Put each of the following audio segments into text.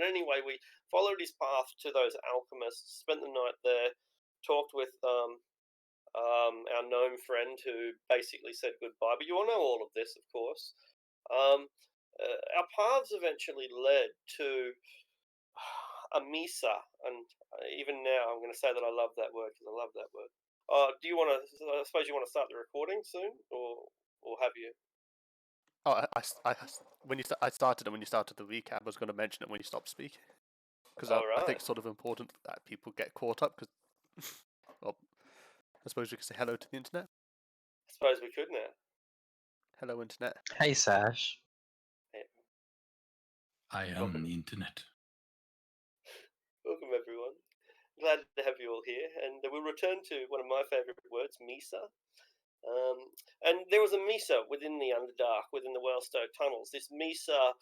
anyway, we followed his path to those alchemists, spent the night there, talked with our gnome friend who basically said goodbye. But you all know all of this, of course. Um, our paths eventually led to a misa, and even now I'm going to say that I love that word because I love that word. Do you want to? I suppose you want to start the recording soon, or have you? Oh, I started, and when you started the recap, I was going to mention it when you stopped speaking, because I think it's sort of important that people get caught up. Because, well, I suppose we could say hello to the internet. I suppose we could now. Hello, internet. Hey, Sash. Hey. I am the internet. Welcome, everyone. Glad to have you all here, and we'll return to one of my favourite words, misa. And there was a mesa within the Underdark, within the Wellstowe tunnels. This mesa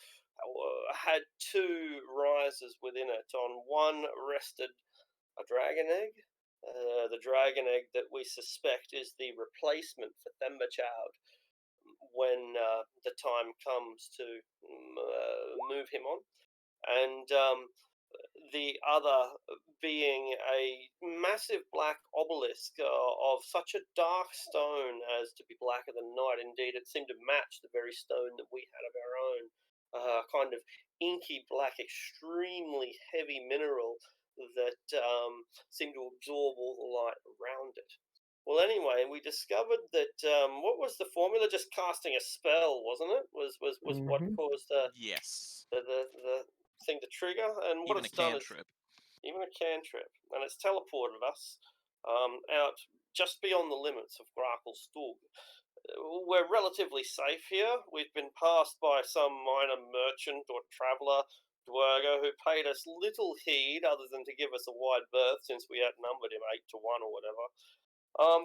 had two rises within it. On one rested a dragon egg. The dragon egg that we suspect is the replacement for Themberchild when the time comes to move him on. And the other being a massive black obelisk of such a dark stone as to be blacker than night. Indeed, it seemed to match the very stone that we had of our own, kind of inky black, extremely heavy mineral that seemed to absorb all the light around it. Well, anyway, we discovered that what was the formula? Just casting a spell, wasn't it? Was what caused yes, the thing to trigger, and what even it's a done cantrip. even a cantrip, and it's teleported us out just beyond the limits of Grakelstug. We're relatively safe here. We've been passed by some minor merchant or traveller, Dwergo, who paid us little heed other than to give us a wide berth since we outnumbered him 8-1 or whatever.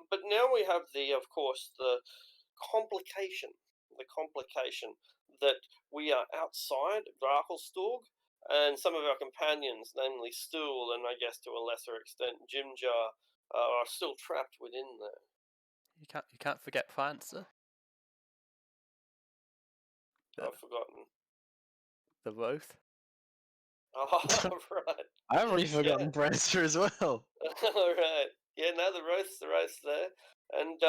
But now we have of course, the complication that we are outside Grakelstug, and some of our companions, namely Stool and I guess to a lesser extent Jimjar, are still trapped within there. You can't forget Prancer. I've forgotten. The Wraith. Oh, right. I've already forgotten Prancer as well. All right. Yeah, no, the roast's there, and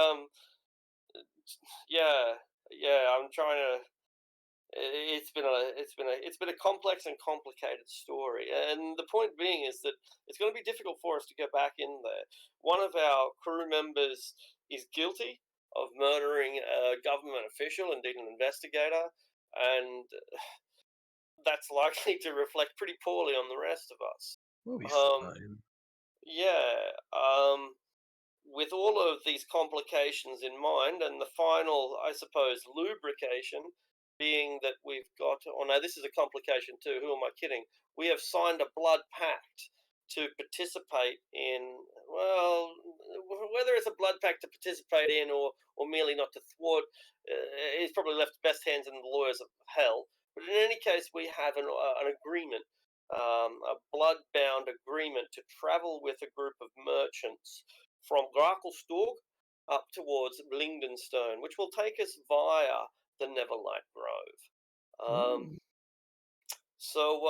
yeah. I'm trying to. It's been a complex and complicated story, and the point being is that it's going to be difficult for us to go back in there. One of our crew members is guilty of murdering a government official, indeed an investigator, and that's likely to reflect pretty poorly on the rest of us. We'll be fine. Yeah. With all of these complications in mind, and the final, I suppose, lubrication being that we've got, oh no, this is a complication too, who am I kidding? We have signed a blood pact to participate in, well, whether it's a blood pact to participate in or merely not to thwart, is probably left best hands in the lawyers of hell. But in any case, we have an agreement, a blood-bound agreement to travel with a group of merchants from Grakelstug up towards Blingdenstone, which will take us via the Neverlight Grove. So,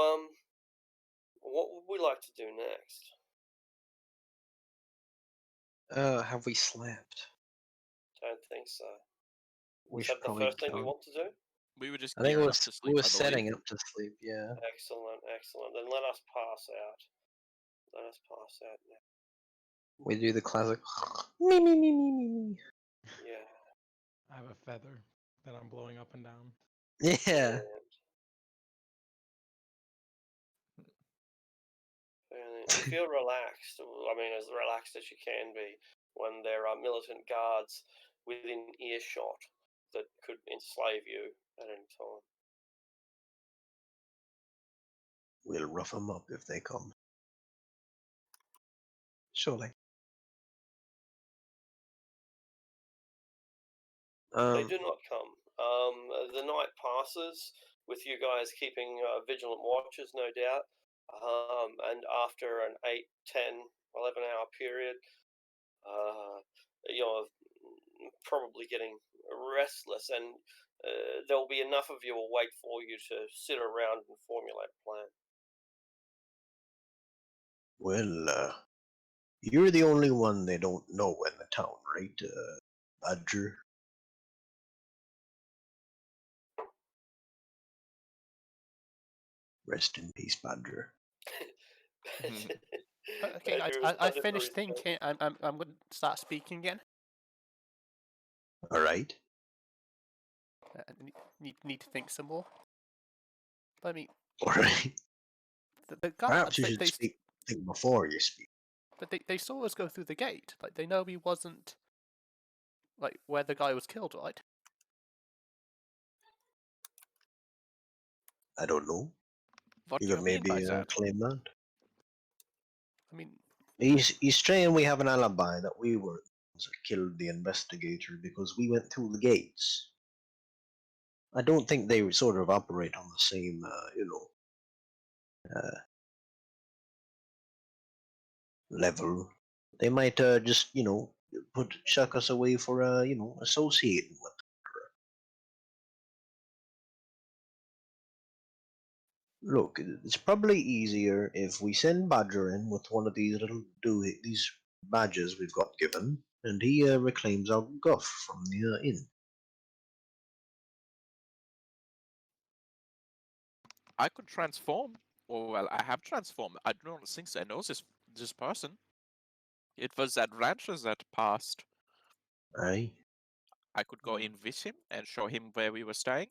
what would we like to do next? Have we slept? Don't think so. We Is should that the probably first thing we want to do? We were just I think gearing up to sleep. we were setting up to sleep, yeah. Excellent. Then let us pass out. Now. We do the classic me. Yeah. I have a feather that I'm blowing up and down. Yeah. You feel relaxed. I mean, as relaxed as you can be when there are militant guards within earshot that could enslave you at any time. We'll rough them up if they come. Surely. They do not come. The night passes with you guys keeping vigilant watches, no doubt. And after an 8, 10, 11-hour period, you're probably getting restless, and there'll be enough of you awake for you to sit around and formulate a plan. Well, you're the only one they don't know in the town, right, Badger? Rest in peace, Badger. Okay, guys, Badger was I hunted for finished his thinking. I'm going to start speaking again. All right. I need to think some more. But I mean, All right. the Perhaps guards, you should think before you speak. but they saw us go through the gate. Like, they know we wasn't, like, where the guy was killed, right? I don't know. What You do could you mean by maybe that? claim that. I mean, He's saying we have an alibi that we were the ones that killed the investigator because we went through the gates. I don't think they sort of operate on the same, level. They might just, chuck us away for, associating with. Look, it's probably easier if we send Badger in with one of these badges we've got given, and he reclaims our guff from the inn. I could transform. Or well, I have transformed. I do not think I know this person. It was that rancher that passed. Aye. I could go in with him and show him where we were staying.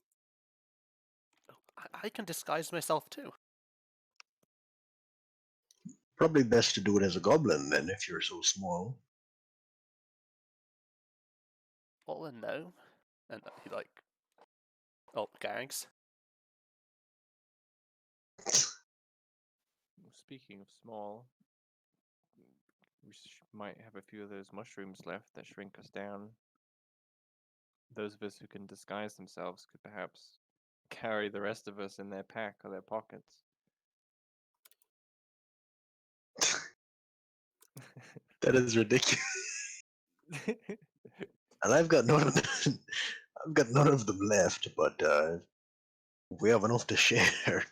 I can disguise myself too. Probably best to do it as a goblin then, if you're so small. Well, then no. And he gags. Speaking of small, we might have a few of those mushrooms left that shrink us down. Those of us who can disguise themselves could perhaps carry the rest of us in their pack or their pockets. That is ridiculous. And I've got none of them, I've got none of them left, but we have enough to share.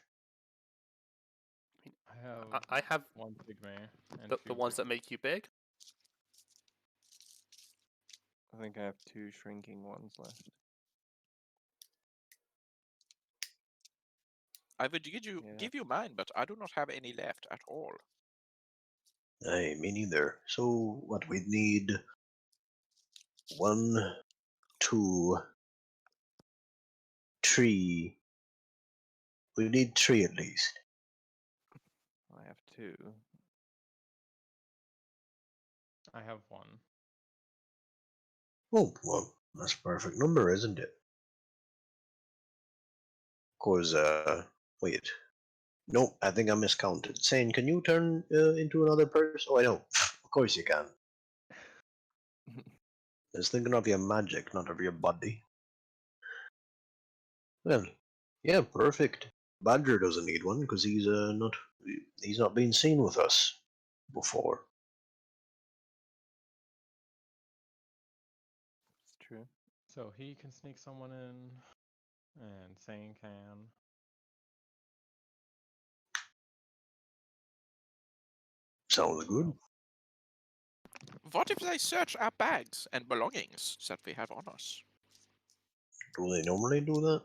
I have one pygmy and the two ones that pygmy. make you big. I think I have 2 shrinking ones left. I would give you mine, but I do not have any left at all. Aye, me neither. So what we need 1, 2, 3. We need 3 at least. I have 2. I have one. Oh, well, that's a perfect number, isn't it? Cause, wait. Nope, I think I miscounted. Sane, can you turn into another person? Oh, I know. Of course you can. I was thinking of your magic, not of your body. Well, yeah, perfect. Badger doesn't need one because he's not been seen with us before. It's true. So he can sneak someone in, and Sane can. Sounds good. What if they search our bags and belongings that we have on us? Do they normally do that?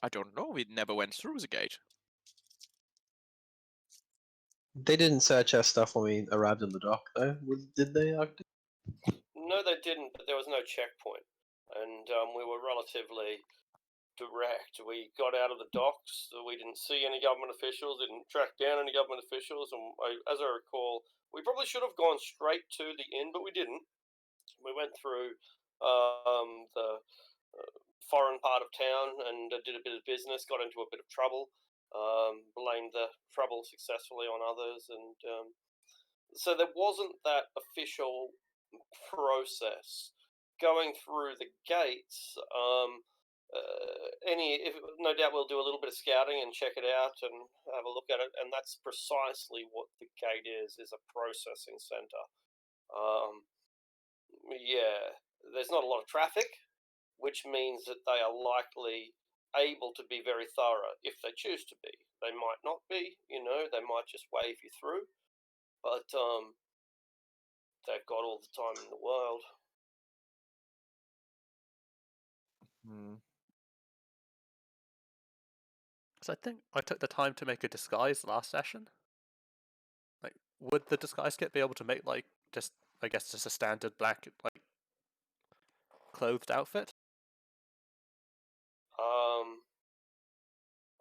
I don't know. We never went through the gate. They didn't search our stuff when we arrived in the dock, though. Did they, Octa? No, they didn't, but there was no checkpoint. And we were relatively direct. We got out of the docks. We didn't see any government officials, didn't track down any government officials. And as I recall, we probably should have gone straight to the inn, but we didn't. We went through the foreign part of town and did a bit of business, got into a bit of trouble, blamed the trouble successfully on others. And so there wasn't that official process going through the gates. No doubt we'll do a little bit of scouting and check it out and have a look at it, and that's precisely what the gate is a processing center. Yeah, there's not a lot of traffic, which means that they are likely able to be very thorough if they choose to be. They might not be, they might just wave you through. but they've got all the time in the world. So I think I took the time to make a disguise last session. Like, would the disguise kit be able to make like just a standard black like clothed outfit?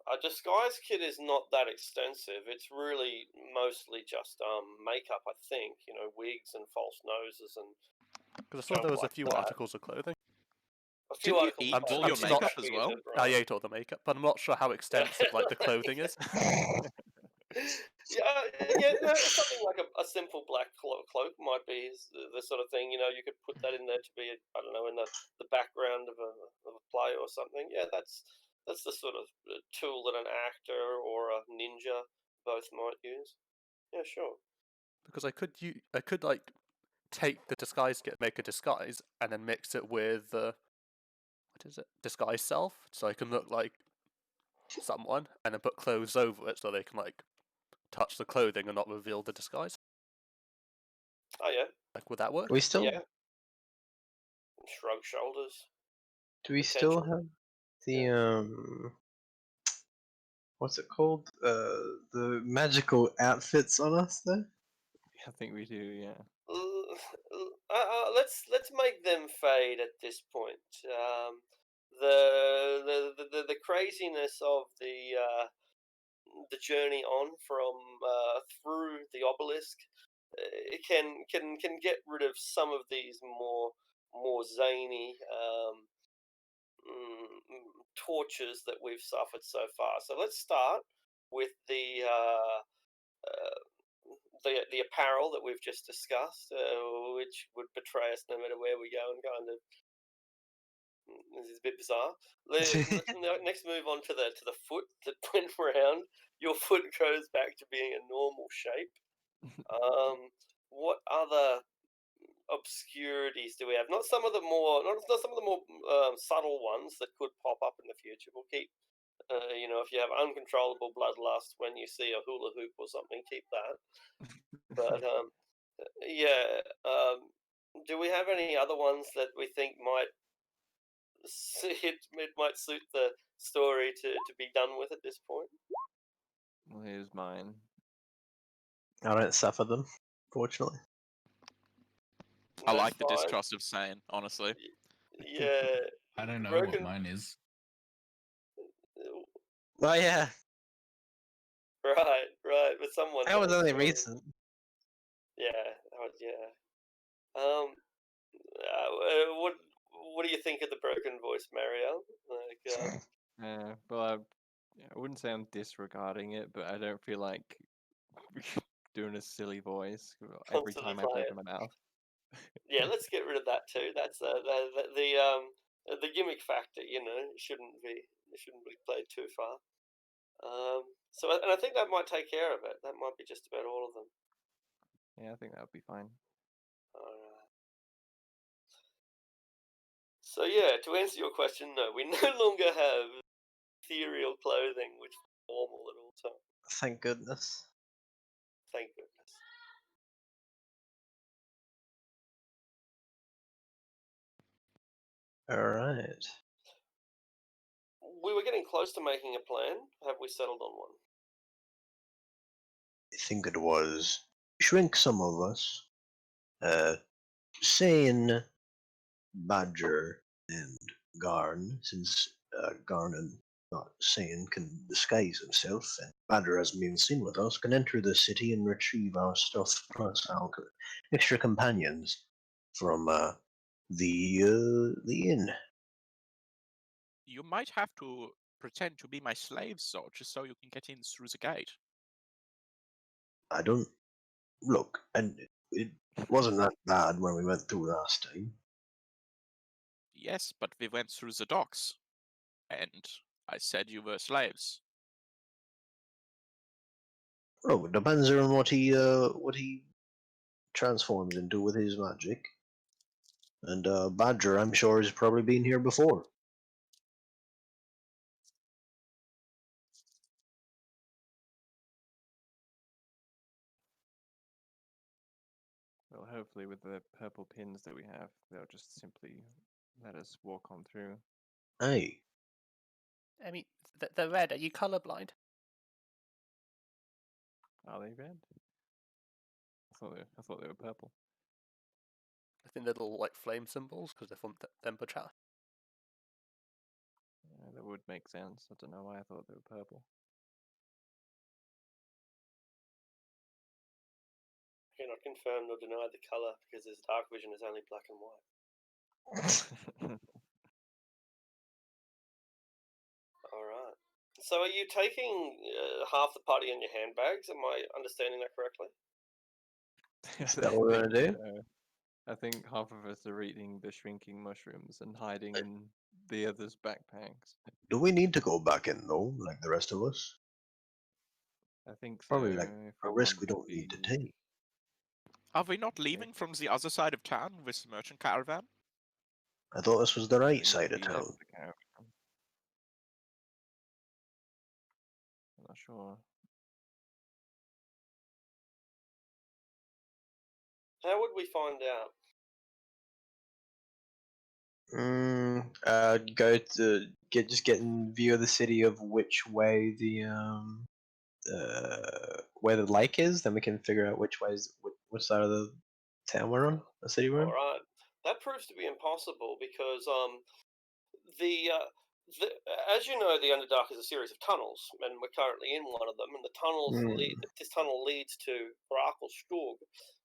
A disguise kit is not that extensive. It's really mostly just makeup, I think. You know, wigs and false noses and Because I saw junk there was a like few that. articles of clothing. A few Didn't you articles. eat I'm all I'm your just not- makeup as well? I ate all the makeup, but I'm not sure how extensive like the clothing is. yeah. No, something like a simple black cloak might be the sort of thing. You know, you could put that in there to be, I don't know, in the background of a play or something. Yeah, that's the sort of tool that an actor or a ninja both might use. Yeah, sure. Because I could like take the disguise kit, make a disguise, and then mix it with what is it? Disguise self, so I can look like someone, and then put clothes over it so they can like touch the clothing and not reveal the disguise. Oh yeah, Like, would that work? We still yeah. Shrug shoulders. do we still Potential. have the what's it called? The magical outfits on us though? I think we do, yeah. Let's make them fade at this point. The craziness of the journey on from through the obelisk it can get rid of some of these more zany tortures that we've suffered so far. So let's start with uh, the apparel that we've just discussed, which would betray us no matter where we go, and kind of this is a bit bizarre. Let's next move on to the foot that went round. Your foot goes back to being a normal shape. What other obscurities do we have? Not some of the more subtle ones that could pop up in the future. We'll keep. You know, if you have uncontrollable bloodlust when you see a hula hoop or something, keep that. But yeah. Do we have any other ones that we think might it might suit the story to be done with at this point? Well, here's mine. I don't suffer them, fortunately. I That's like the fine. distrust of Sane, honestly. Yeah. I don't know Broken. what mine is. Oh yeah, Right. But someone that was does. only recent. Yeah. Yeah. What do you think of the broken voice, Mario? Like, Well, I wouldn't say I'm disregarding it, but I don't feel like doing a silly voice every constantly time I play open it. my mouth. Yeah, let's get rid of that too. That's the gimmick factor. You know, it shouldn't be played too far. So and I think that might take care of it. That might be just about all of them. Yeah, I think that would be fine. Alright. So yeah, to answer your question, no, we no longer have ethereal clothing which is normal at all times. Thank goodness. Thank goodness. Alright. We were getting close to making a plan. Have we settled on one? I think it was shrink some of us. Sane, Badger, and Garn, since Garn and not Sane can disguise himself, and Badger hasn't been seen with us, can enter the city and retrieve our stuff plus our extra companions from the inn. You might have to pretend to be my slaves, though, just so you can get in through the gate. I don't look, and it wasn't that bad when we went through last time. Yes, but we went through the docks, and I said you were slaves. Oh, it depends on what he transforms into with his magic. And Badger, I'm sure, has probably been here before. Well, hopefully with the purple pins that we have, they'll just simply let us walk on through. Aye. I mean, they're red. Are you colorblind? Are they red? I thought they were purple. I think they're little like flame symbols because they're from Temper Chat. Yeah, that would make sense. I don't know why I thought they were purple. I cannot confirm nor deny the colour because his dark vision is only black and white. All right. So, are you taking half the party in your handbags? Am I understanding that correctly? Is that what we're gonna do? I think half of us are eating the shrinking mushrooms and hiding in the others' backpacks. Do we need to go back in though, like the rest of us? I think so. Probably like if a we risk want we to don't need to be- take. Are we not leaving from the other side of town with the merchant caravan? I thought this was the I right think side of we left town. the caravan. I'm not sure. How would we find out? Go to get in view of the city of which way the where the lake is, then we can figure out which side of the town we're on, the city we're All in. right. That proves to be impossible because the, uh, the as you know, the Underdark is a series of tunnels, and we're currently in one of them. And the tunnels this tunnel leads to Brakelstug.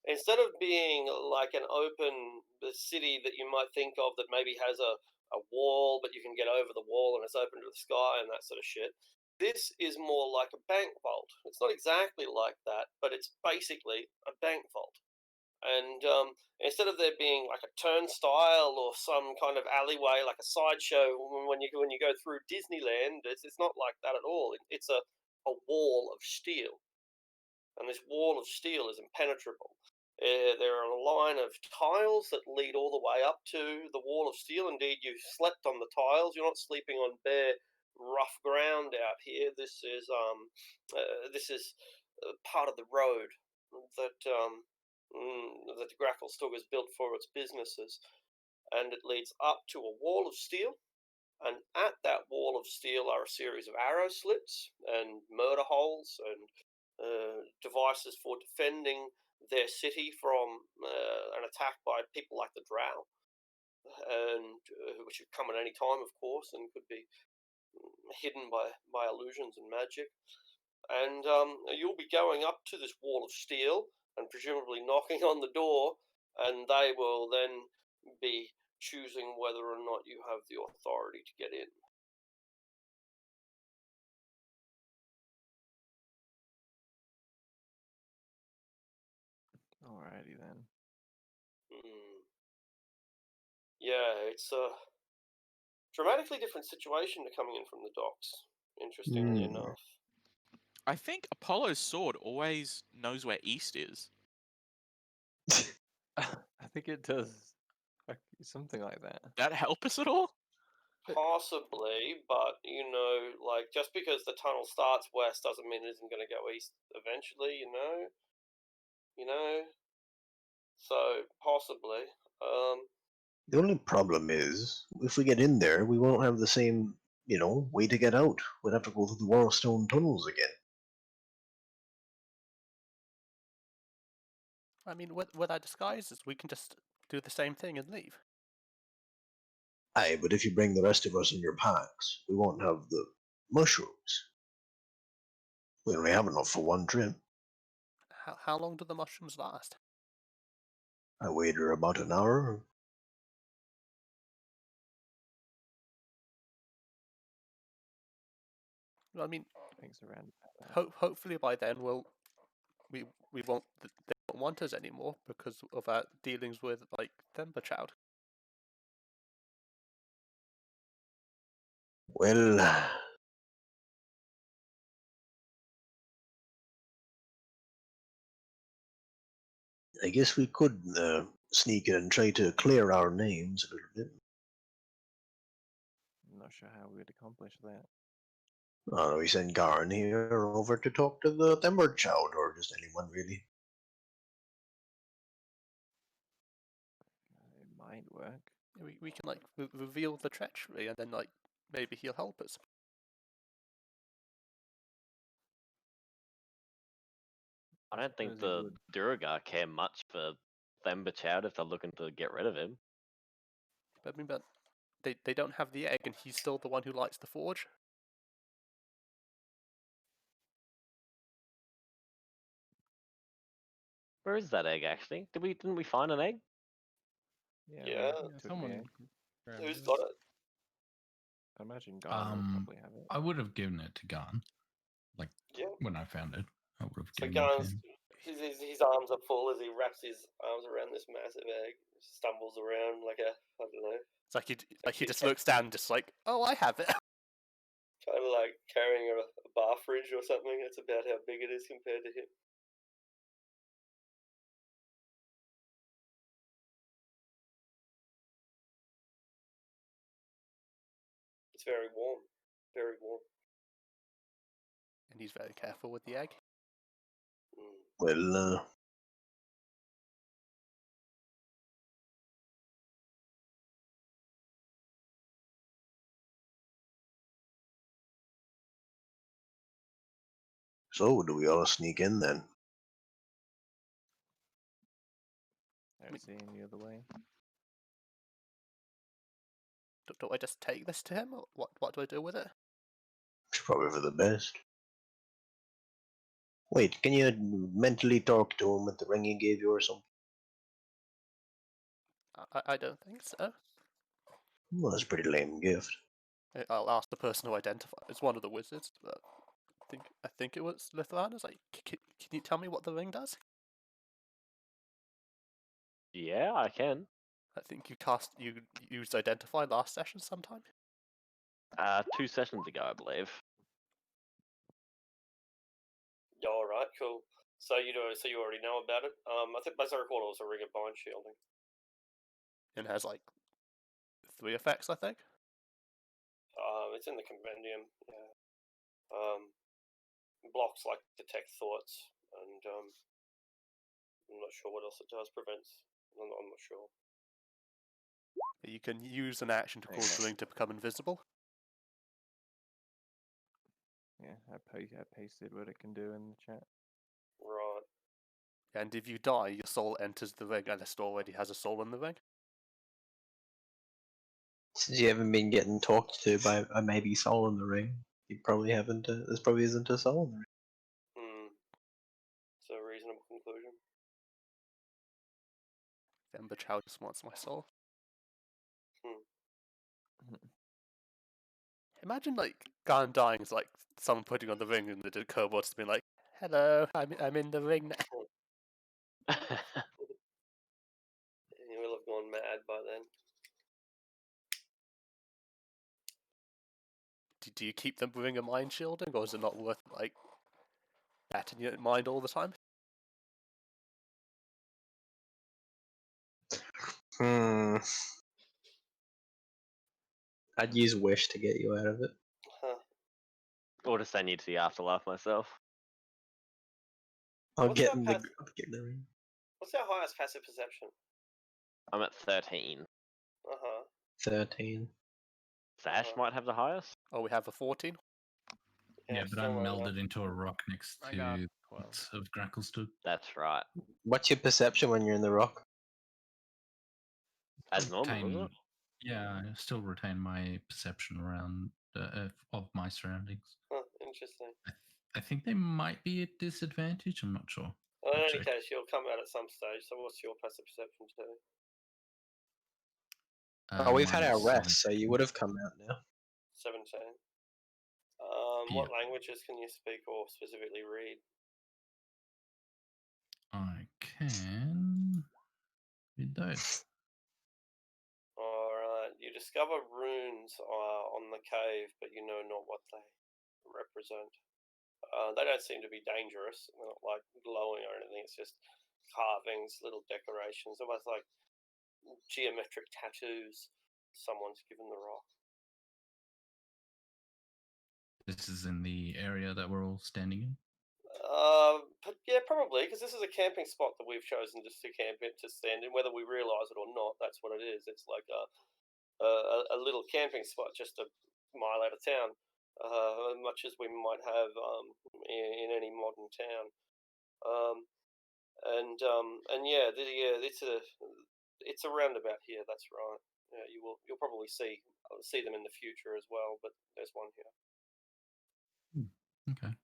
Instead of being like an open city that you might think of that maybe has a wall, but you can get over the wall and it's open to the sky and that sort of shit. This is more like a bank vault. It's not exactly like that, but it's basically a bank vault. And instead of there being like a turnstile or some kind of alleyway, like a sideshow when you go through Disneyland, it's not like that at all. It's a wall of steel, and this wall of steel is impenetrable. There are a line of tiles that lead all the way up to the wall of steel. Indeed, you slept on the tiles. You're not sleeping on bare, rough ground out here. This is part of the road that that Gracklestug has built for its businesses, and it leads up to a wall of steel. And at that wall of steel are a series of arrow slits and murder holes and devices for defending their city from an attack by people like the Drow, and which could come at any time, of course, and could be hidden by illusions and magic. And you'll be going up to this wall of steel and presumably knocking on the door, and they will then be choosing whether or not you have the authority to get in. Alrighty then. Yeah, it's a dramatically different situation to coming in from the docks, interestingly enough. I think Apollo's sword always knows where east is. I think it does. Something like that. That help us at all? Possibly, but you know, like just because the tunnel starts west doesn't mean it isn't going to go east eventually. You know. So possibly. The only problem is, if we get in there, we won't have the same, way to get out. We'd have to go through the Warstone tunnels again. I mean, with our disguises, we can just do the same thing and leave. Aye, but if you bring the rest of us in your packs, we won't have the mushrooms. We only have enough for one trip. How long do the mushrooms last? I wager about an hour. I mean, Things around. hopefully by then we won't they won't want us anymore because of our dealings with like Themberchild. Well, I guess we could sneak in and try to clear our names a little bit. I'm not sure how we would accomplish that. I don't know, we send Garn here over to talk to the Themberchild, or just anyone really. might work. We can like reveal the treachery, and then like maybe he'll help us. I don't think suppose he the would. Duragar care much for Themba Chowd if they're looking to get rid of him. But I mean, but they don't have the egg, and he's still the one who lights the forge. Where is that egg actually? Didn't we find an egg? Yeah, Yeah. we Yeah, took the someone egg. grabbed Who's it. got it? I imagine Garden would probably have it. I would have given it to Garn. Like Yeah. when I found it, I would have So given it to Garn's him. his arms are full as he wraps his arms around this massive egg, stumbles around like a I don't know, It's like he just looks down, just like, oh, I have it. kind of like carrying a bar fridge or something. That's about how big it is compared to him. It's very warm, very warm. And he's very careful with the egg. Mm. Well, so do we all sneak in then? I don't see any other way. Do I just take this to him? Or what do I do with it? It's probably for the best. Wait, can you mentally talk to him with the ring he gave you or something? I don't think so. Well, that's a pretty lame gift. I'll ask the person who identified. It's one of the wizards, but I think it was Lithuania's. Like, can you tell me what the ring does? Yeah, I can. I think you used identify last session sometime. 2 sessions ago, I believe. Yeah, all right, cool. So you already know about it. I think as I recall, it was a ring of bind shielding. And it has like 3 effects, I think. It's in the compendium. Yeah. Blocks like detect thoughts, and I'm not sure what else it does. Prevents. I'm not sure. You can use an action to cause the ring to become invisible. Yeah, I pasted what it can do in the chat. Right. And if you die, your soul enters the ring, unless it already has a soul in the ring. Since you haven't been getting talked to by a maybe soul in the ring, you probably haven't. This probably isn't a soul in the ring. It's a reasonable conclusion. Ember Chow just wants my soul. Imagine like Garn dying is like someone putting on the ring and the kobold's being like, "Hello, I'm in the ring now." He will have gone mad by then. Do you keep them ring a mind shielding, or is it not worth like that in your mind all the time? I'd use wish to get you out of it. Huh. Or to send you to the afterlife myself. I'll What's get our in pass- the ring. What's our highest passive perception? I'm at 13. 13. Sash might have the highest. Oh, we have a 14. Yeah, but still I'm low enough. melded into a rock next I got to 12. of Gracklestug. That's right. What's your perception when you're in the rock? As normal, isn't it? Yeah, I still retain my perception around of my surroundings. Huh, interesting. I think they might be at disadvantage. I'm not sure. Well, in I'll any check. case, you'll come out at some stage. So, what's your passive perception too? Oh, we've had our Mine's rest, so you would have come out now. 17. Yeah. What languages can you speak or specifically read? I can read those. Alright, you discover runes on the cave, but you know not what they represent. They don't seem to be dangerous. They're not like glowing or anything. It's just carvings, little decorations, almost like geometric tattoos someone's given the rock. This is in the area that we're all standing in. But yeah, probably Probably, because this is a camping spot that we've chosen just to camp in, to stand in, whether we realise it or not. That's what it is. It's like a little camping spot just a mile out of town, much as we might have in any modern town. And yeah, it's around about here. That's right. Yeah, you'll probably see them in the future as well, but there's one here. Okay.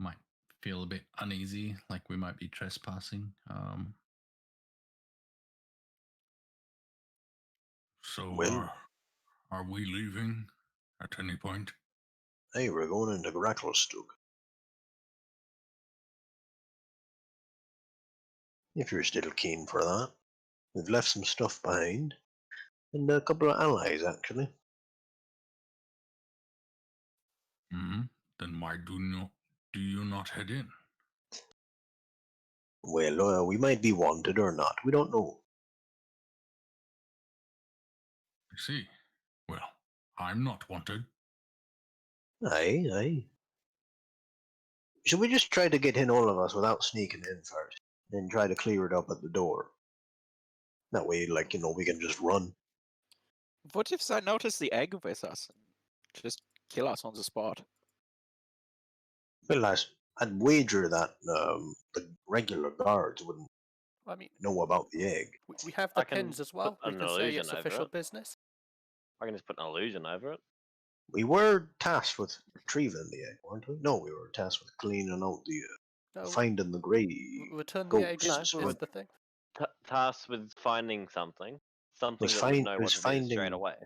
Might feel a bit uneasy, like we might be trespassing. So Well- are we leaving at any point? Hey, we're going into Gracklestug. If you're still keen for that. We've left some stuff behind. And a couple of allies, actually. Then why do you not head in? Well, we might be wanted or not. We don't know. I see. Well, I'm not wanted. Aye, aye. Should we just try to get in all of us without sneaking in first? Then try to clear it up at the door? That way, we can just run. What if I notice the egg with us? Just kill us on the spot. Well, I'd wager that the regular guards wouldn't I mean, know about the egg. we have the I can pins as well. put We an can say illusion it's over official it. business. I can just put an illusion over it. We were tasked with retrieving the egg, weren't we? No, we were tasked with cleaning out the No, finding the grey return the egg ghosts. is the thing. Tasked with finding something that we'd know what it is straight finding. away.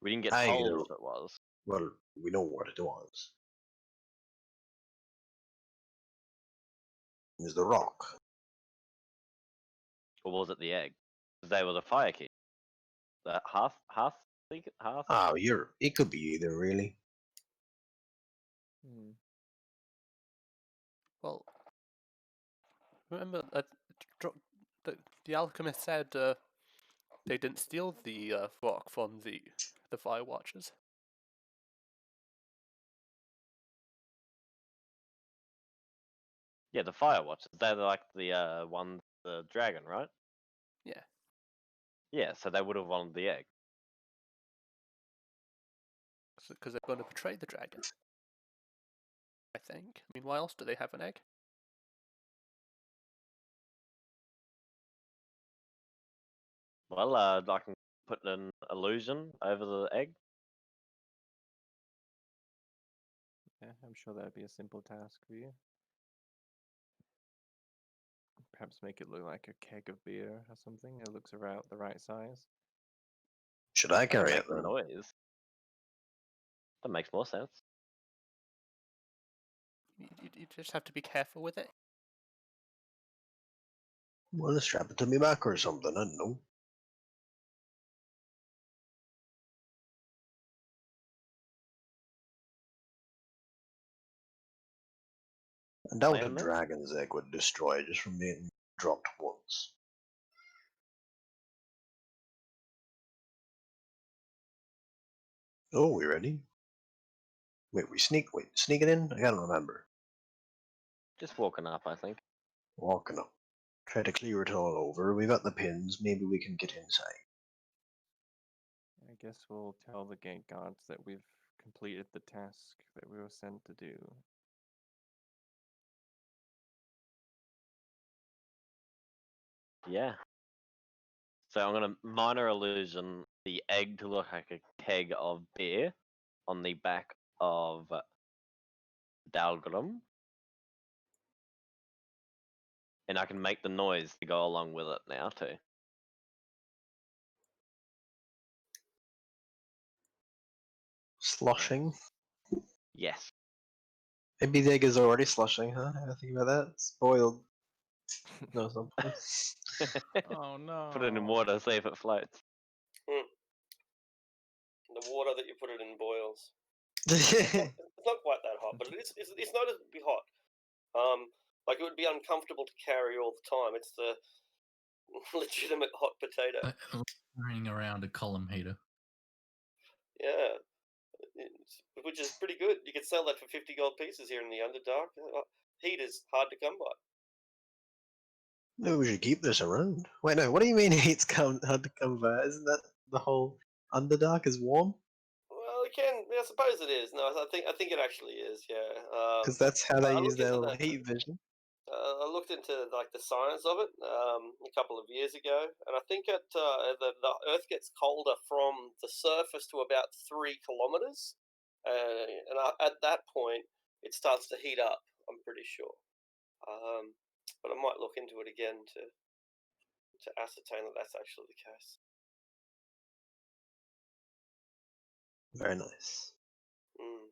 We didn't get Aye, told there- what it was. Well, we know what it was. It was the rock. Or was it the egg? 'Cause they were the fire key. The hearth. Oh, it could be either, really. Well, remember the alchemist said they didn't steal the rock from the Fire Watchers. Yeah, the fire watchers. They're like the one, the dragon, right? Yeah. Yeah, so they would have wanted the egg. Because they're going to betray the dragon. I think. I mean, why else do they have an egg? Well, I can put an illusion over the egg. Yeah, I'm sure that'd be a simple task for you. Perhaps make it look like a keg of beer or something. It looks about the right size. Should I I can carry make it the then? noise. That makes more sense. You just have to be careful with it. Well, strap it to me back or something. I don't know. I doubt a Plan then? dragon's egg would destroy just from being dropped once. Oh, we ready? Wait, sneak it in? I can't remember. Just walking up, I think. Walking up. Try to clear it all over. We got the pins. Maybe we can get inside. I guess we'll tell the gate guards that we've completed the task that we were sent to do. Yeah. So I'm gonna minor illusion the egg to look like a keg of beer on the back of Dalgrim. And I can make the noise to go along with it now too. Sloshing. Yes. Maybe the egg is already sloshing, huh? I think about that. It's boiled. No, something. Oh no. Put it in water, see if it floats. The water that you put it in boils. It's It's not quite that hot, but it's noticeably hot. Like it would be uncomfortable to carry all the time. It's the legitimate hot potato. Carrying around a column heater. Yeah, which is pretty good. You can sell that for 50 gold pieces here in the Underdark. Heat is hard to come by. Maybe we should keep this around. Wait, no. What do you mean hard to come by? Isn't that the whole Underdark is warm? Well, it can. I suppose it is. No, I think it actually is. Yeah. Because that's how they I use looked their into little the heat vision. I looked into like the science of it a couple of years ago, and I think the Earth gets colder from the surface to about 3 kilometers, and at that point it starts to heat up. I'm pretty sure, but I might look into it again to ascertain that that's actually the case. Very nice. Mm.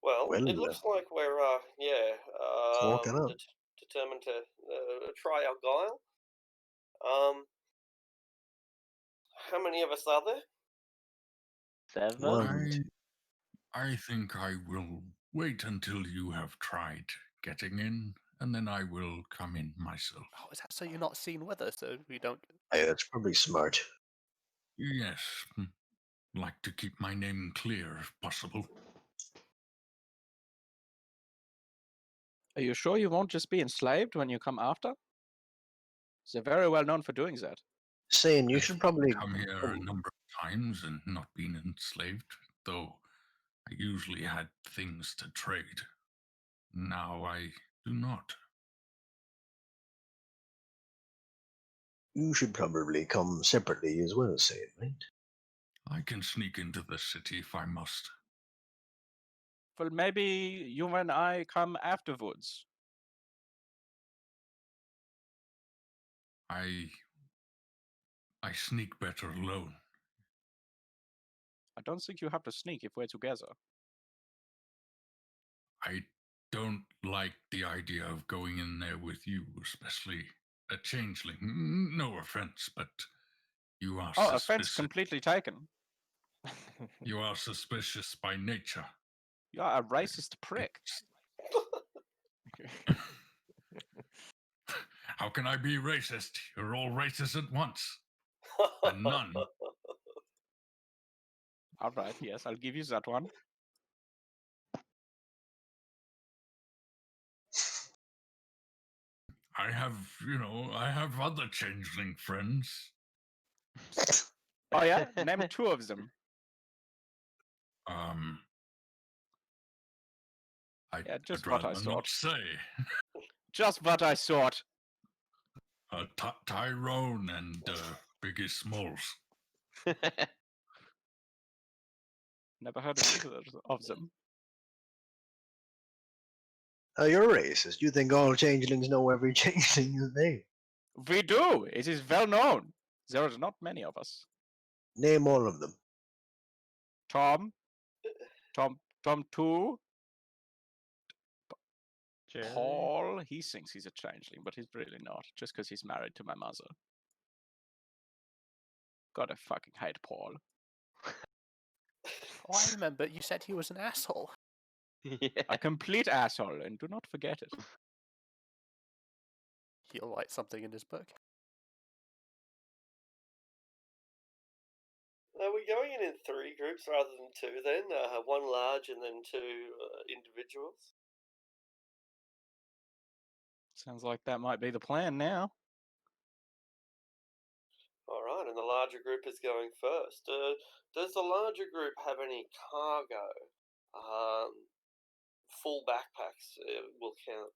Well, Well, it looks like we're walking up. determined to try our guile. How many of us are there? 7. One. I think I will wait until you have tried getting in, and then I will come in myself. Oh, is that so you're not seen with us, so we don't? Hey, that's probably smart. Yes, like to keep my name clear if possible. Are you sure you won't just be enslaved when you come after? They're very well known for doing that. Saying you I've should probably come here a number of times and not been enslaved, though I usually had things to trade. Now I do not. You should probably come separately as well, saying, right? I can sneak into the city if I must. Well, maybe you and I come afterwards. I sneak better alone. I don't think you have to sneak if we're together. I don't like the idea of going in there with you, especially a changeling. No offense, but you are Oh, offense suspicious. completely taken. You are suspicious by nature. You are a racist prick. How can I be racist? You're all racist at once. And none. All right, yes, I'll give you that one. I have other changeling friends. Oh yeah, name 2 of them. Just I'd what I rather thought. not say. Just what I thought. Tyrone and Biggie Smalls. Never heard of either of them. Oh, you're racist. You think all changelings know every changeling's name? We do. It is well known. There are not many of us. Name all of them. Tom 2, Jerry? Paul. He thinks he's a changeling, but he's really not. Just because he's married to my mother. Gotta fucking hate Paul. Oh, I remember. You said he was an asshole. Yeah. A complete asshole, and do not forget it. He'll write something in his book. Are we going in 3 groups rather than 2 then? 1 large and then 2 individuals? Sounds like that might be the plan now. Alright, and the larger group is going first. Does the larger group have any cargo? Full backpacks will count.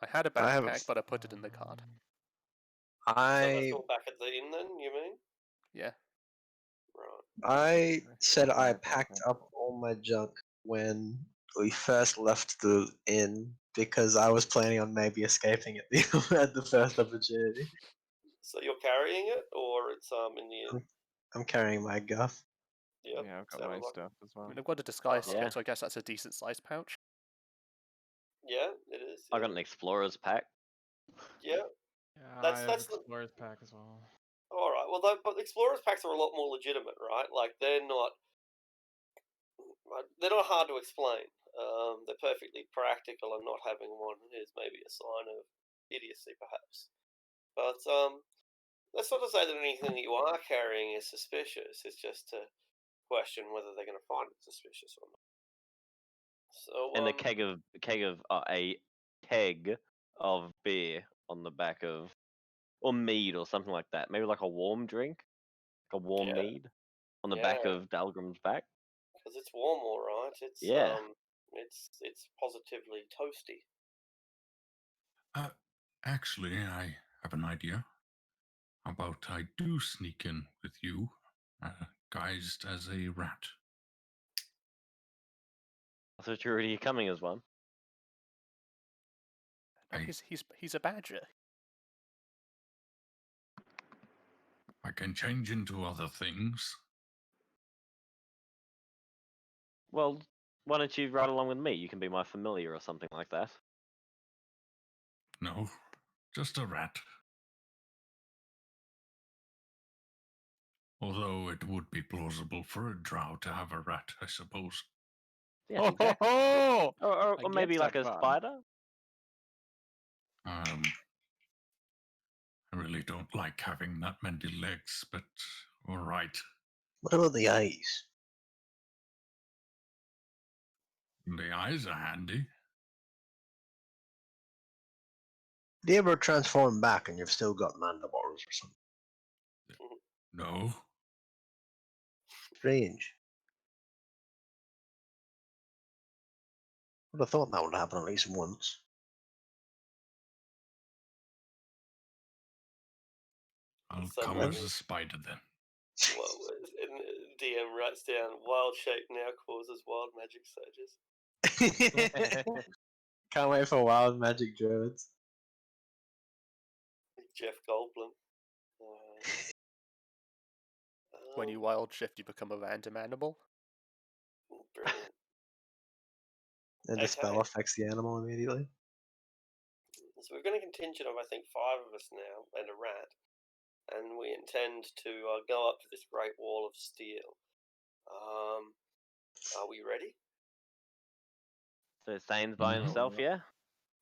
I had a I have backpack, but I put it in the cart. So that's I all back at the inn then, you mean? Yeah. Right. I said I packed up all my junk when we first left the inn because I was planning on maybe escaping at the at the first opportunity. So you're carrying it, or it's in the inn? I'm carrying my guff. Yep. Yeah, I've got sounded my like- stuff as I well. mean, I've got a disguise Yeah. kit, so I guess that's a decent sized pouch. Yeah, it is. I Yeah. got an explorer's pack. Yeah. Yeah, That's- I have that's the- Explorer's Pack as well. All right. Well, but explorers packs are a lot more legitimate, right? Like they're not hard to explain. They're perfectly practical, and not having one is maybe a sign of idiocy, perhaps. But That's not to say that anything that you are carrying is suspicious. It's just to question whether they're going to find it suspicious or not. So, And a keg of beer on the back of, or mead or something like that. Maybe like a warm drink, like a warm Yeah. mead on the back Yeah. of Dalgrim's back. Because it's warm, all right. It's Yeah. it's positively toasty. Actually, I have an idea. How about I do sneak in with you, guised as a rat? I thought you were already coming as one. No, I- he's a badger. I can change into other things. Well, why don't you ride along with me? You can be my familiar or something like that. No, just a rat. Although it would be plausible for a drow to have a rat, I suppose. Yeah, exactly. Oh, Or maybe like a fun. spider. I really don't like having that many legs, but all right. What about the eyes? The eyes are handy. Do you ever transform back and you've still got mandibles or something? No, Strange. Would have thought that would happen at least once. I'll So come maybe- as a spider then. Well, and DM writes down wild shape now causes wild magic surges. Can't wait for wild magic druids. Jeff Goldblum. When you wild shift, you become a random animal. Brilliant. And the spell Okay. affects the animal immediately. So we've got a contingent of, I think, 5 of us now and a rat, and we intend to go up to this great wall of steel. Are we ready? So Thane's by No. himself, yeah?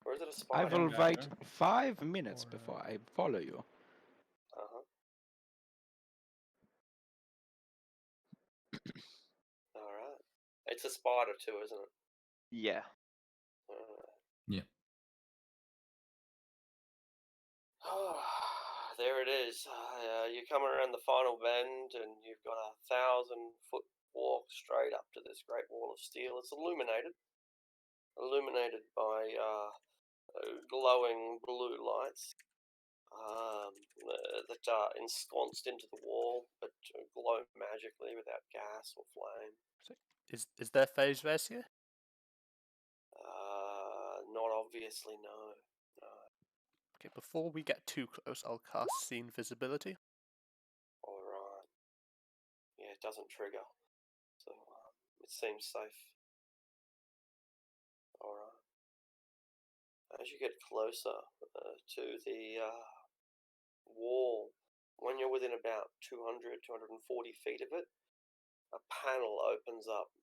Or is it a I spider? will Yeah. wait 5 minutes before I follow you. Uh-huh. Alright. It's a spider too, isn't it? Yeah. Yeah. There it is. You come around the final bend and you've got a 1,000-foot walk straight up to this great wall of steel. It's illuminated by glowing blue lights that are ensconced into the wall, but glow magically without gas or flame. Is there phase res here? Not obviously, no. Okay, before we get too close, I'll cast See Invisibility. Alright. Yeah, it doesn't trigger, so it seems safe. Alright. As you get closer to the wall, when you're within about 200, 240 feet of it, a panel opens up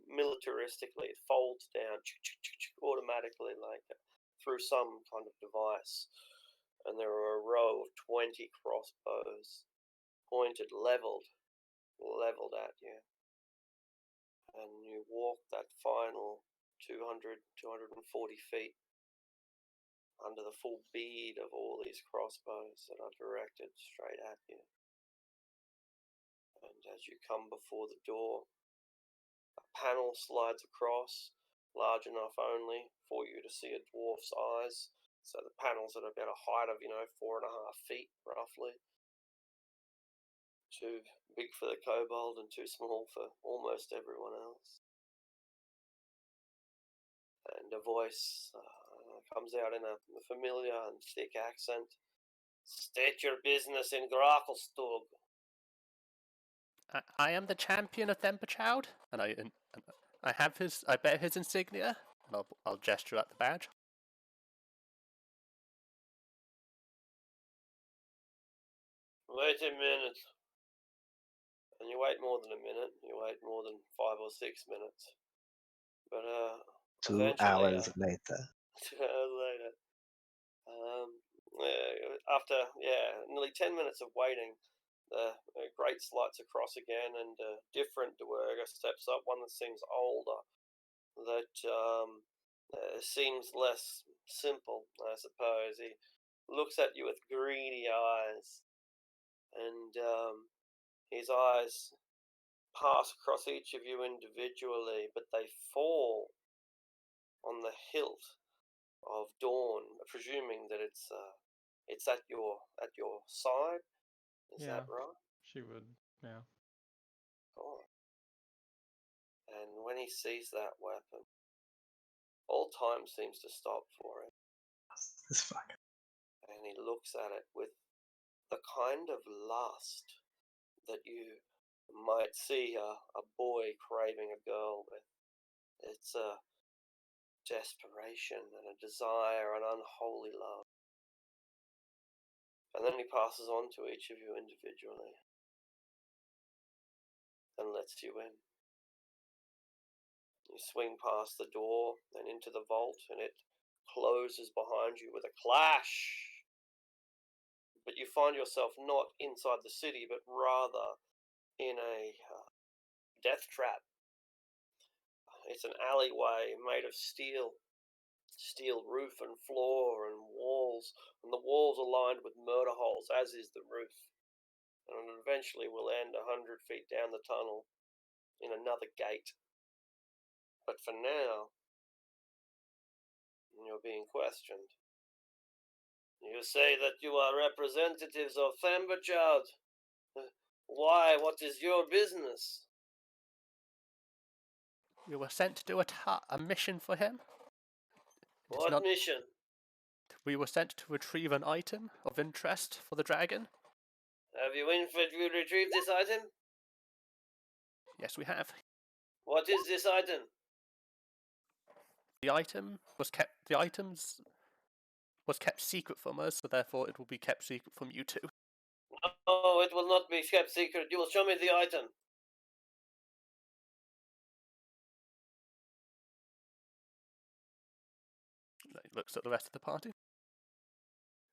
militaristically. It folds down automatically, like through some kind of device. And there are a row of 20 crossbows pointed, leveled at you. And you walk that final 200, 240 feet under the full bead of all these crossbows that are directed straight at you. And as you come before the door, a panel slides across, large enough only for you to see a dwarf's eyes. So the panel's at about a height of, 4.5 feet roughly. Too big for the kobold and too small for almost everyone else. And a voice comes out in a familiar and thick accent. State your business in Gracklstug. I am the champion of Themperchild, and I have I bear his insignia, and I'll gesture at the badge. Wait a minute. And you wait more than a minute. You wait more than 5 or 6 minutes. But 2 eventually, hours later. 2 hours later, after nearly 10 minutes of waiting, the grate slides across again, and a different Dwerger steps up, one that seems older, that seems less simple, I suppose. He looks at you with greedy eyes, and his eyes pass across each of you individually, but they fall on the hilt of Dawn, presuming that it's at your side. Is that right? She would, yeah. Oh. And when he sees that weapon, all time seems to stop for him. This fuck. And he looks at it with the kind of lust that you might see a boy craving a girl with. It's a desperation and a desire, an unholy love. And then he passes on to each of you individually and lets you in. You swing past the door and into the vault, and it closes behind you with a clash. But you find yourself not inside the city, but rather in a death trap. It's an alleyway made of steel roof and floor and walls, and the walls are lined with murder holes, as is the roof. And it eventually will end 100 feet down the tunnel in another gate. But for now, you're being questioned. You say that you are representatives of Themberchild. Why? What is your business? We were sent to do a mission for him. What mission? We were sent to retrieve an item of interest for the dragon. Have you retrieved this item? Yes, we have. What is this item? The items was kept secret from us, so therefore it will be kept secret from you too. No, it will not be kept secret. You will show me the item. He looks at the rest of the party.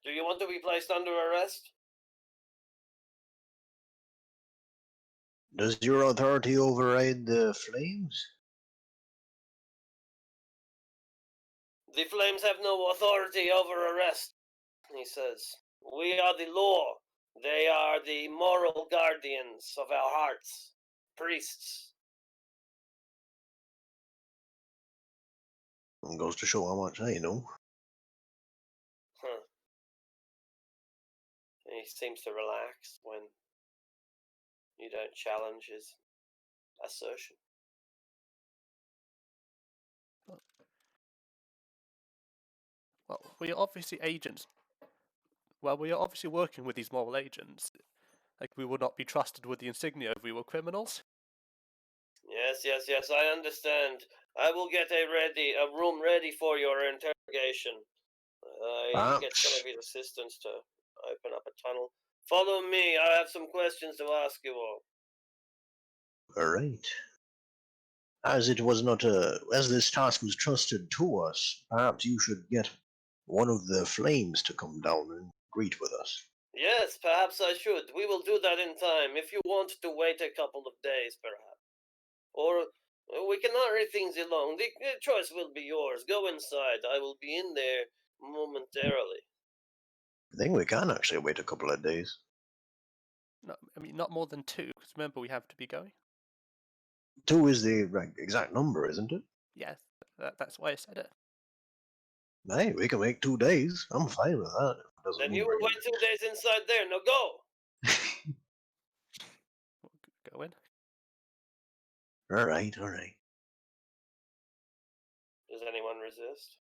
Do you want to be placed under arrest? Does your authority override the flames? The Flames have no authority over arrest, he says. We are the law. They are the moral guardians of our hearts. Priests. It goes to show how much I know. Huh. He seems to relax when you don't challenge his assertion. Well, we are obviously agents. Well, we are obviously working with these moral agents. Like, we would not be trusted with the insignia if we were criminals. Yes, I understand. I will get a room ready for your interrogation. I get some of his assistants to open up a tunnel. Follow me, I have some questions to ask you all. Alright. As it was not as this task was trusted to us, perhaps you should get one of the flames to come down and greet with us. Yes, perhaps I should. We will do that in time, if you want to wait a couple of days, perhaps. Or we can hurry things along. The choice will be yours. Go inside. I will be in there momentarily. I think we can actually wait a couple of days. No, I mean, not more than 2, because remember, we have to be going. 2 is the exact number, isn't it? Yes, that's why I said it. Hey, we can make 2 days. I'm fine with that. Then you will wait 2 days inside there. Now go! Go in. Alright. Does anyone resist?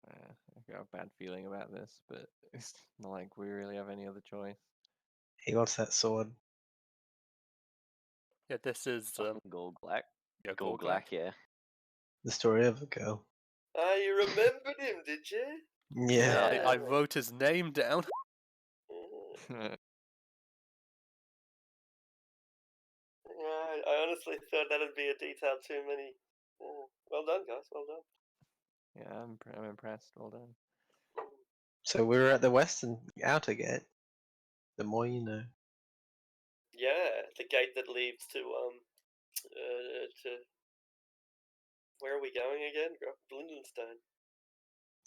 I've got a bad feeling about this, but it's not like we really have any other choice. He wants that sword. Yeah, this is Gorglak. yeah, Gorglak, yeah. The story of a girl. Ah, you remembered him, did you? Yeah. Yeah, I wrote his name down. Yeah, I honestly thought that'd be a detail too many. Well done, guys. Well done. Yeah, I'm impressed. Well done. So we're at the western outer gate. The more you know. Yeah, the gate that leads to where are we going again? Blindenstone.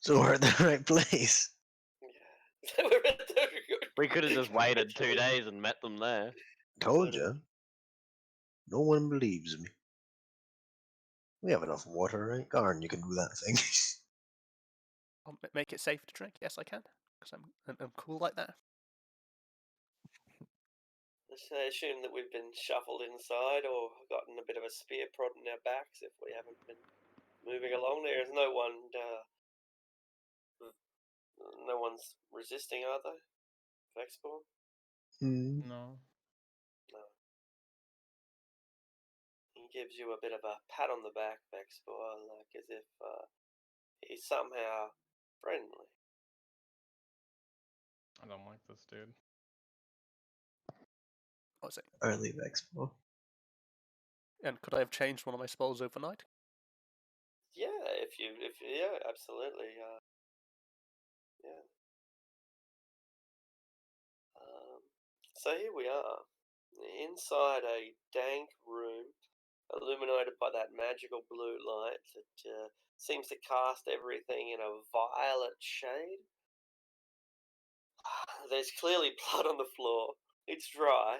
So we're at the right place. Yeah. We're at the... We could have just waited 2 days and met them there. Told you. No one believes me. We have enough water, right? Garn, you can do that thing. I'll make it safe to drink. Yes, I can, because I'm cool like that. I assume that we've been shuffled inside or gotten a bit of a spear prod in our backs if we haven't been moving along. There's no one, no one's resisting, are they? Vexpor? No. No. He gives you a bit of a pat on the back, Vexpor, like as if he's somehow friendly. I don't like this dude. What was it? Early Expo. And could I have changed one of my spells overnight? Yeah, yeah, absolutely. Yeah. So here we are, inside a dank room, illuminated by that magical blue light that seems to cast everything in a violet shade. There's clearly blood on the floor. It's dry,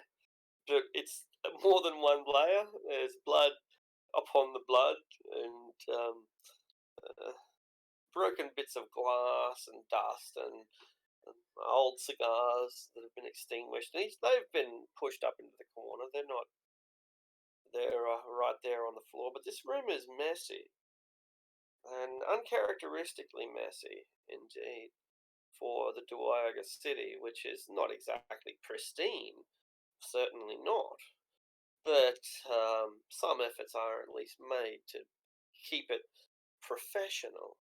but it's more than one layer. There's blood upon the blood, and broken bits of glass and dust and old cigars that have been extinguished. They've been pushed up into the corner. They're not. They're right there on the floor. But this room is messy, and uncharacteristically messy indeed for the Duaga city, which is not exactly pristine. Certainly not. But some efforts are at least made to keep it professional,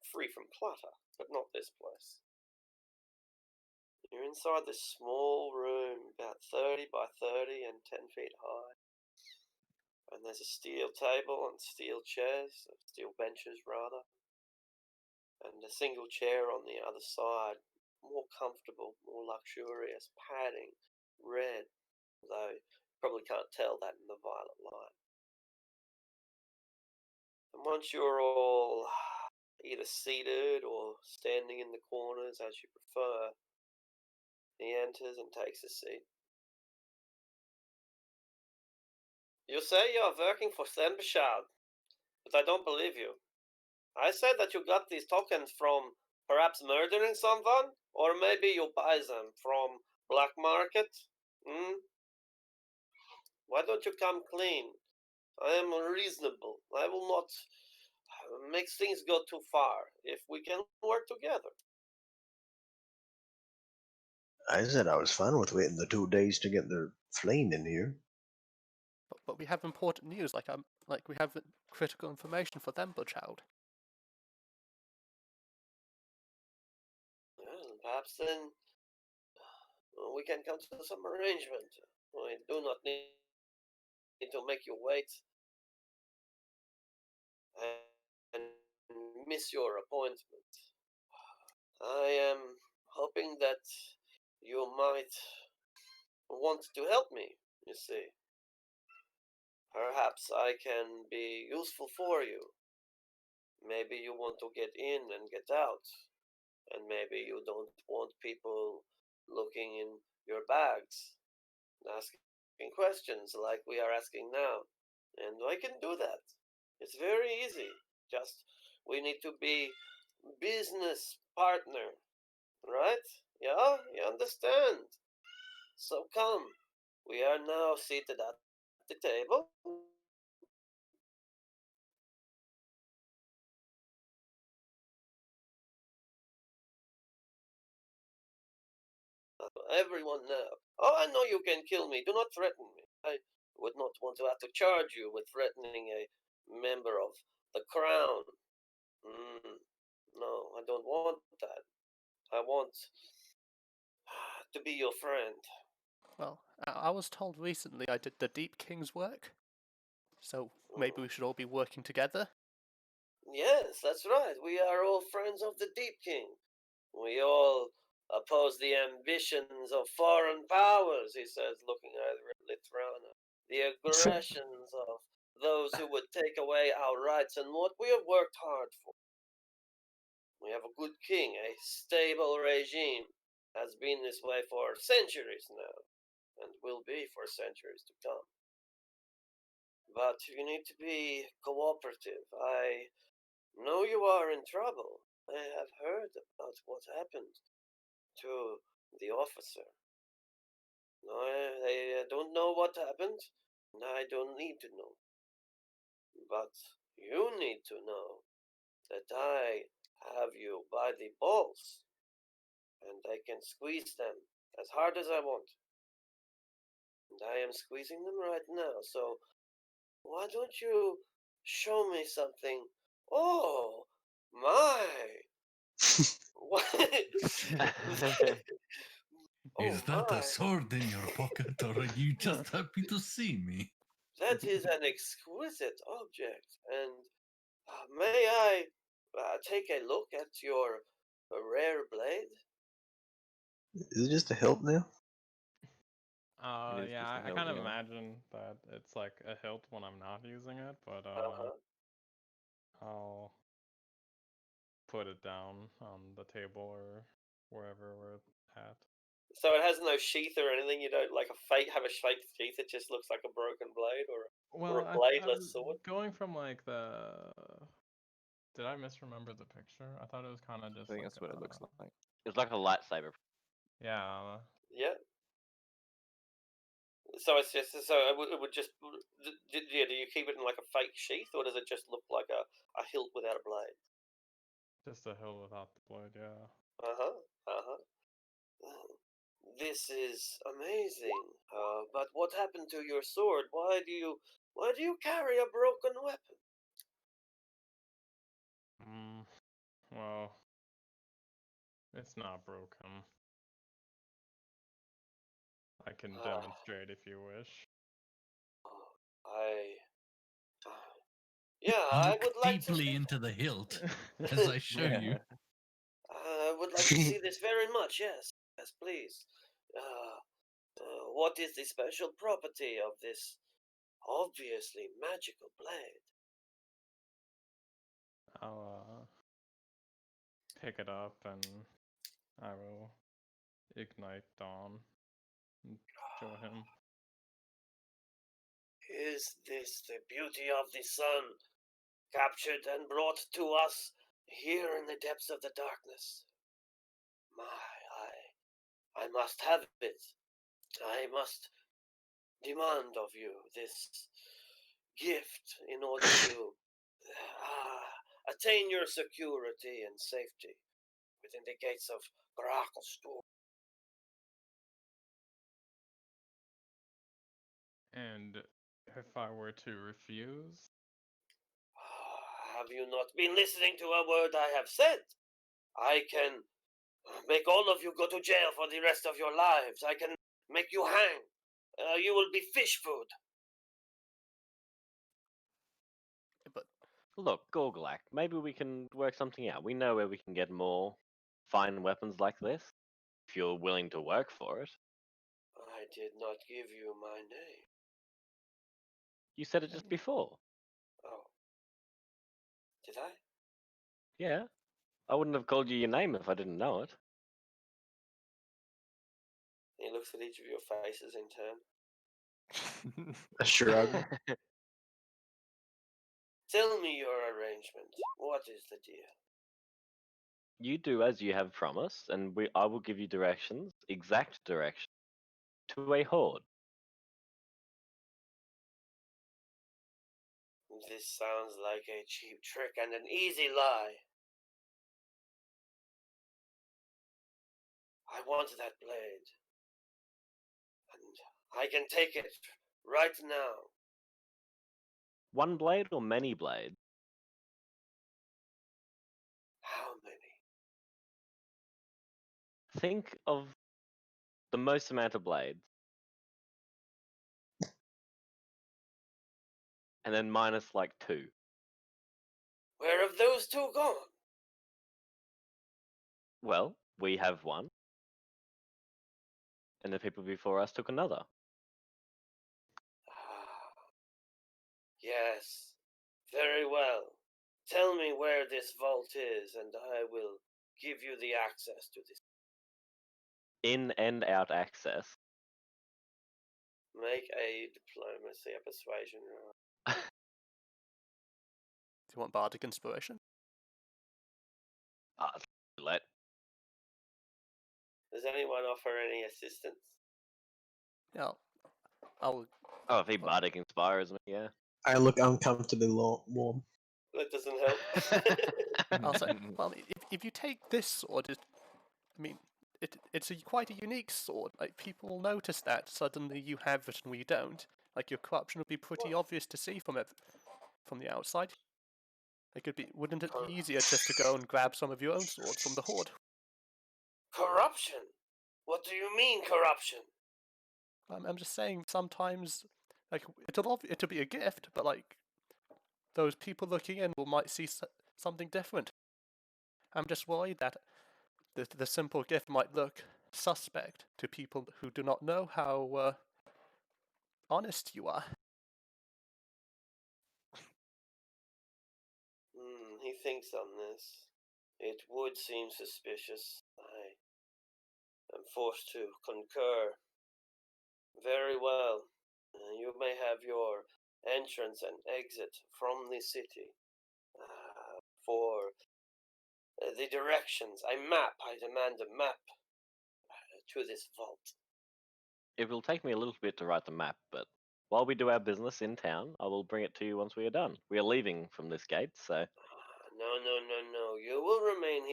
free from clutter, but not this place. You're inside this small room, about 30 by 30 and 10 feet high. And there's a steel table and steel chairs, steel benches rather, and a single chair on the other side, more comfortable, more luxurious, padding, red, though you probably can't tell that in the violet light. And once you're all either seated or standing in the corners as you prefer, he enters and takes a seat. You say you're working for Sembashad, but I don't believe you. I said that you got these tokens from perhaps murdering someone, or maybe you buy them from black market. Why don't you come clean? I am reasonable. I will not make things go too far if we can work together. I said I was fine with waiting the 2 days to get their flame in here. But we have important news, like we have critical information for them, child. Well, perhaps then we can come to some arrangement. We do not need to make you wait and miss your appointment. I am hoping that you might want to help me, you see. Perhaps I can be useful for you. Maybe you want to get in and get out, and maybe you don't want people looking in your bags, asking questions like we are asking now. And I can do that. It's very easy. Just we need to be business partner, right? Yeah, you understand. So come. We are now seated at the table. Everyone now. Oh, I know you can kill me. Do not threaten me. I would not want to have to charge you with threatening a member of the crown. No, I don't want that. I want to be your friend. Well, I was told recently I did the Deep King's work, so maybe we should all be working together. Yes, that's right. We are all friends of the Deep King. We all oppose the ambitions of foreign powers, he says, looking at Lithrana. The aggressions of those who would take away our rights and what we have worked hard for. We have a good king, a stable regime, has been this way for centuries now, and will be for centuries to come. But you need to be cooperative. I know you are in trouble. I have heard about what happened to the officer. No, I don't know what happened, and I don't need to know. But you need to know that I have you by the balls, and I can squeeze them as hard as I want. And I am squeezing them right now, so why don't you show me something? Oh, my! What? Oh Is that a my! sword in your pocket, or are you just happy to see me? That is an exquisite object, and may I take a look at your rare blade? Is it just a hilt now? It is Yeah, just a I hilt, kind of yeah. imagine that it's like a hilt when I'm not using it, but Uh-huh. I'll put it down on the table or wherever we're at. So it has no sheath or anything. You don't like have a fake sheath. It just looks like a broken blade or Well, a I bladeless was sword. going from like the. Did I misremember the picture? I thought it was kind of I just think like that's what it looks like. It's like a lightsaber. yeah. Yeah. So it's just so it would just yeah. Do you keep it in like a fake sheath, or does it just look like a hilt without a blade? Just a hilt without the blade, yeah. Uh-huh. Uh-huh. This is amazing. But what happened to your sword? Why do you carry a broken weapon? Well, it's not broken. I can demonstrate if you wish. I yeah, You I look would like to deeply see into the hilt as I show you. I would like to see this very much. Yes. Yes, please. What is the special property of this obviously magical blade? I'll pick it up and I will ignite Dawn and show him. Is this the beauty of the sun, captured and brought to us here in the depths of the darkness? I must have it. I must demand of you this gift in order to attain your security and safety within the gates of Bracklestor. And if I were to refuse? Have you not been listening to a word I have said? I can make all of you go to jail for the rest of your lives. I can make you hang. You will be fish food. But Look, Gorgolak, maybe we can work something out. We know where we can get more fine weapons like this, if you're willing to work for it. I did not give you my name. You said it just before. Oh. Did I? Yeah. I wouldn't have called you your name if I didn't know it. He looks at each of your faces in turn. A shrug. Tell me your arrangement. What is the deal? You do as you have promised, and I will give you directions, exact directions, to a horde. This sounds like a cheap trick and an easy lie. I want that blade. And I can take it right now. One blade or many blades? How many? Think of the most amount of blades. And then minus like 2. Where have those two gone? Well, we have one, and the people before us took another. Yes, very well. Tell me where this vault is, and I will give you the access to this. In and out access. Make a diplomacy, a persuasion roll. Do you want bardic inspiration? Let. Does anyone offer any assistance? Yeah, I'll. Oh, if he bardic inspires me, yeah. I look uncomfortably warm. That doesn't help. I'll say, well, if you take this sword, I mean, it's quite a unique sword. Like, people will notice that suddenly you have it and we don't. Like, your corruption would be pretty obvious to see from the outside. Wouldn't it be easier just to go and grab some of your own swords from the horde? Corruption? What do you mean, corruption? I'm just saying, sometimes, like, it'll be a gift, but like, those people looking in might see something different. I'm just worried that the simple gift might look suspect to people who do not know how honest you are. He thinks on this. It would seem suspicious. I am forced to concur. Very well. You may have your entrance and exit from the city. For the directions, a map. I demand a map to this vault. It will take me a little bit to write the map, but while we do our business in town, I will bring it to you once we are done. We are leaving from this gate, so. No. You will remain here,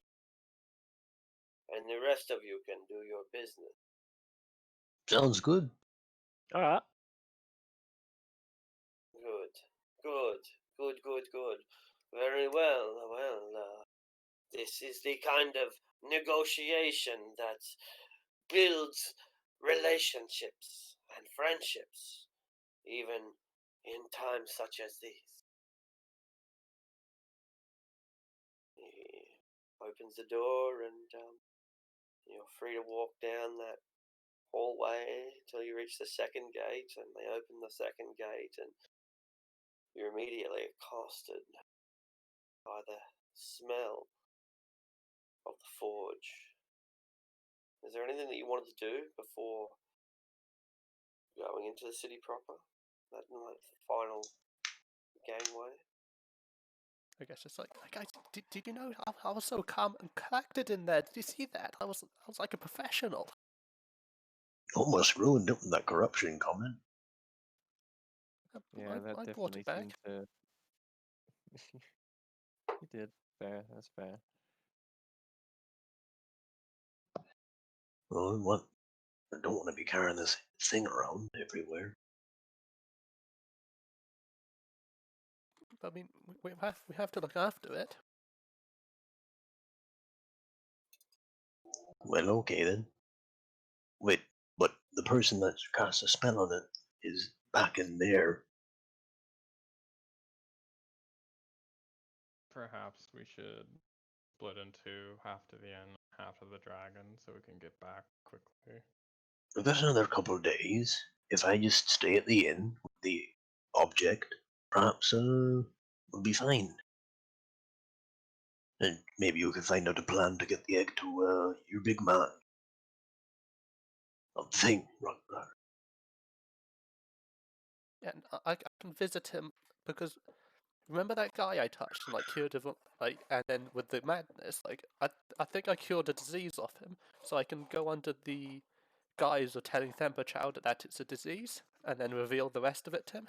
and the rest of you can do your business. Sounds good. All right. Good. Very well. This is the kind of negotiation that builds relationships and friendships, even in times such as these. He opens the door, and you're free to walk down that hallway till you reach the second gate, and they open the second gate, and you're immediately accosted by the smell of the forge. Is there anything that you wanted to do before going into the city proper? That final gangway? I guess it's like guys, did you know I was so calm and collected in there? Did you see that? I was like a professional. Almost ruined it with that corruption comment. Yeah, that I brought definitely it back. seemed to. You did. Fair. That's fair. Oh, what? I don't want to be carrying this thing around everywhere. I mean, we have to look after it. Well, okay then. Wait, but the person that's cast a spell on it is back in there. Perhaps we should split into half to the inn, half to the dragon, so we can get back quickly. If there's another couple of days, if I just stay at the inn with the object, perhaps we'll be fine. And maybe you can find out a plan to get the egg to your big man. Of the thing, right? And I can visit him because remember that guy I touched and like cured him, like, and then with the madness, like I think I cured a disease off him, so I can go under the guise of telling Child that it's a disease and then reveal the rest of it to him.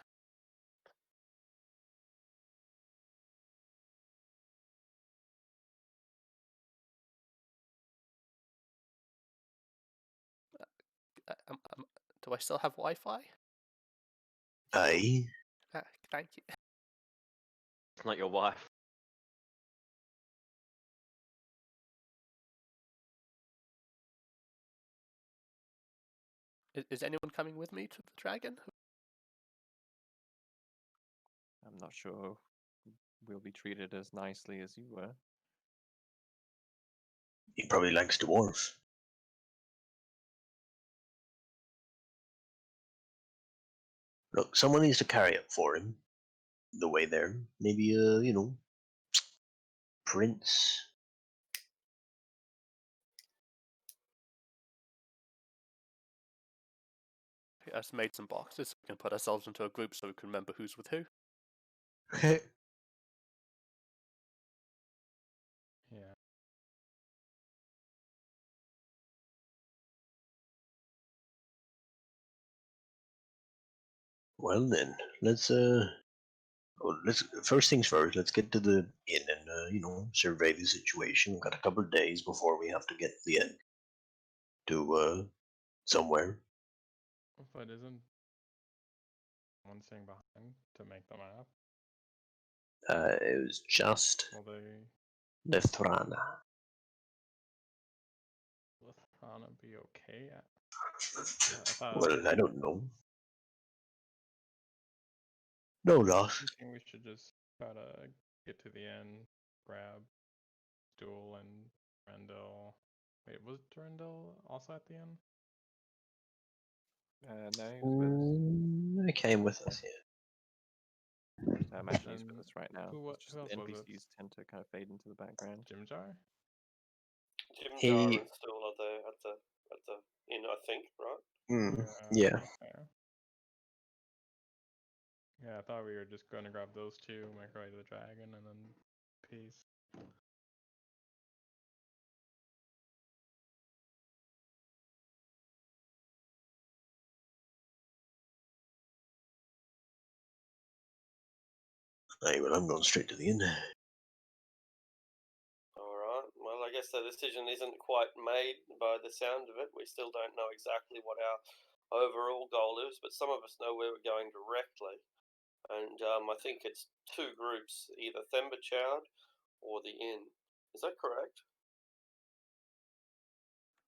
Do I still have Wi-Fi? Aye. Thank you. It's not your wife. Is anyone coming with me to the dragon? I'm not sure. We'll be treated as nicely as you were. He probably likes to dwarf. Look, someone needs to carry it for him. The way there. Maybe prince. I just made some boxes. We can put ourselves into a group so we can remember who's with who. Yeah. Well then, let's first things first. Let's get to the inn and survey the situation. We've got a couple of days before we have to get the egg to somewhere. But isn't one staying behind to make the map? It was just Will they Lethrana. let Hana be okay? I thought Well, I don't know. No loss. I think we should just try to get to the end, grab Stool and Durendal. Wait, was Durendal also at the end? No, he was with us. I came with us, yeah. I imagine he's with And us right now. who It's just else the was it? NPCs tend to kind of fade into the background. Jimjar? Jim He- Jar and Stool are there at the inn, I think, right? Yeah. Okay. Yeah, I thought we were just going to grab those two, make our way to the dragon, and then peace. Aye, well, I'm going straight to the inn. Alright, well, I guess the decision isn't quite made by the sound of it. We still don't know exactly what our overall goal is, but some of us know where we're going directly. And I think it's two groups, either Themberchild or the inn. Is that correct?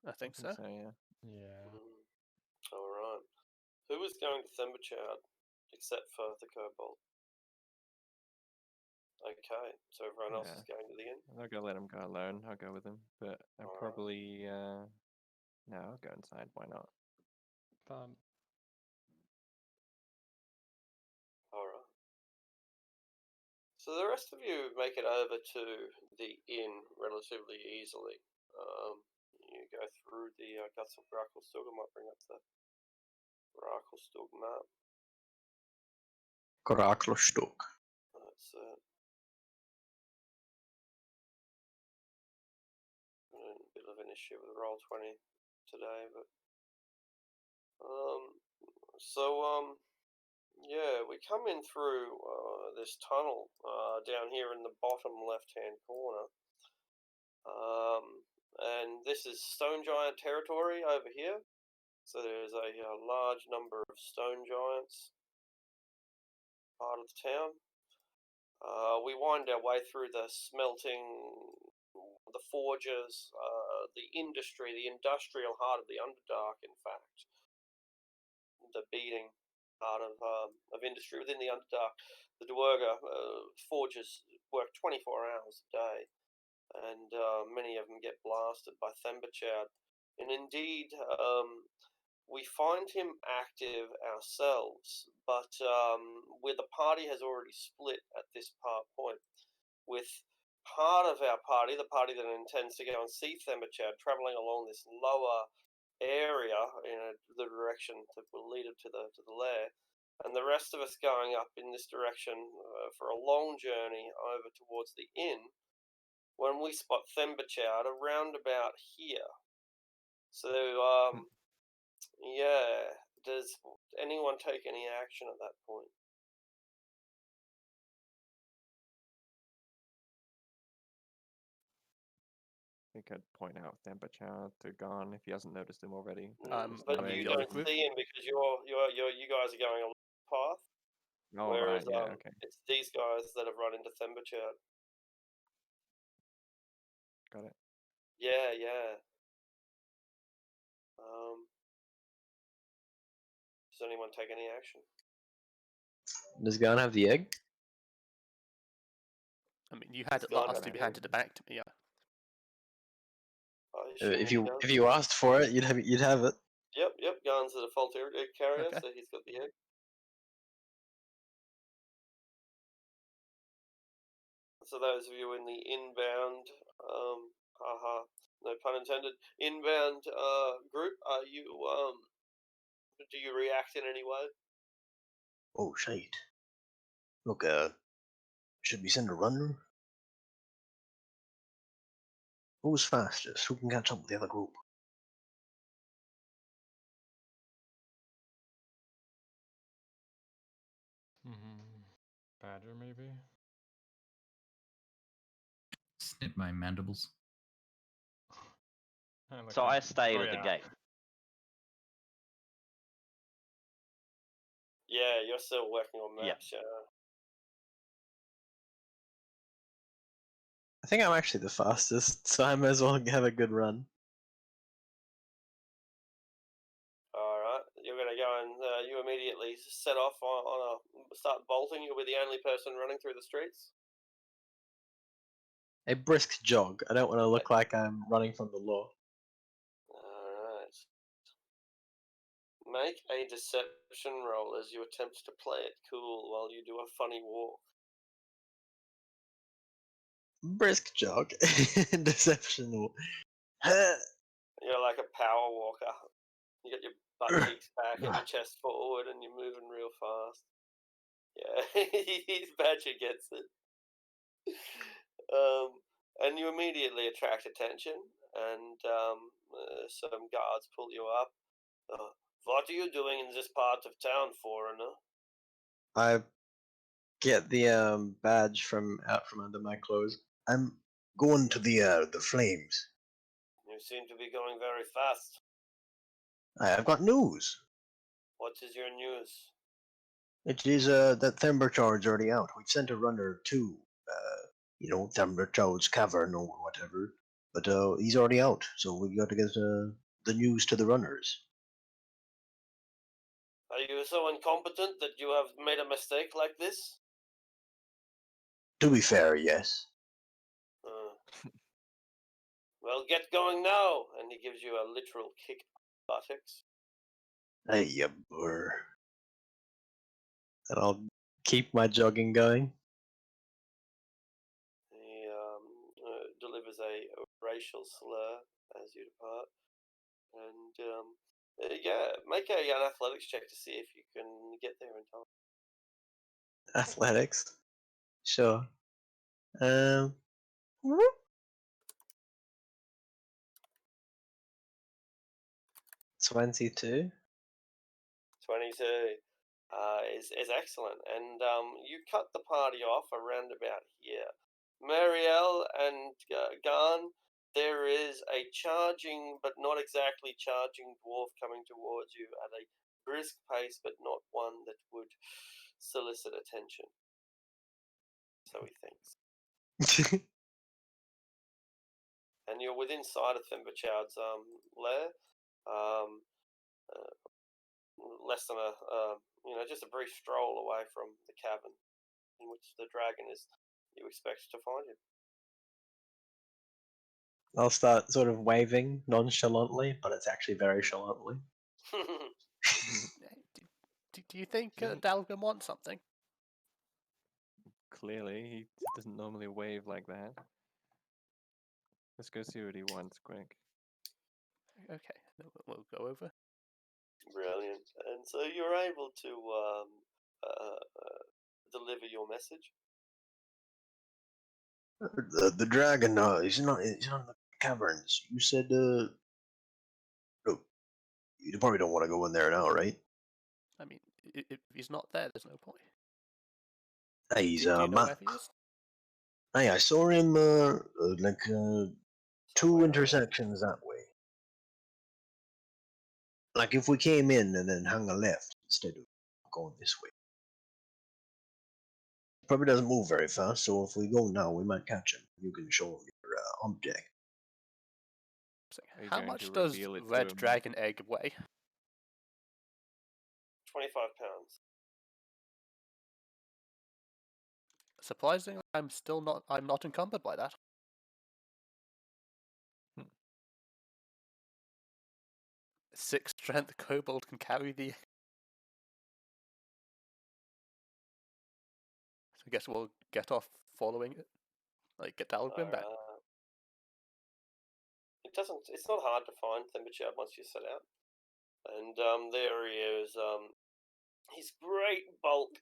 I think so. Yeah. Yeah. Alright. Who was going to Themberchild except for the kobold? Okay, so everyone else is going to the inn? I'm not gonna let him go alone. I'll go with him, but I'll Alright. probably no, I'll go inside. Why not? Alright. So the rest of you make it over to the inn relatively easily. You go through the Guts of Gracklestug. I might bring up the Gracklestug map. Graklostuk. That's it. A bit of an issue with Roll20 today, but yeah, we come in through this tunnel down here in the bottom left-hand corner. And this is Stone Giant territory over here. So there's a large number of stone giants part of the town. We wind our way through the smelting, the forges, the industry, the industrial heart of the Underdark, in fact. The beating part of industry within the Underdark. The Dwerga forges work 24 hours a day, and many of them get blasted by Themberchild. And indeed, we find him active ourselves, but where the party has already split at this point, with part of our party, the party that intends to go and see Themberchild, travelling along this lower area in the direction that will lead it to the lair, and the rest of us going up in this direction for a long journey over towards the inn, when we spot Themberchild around about here. So, yeah, does anyone take any action at that point? I think I'd point out Themberchild to Garn if he hasn't noticed him already. But I'm in you the other don't group. see him because you guys are going along the path. Oh, Whereas right, yeah, okay. it's these guys that have run into Themberchild. Got it. Yeah. Does anyone take any action? Does Gon have the egg? I mean, you had It's it gone last now. time, you handed it back to me, yeah. If assuming he does. you asked for it, you'd have it. Yep. Garn's the default egg carrier, Okay. so he's got the egg. So those of you in the inbound, no pun intended, inbound group, are you do you react in any way? Oh shite! Look, should we send a runner? Who's fastest? Who can catch up with the other group? Badger, maybe? Snip my mandibles. Like So I stayed oh, at the yeah. gate. Yeah, you're still working on Yeah. maps. Yeah. I think I'm actually the fastest, so I might as well have a good run. All right, you're gonna go and you immediately set off on a start bolting. You'll be the only person running through the streets. A brisk jog. I don't want to look like I'm running from the law. Alright. Make a deception roll as you attempt to play it cool while you do a funny walk. Brisk jog. Deception. You're like a power walker. You got your butt cheeks back and your chest forward and you're moving real fast. Yeah, his badger gets it. And you immediately attract attention, and some guards pull you up. What are you doing in this part of town, foreigner? I get the badge from out from under my clothes. I'm going to the flames. You seem to be going very fast. I've got news. What is your news? It is that Themberchard's already out. We've sent a runner to Themberchard's cavern or whatever, but he's already out. So we've got to get the news to the runners. Are you so incompetent that you have made a mistake like this? To be fair, yes. Well, get going now! And he gives you a literal kick buttocks. Hey, you burr. And I'll keep my jogging going. He delivers a racial slur as you depart. And yeah, make an athletics check to see if you can get there in time. Athletics. Sure. 22. 22 is excellent, and you cut the party off around about here. Marielle and Garn, there is a charging but not exactly charging dwarf coming towards you at a brisk pace, but not one that would solicit attention. So he thinks. And you're within sight of Thimberchild's lair. Less than just a brief stroll away from the cavern in which the dragon is, you expect to find him. I'll start sort of waving nonchalantly, but it's actually very chalantly. Do you think Doesn't- Dalgrim wants something? Clearly, he doesn't normally wave like that. Let's go see what he wants, quick. Okay, we'll go over. Brilliant. And so you're able to deliver your message. The dragon, he's not in the caverns. You said, look, you probably don't want to go in there now, right? I mean, if he's not there, there's no point. Hey, he's Do you know where he is? Hey, I saw him like two Somewhere intersections that way. Like if we came in and then hung a left instead of going this way. Probably doesn't move very fast, so if we go now, we might catch him. You can show him your object. Are you How going much to does reveal it to red him? dragon egg weigh? 25 pounds. Surprisingly, I'm not encumbered by that. 6 strength kobold can carry the. So I guess we'll get off following it. Like, get Dalgrim back. It's not hard to find Thimberchat once you set out. And there he is. His great bulk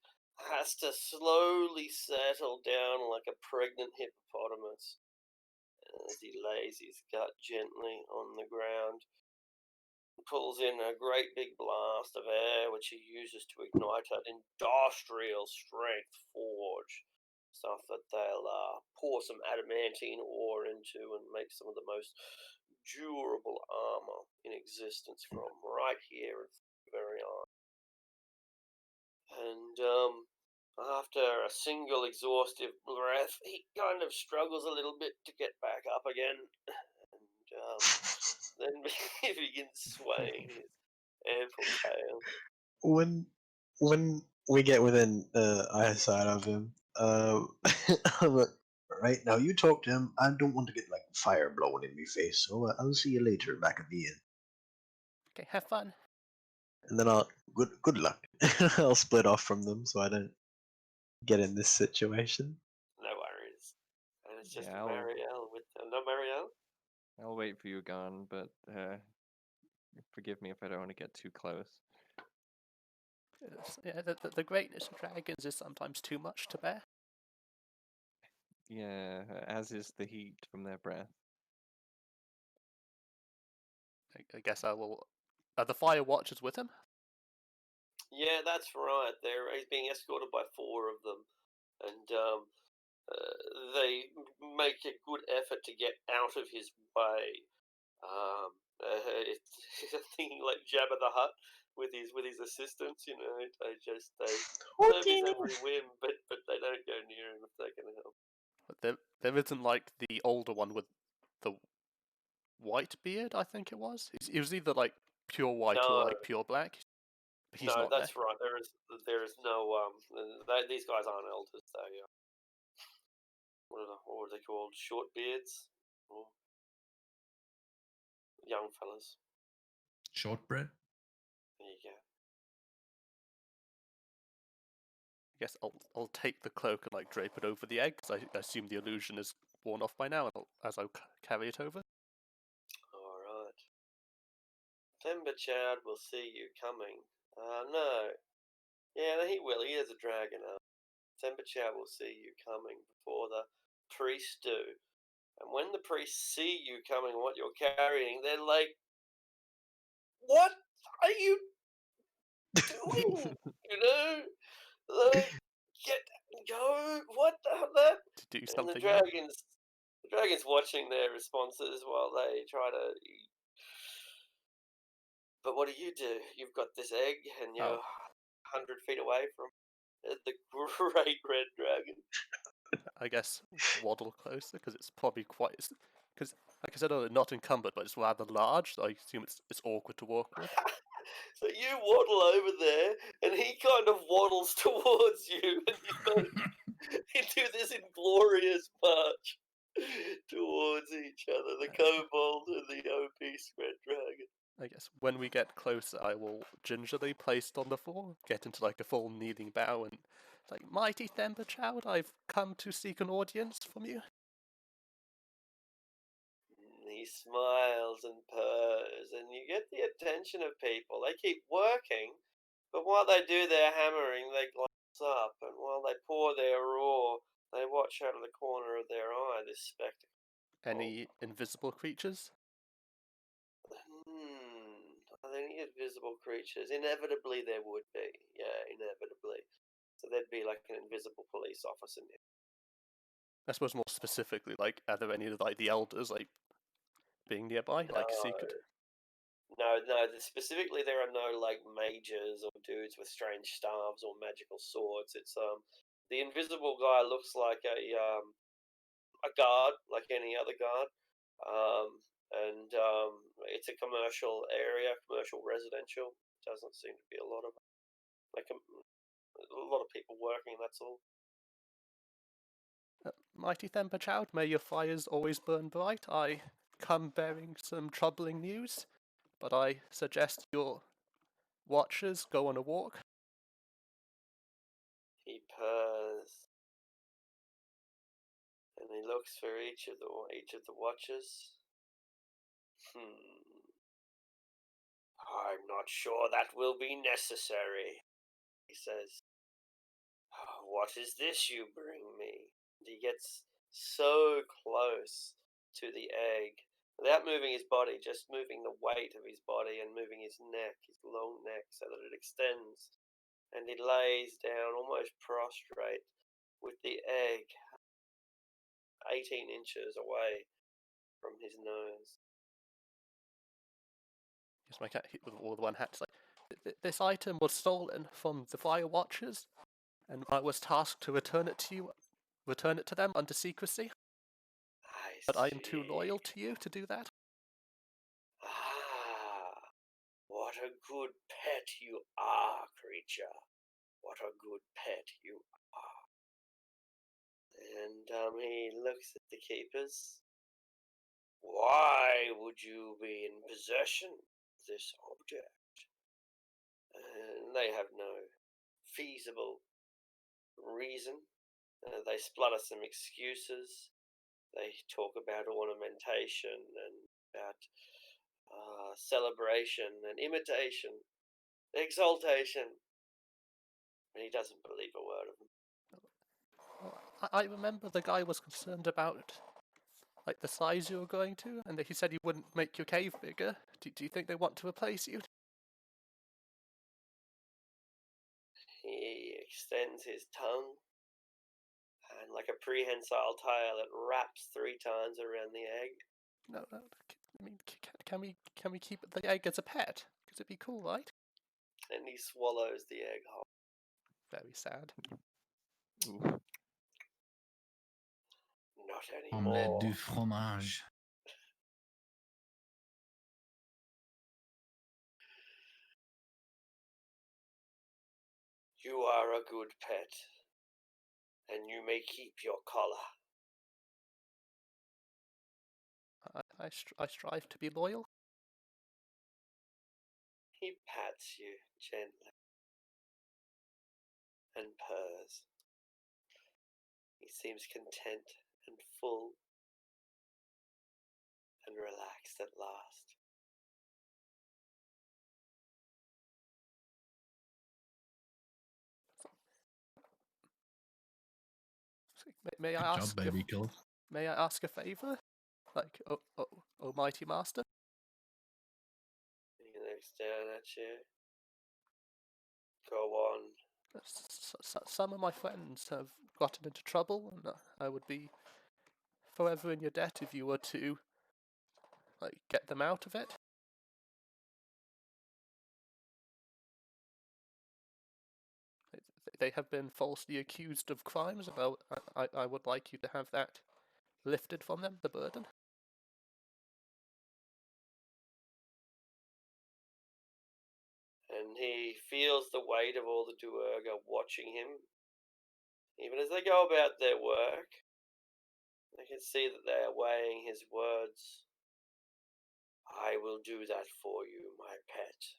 has to slowly settle down like a pregnant hippopotamus as he lays his gut gently on the ground. Pulls in a great big blast of air, which he uses to ignite an industrial strength forge. Stuff that they'll pour some adamantine ore into and make some of the most durable armor in existence from right here in very on. And after a single exhaustive breath, he kind of struggles a little bit to get back up again, and then he begins swaying his ample tail. When we get within eyesight of him, I'm like, right now you talk to him. I don't want to get like fire blowing in my face, so I'll see you later back at the inn. Okay, have fun. And then I'll good luck. I'll split off from them so I don't get in this situation. No worries. And it's just Yeah, Marielle with no Marielle. I'll wait for you, Gon, but forgive me if I don't want to get too close. Yeah, the greatness of dragons is sometimes too much to bear. Yeah, as is the heat from their breath. I guess I will. Are the Fire Watchers with him? Yeah, that's right. He's being escorted by 4 of them, and they make a good effort to get out of his way. It's thinking like Jabba the Hutt with his assistants. You know, they serve his every whim, but they don't go near him if they can help. But there isn't like the older one with the white beard. I think it was. It was either like pure white or No, like pure black. But he's no, not that's there. right. There is no these guys aren't elders. They what were they called? Short beards or young fellas. Shortbread? There you go. I guess I'll take the cloak and like drape it over the egg, because I assume the illusion is worn off by now, and as I'll carry it over. All right. Thimberchat will see you coming. No. Yeah, he will. He is a dragon. Thimberchat will see you coming before the priests do. And when the priests see you coming, what you're carrying, they're like, "What are you doing?" You know, like, go. What the hell? That? To do And something else. the dragons watching their responses while they try to. But what do? You've got this egg, and you're 100 feet away from the great red dragon. I guess waddle closer, because it's probably quite. Because, like I said earlier, not encumbered, but it's rather large, so I assume it's awkward to walk with. So you waddle over there, and he kind of waddles towards you, and you both do this inglorious march towards each other, the kobold and the OP red dragon. I guess when we get closer, I will gingerly placed on the floor, get into like a full kneeling bow, and like, "Mighty Thimberchild, I've come to seek an audience from you." He smiles and purrs, and you get the attention of people. They keep working, but while they do their hammering, they glance up, and while they pour their ore, they watch out of the corner of their eye this spectacle. Any invisible creatures? Are there any invisible creatures? Inevitably, there would be. Yeah, inevitably. So there'd be like an invisible police officer near. I suppose more specifically, like, are there any of like the elders like being nearby, like secret? No. Specifically, there are no like mages or dudes with strange staves or magical swords. It's the invisible guy looks like a guard, like any other guard. And it's a commercial area, commercial residential. Doesn't seem to be a lot of a lot of people working. That's all. Mighty Thimberchild, may your fires always burn bright. I come bearing some troubling news. but I suggest your watchers go on a walk. He purrs, and he looks for each of the watchers. I'm not sure that will be necessary, he says. What is this you bring me? And he gets so close to the egg, without moving his body, just moving the weight of his body and moving his neck, his long neck, so that it extends. And he lays down almost prostrate with the egg 18 inches away from his nose. Yes, my cat with all the one hat. Like, this item was stolen from the Fire Watchers, and I was tasked to return it to them under secrecy. But I am too loyal to you to do that. What a good pet you are, creature. What a good pet you are. And he looks at the keepers. Why would you be in possession of this object? And they have no feasible reason. They splutter some excuses. They talk about ornamentation and about celebration and imitation, exaltation. And he doesn't believe a word of them. Well, I remember the guy was concerned about like the size you were going to, and he said he wouldn't make your cave bigger. Do you think they want to replace you? He extends his tongue, and like a prehensile tail, it wraps 3 times around the egg. No. I mean, can we keep the egg as a pet? Because it'd be cool, right? And he swallows the egg whole. Very sad. Ooh. Not Omelette anymore. du fromage. You are a good pet, and you may keep your collar. I strive to be loyal. He pats you gently and purrs. He seems content and full and relaxed at last. May I Good ask? job, baby kills. May I ask a favor? Like, oh, mighty master. He looks down at you. Go on. Some of my friends have gotten into trouble, and I would be forever in your debt if you were to, like, get them out of it. They have been falsely accused of crimes. I would like you to have that lifted from them, the burden. And he feels the weight of all the Duergar watching him. Even as they go about their work, they can see that they are weighing his words. I will do that for you, my pet.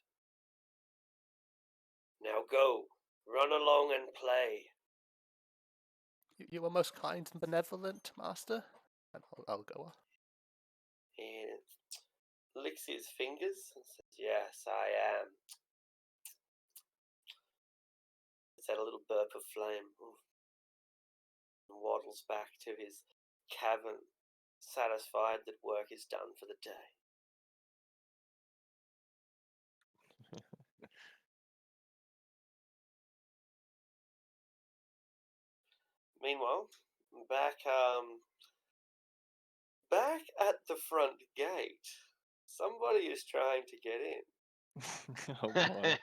Now go, run along and play. You are most kind and benevolent, master. And I'll go on. He licks his fingers and says, yes, I am. It's had a little burp of flame. And waddles back to his cavern, satisfied that work is done for the day. Meanwhile, back at the front gate, somebody is trying to get in. Oh boy.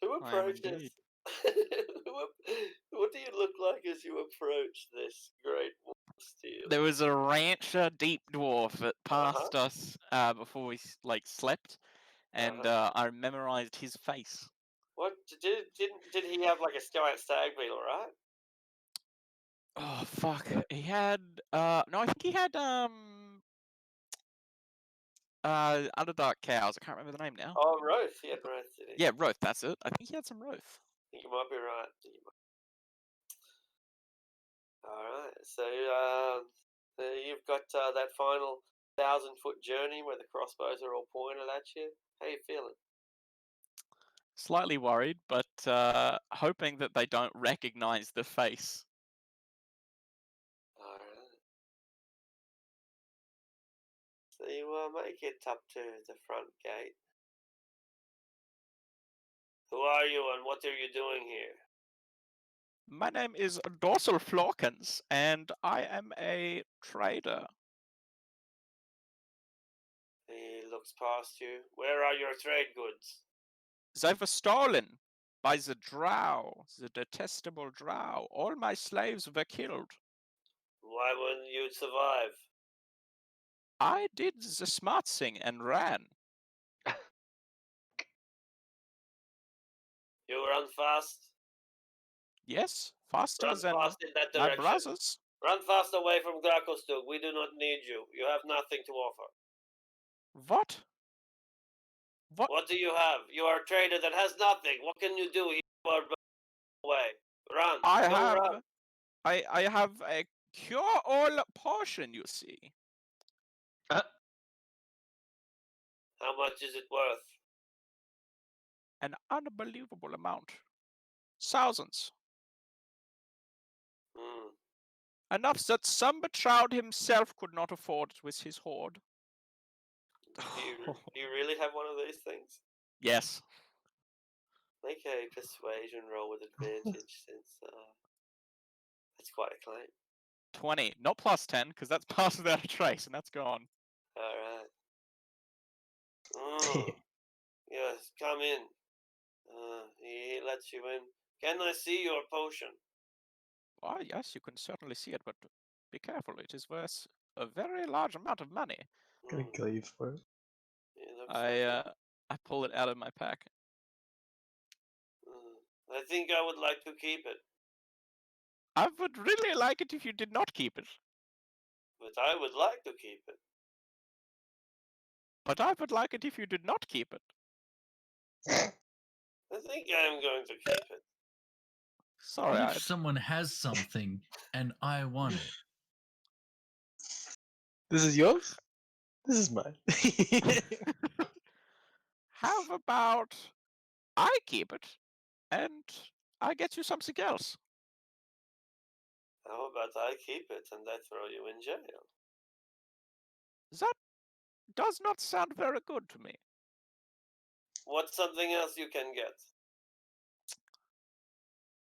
Who I am approaches? indeed. What do you look like as you approach this great wolf steel? There was a rancher deep dwarf that passed us before we slept, and I memorized his face. What did he have like a giant stag beetle, right? Oh fuck! He had no, I think he had Underdark cows. I can't remember the name now. Oh, Roth. Yeah, Roth. Yeah, Roth. That's it. I think he had some Roth. You might be right. All right. So you've got that final 1,000-foot journey where the crossbows are all pointed at you. How you feeling? Slightly worried, but hoping that they don't recognize the face. All right. So you make it up to the front gate. Who are you and what are you doing here? My name is Dorsal Florkins, and I am a trader. He looks past you. Where are your trade goods? They were stolen by the drow, the detestable drow. All my slaves were killed. Why wouldn't you survive? I did the smart thing and ran. You run fast. Yes, faster Run than fast in that my direction. brothers. Run fast away from Grakostug. We do not need you. You have nothing to offer. What? What do you have? You are a trader that has nothing. What can you do? You are away. Run. Run. I have a cure-all potion, you see. How much is it worth? An unbelievable amount. Thousands. Enough that some betrowed himself could not afford it with his hoard. Do you really have one of these things? Yes. Make a persuasion roll with advantage since that's quite a claim. 20. Not plus 10, because that's passed without a trace, and that's gone. Alright. Yes, come in. He lets you in. Can I see your potion? Why, yes, you can certainly see it, but be careful. It is worth a very large amount of money. Gonna kill you for it. It looks like it. I pull it out of my pack. I think I would like to keep it. I would really like it if you did not keep it. But I would like to keep it. But I would like it if you did not keep it. I think I am going to keep it. Sorry. What if someone has something and I want it? This is yours? This is mine. How about I keep it and I get you something else? How about I keep it and I throw you in jail? That does not sound very good to me. What's something else you can get?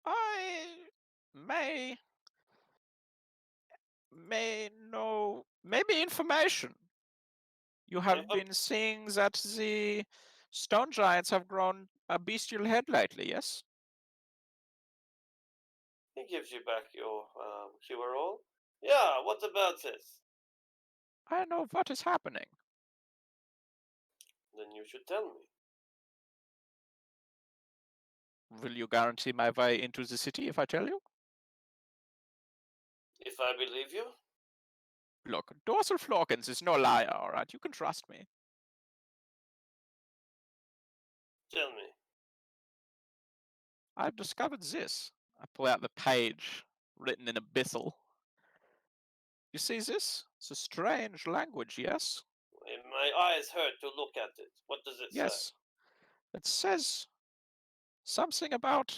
I may know, maybe information. You have been seeing that the stone giants have grown a bestial head lately, yes? He gives you back your cure all. Yeah, what about this? I know what is happening. Then you should tell me. Will you guarantee my way into the city if I tell you? If I believe you? Look, Dorsal Florkins is no liar, alright? You can trust me. Tell me. I've discovered this. I pull out the page written in abyssal. You see this? It's a strange language, yes? My eyes hurt to look at it. What does it say? Yes. It says something about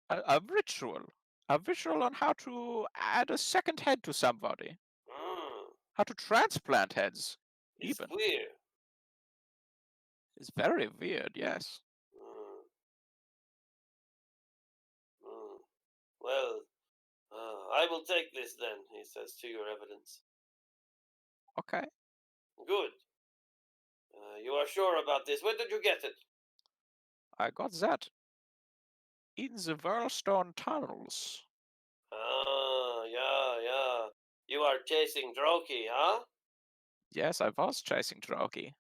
a ritual. A ritual on how to add a second head to somebody. How to transplant heads. It's even. weird. It's very weird, yes. Well, I will take this then, he says, to your evidence. Okay. Good. You are sure about this? Where did you get it? I got that in the Whirlstone tunnels. Ah, yeah. You are chasing Droki, huh? Yes, I was chasing Droki.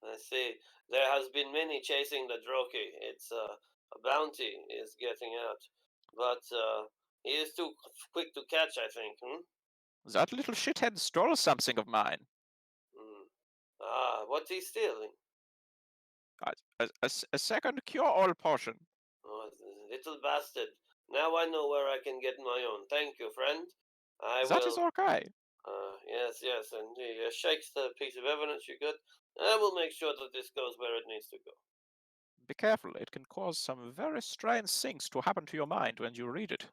I see. There has been many chasing the Droki. It's a bounty is getting out. But he is too quick to catch, I think, That little shithead stole something of mine. What's he stealing? A second cure-all potion. Oh, little bastard. Now I know where I can get my own. Thank you, friend. I That is will. okay. Yes, and he shakes the piece of evidence you got. I will make sure that this goes where it needs to go. Be careful, it can cause some very strange things to happen to your mind when you read it.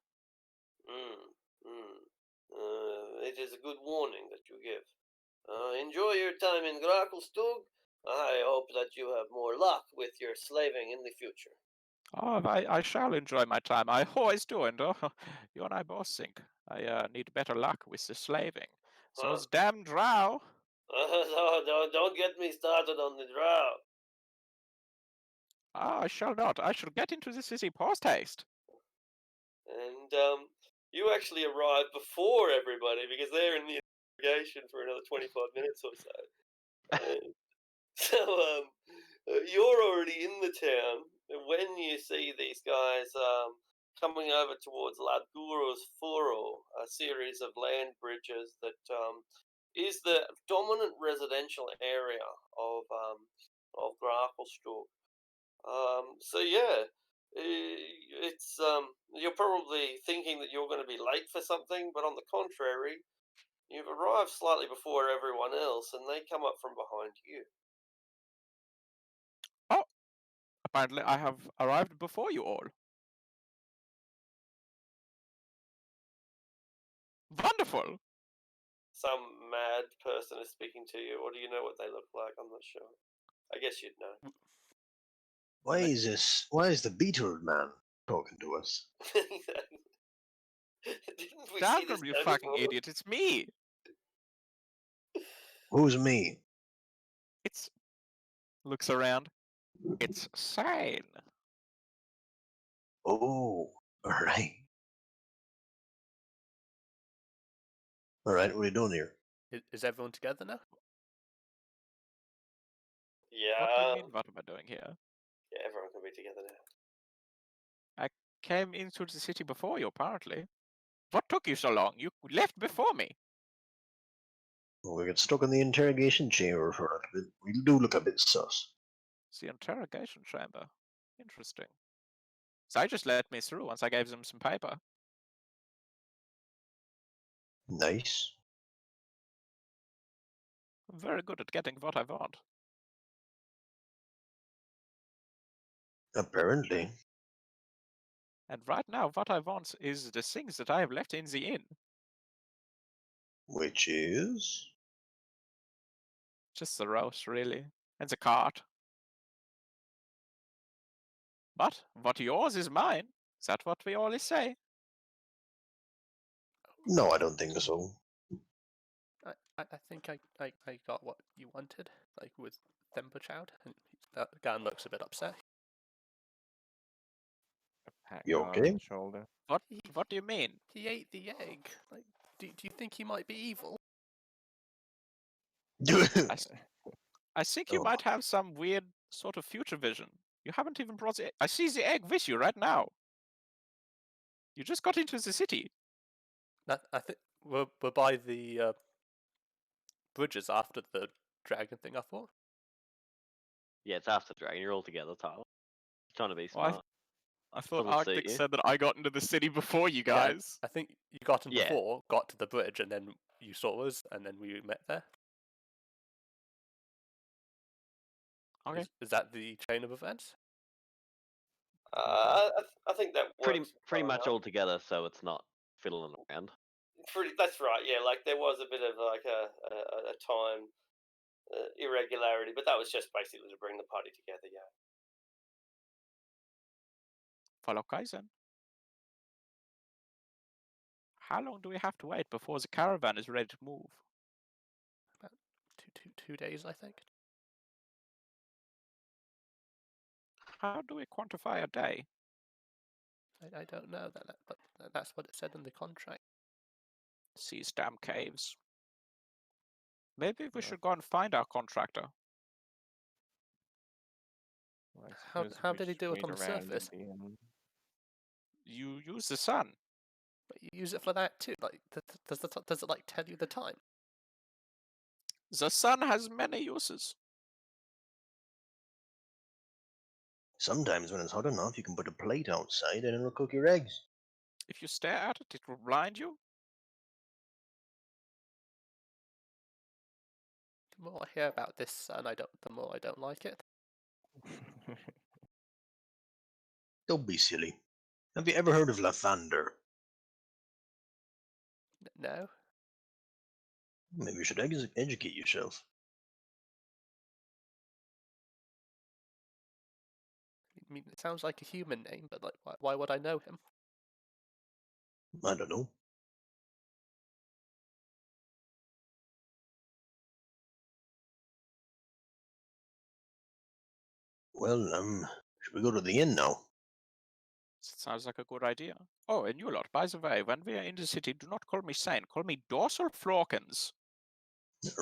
It is a good warning that you give. Enjoy your time in Grakelstug. I hope that you have more luck with your slaving in the future. Oh, I shall enjoy my time. I always do, and you and I both think I need better luck with the slaving. Those damn drow. Don't get me started on the drow. I shall not. I shall get into the city post haste. And you actually arrive before everybody because they're in the interrogation for another 25 minutes or so. So you're already in the town when you see these guys coming over towards Ladguro's Furo, a series of land bridges that is the dominant residential area of Grafelsturg. So yeah, it's you're probably thinking that you're going to be late for something, but on the contrary, you've arrived slightly before everyone else, and they come up from behind you. Oh, apparently I have arrived before you all. Wonderful. Some mad person is speaking to you, or do you know what they look like? I'm not sure. I guess you'd know. Why is the beetled man talking to us? Didn't we see Damn this from you guy fucking before? idiot, it's me. Who's me? It's... Looks around. It's Sane. Oh, alright. Alright, what are you doing here? Is everyone together now? Yeah. What do you mean, what am I doing here? Yeah, everyone can be together now. I came into the city before you, apparently. What took you so long? You left before me. Well, we got stuck in the interrogation chamber for a little bit. We do look a bit sus. The interrogation chamber. Interesting. So they just let me through once I gave them some paper. Nice. I'm very good at getting what I want. Apparently. And right now, what I want is the things that I have left in the inn. Which is? Just the roast, really. And the cart. But what yours is mine. Is that what we always say? No, I don't think so. I think I got what you wanted, like with Themberchild, and that guy looks a bit upset. Pat You Gar on okay? the shoulder. What do you mean? He ate the egg. Like, do you think he might be evil? I think you Oh. might have some weird sort of future vision. You haven't even brought the egg. I see the egg with you right now. You just got into the city. I think we're by the bridges after the dragon thing. I thought. Yeah, it's after Dragon. You're all together, Tyler. Trying to be Well, smart. I thought Doesn't suit Arctic you. said that I got into the city before you Yeah, guys. I think you got in Yeah. before, got to the bridge, and then you saw us, and then we met there. Okay. Is that the chain of events? I think that works. Pretty much all together, so it's not fiddling around. That's right. Yeah, like there was a bit of like a time irregularity, but that was just basically to bring the party together. Yeah. Follow Kaizen. How long do we have to wait before the caravan is ready to move? About two days, I think. How do we quantify a day? I don't know but that's what it said in the contract. These damn caves. Maybe we should go and find our contractor. Well, I How suppose if how we did he just do it wait on the around in surface? the inn. You use the sun. But you use it for that too. Like, does it like tell you the time? The sun has many uses. Sometimes when it's hot enough, you can put a plate outside and it'll cook your eggs. If you stare at it, it will blind you. The more I hear about this sun, the more I don't like it. Don't be silly. Have you ever heard of lavender? No. Maybe you should educate yourself. I mean, it sounds like a human name, but like, why would I know him? I don't know. Well, should we go to the inn now? Sounds like a good idea. Oh, and you lot, by the way, when we are in the city, do not call me Sane. Call me Dorsal Florkins.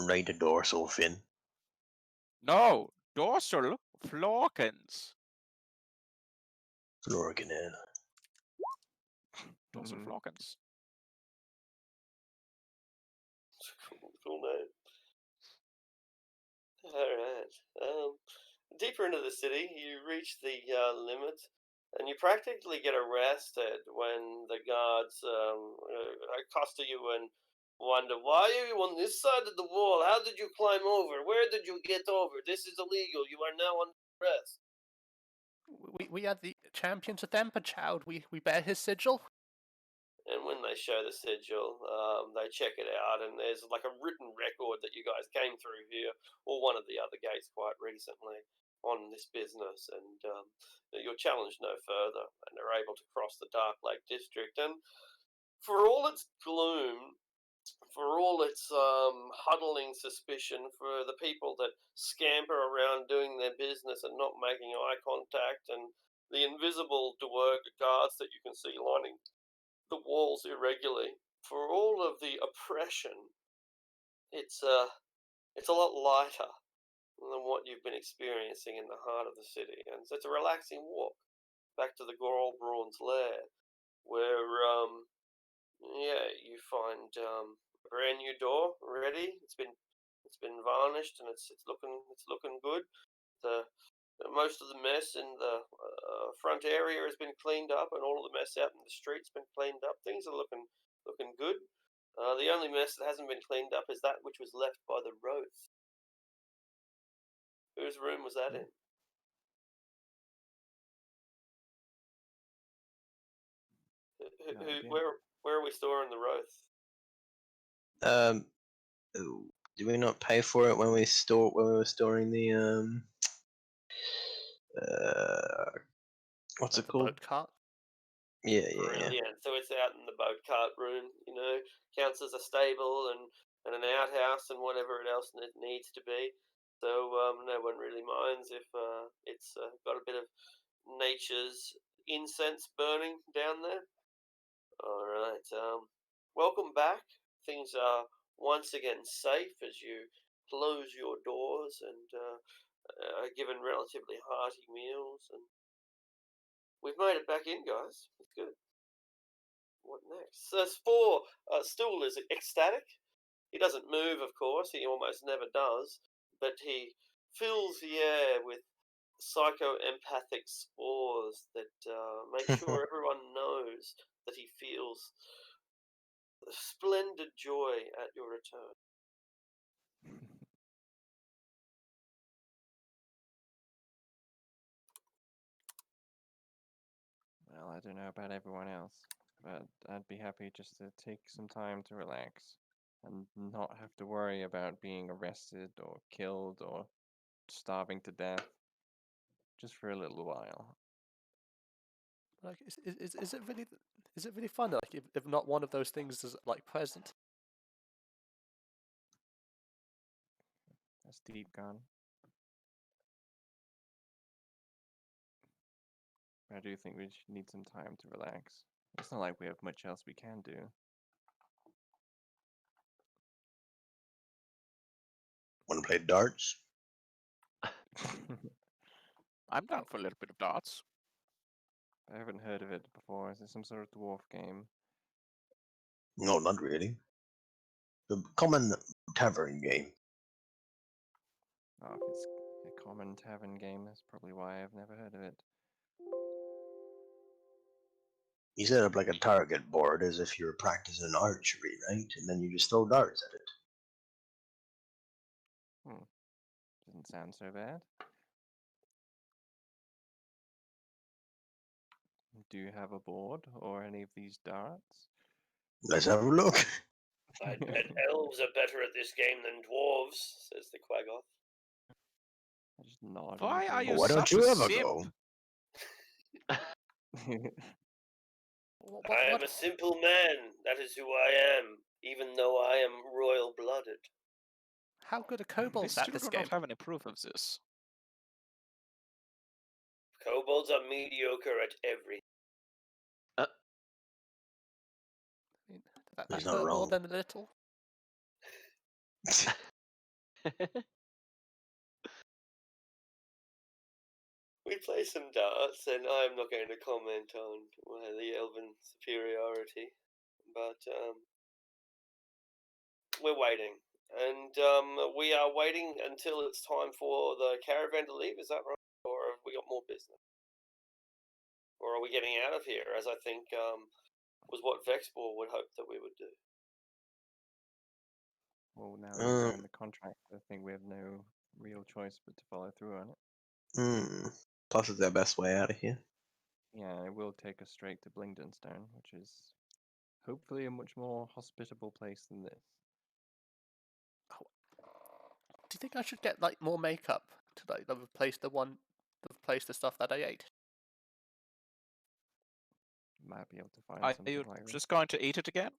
Right, a dorsal fin. No, Dorsal Florkins. Florkin, Dorsal Mhm. Florkins. Cool name. Alright. Deeper into the city, you reach the limit, and you practically get arrested when the guards accosted you and wonder, why are you on this side of the wall? How did you climb over? Where did you get over? This is illegal. You are now under arrest. We are the champions of Emperor Child. We bear his sigil. And when they show the sigil, they check it out, and there's like a written record that you guys came through here, or one of the other gates quite recently on this business, and you're challenged no further, and are able to cross the Dark Lake District. And for all its gloom, for all its huddling suspicion, for the people that scamper around doing their business and not making eye contact, and the invisible guards that you can see lining the walls irregularly, for all of the oppression, it's a lot lighter than what you've been experiencing in the heart of the city, and so it's a relaxing walk back to the Goral Brawn's lair, where yeah, you find a brand new door ready. It's been varnished, and it's looking good. The Most of the mess in the front area has been cleaned up, and all of the mess out in the streets been cleaned up. Things are looking good. The only mess that hasn't been cleaned up is that which was left by the Roth. Whose room was that in? No idea. Where are we storing the Roth? Do we not pay for it when we were storing the what's Like it the called? boat cart. Yeah. Brilliant. So it's out in the boat cart room. Counts as a stable and an outhouse and whatever else it needs to be. So no one really minds if it's got a bit of nature's incense burning down there. All right. Welcome back. Things are once again safe as you close your doors and are given relatively hearty meals. And we've made it back in, guys. It's good. What next? So Spore still is ecstatic. He doesn't move, of course. He almost never does. But he fills the air with psychoempathic spores that make sure everyone knows that he feels splendid joy at your return. Well, I don't know about everyone else, but I'd be happy just to take some time to relax and not have to worry about being arrested or killed or starving to death just for a little while. Like, is it really fun? Like, if not one of those things is like present. That's deep gone. I do think we need some time to relax. It's not like we have much else we can do. Want to play darts? I'm down for a little bit of darts. I haven't heard of it before. Is it some sort of dwarf game? No, not really. The common tavern game. Oh, if it's a common tavern game, that's probably why I've never heard of it. You set up like a target board as if you're practicing archery, right? And then you just throw darts at it. Doesn't sound so bad. Do you have a board or any of these darts? Let's have a look. I bet elves are better at this game than dwarves, says the Quaggoth. I just nod. Why and are you Why don't such you a ever simp? go? I am a simple man. That is who I am, even though I am royal blooded. How good are We kobolds still at this do game? not have any proof of this. Kobolds are mediocre at everything. I mean, that He's not hurt more wrong. than a little. We play some darts, and I'm not going to comment on the elven superiority, but we're waiting. And we are waiting until it's time for the caravan to leave, is that right? Or have we got more business? Or are we getting out of here, as I think was what Vexball would hope that we would do? Well, now we've signed the contract, I think we have no real choice but to follow through on it. Plus, it's their best way out of here. Yeah, it will take us straight to Blingdenstone, which is hopefully a much more hospitable place than this. Do you think I should get like more makeup to like replace the stuff that I ate? Might be able to find Are something you like just going to eat it again?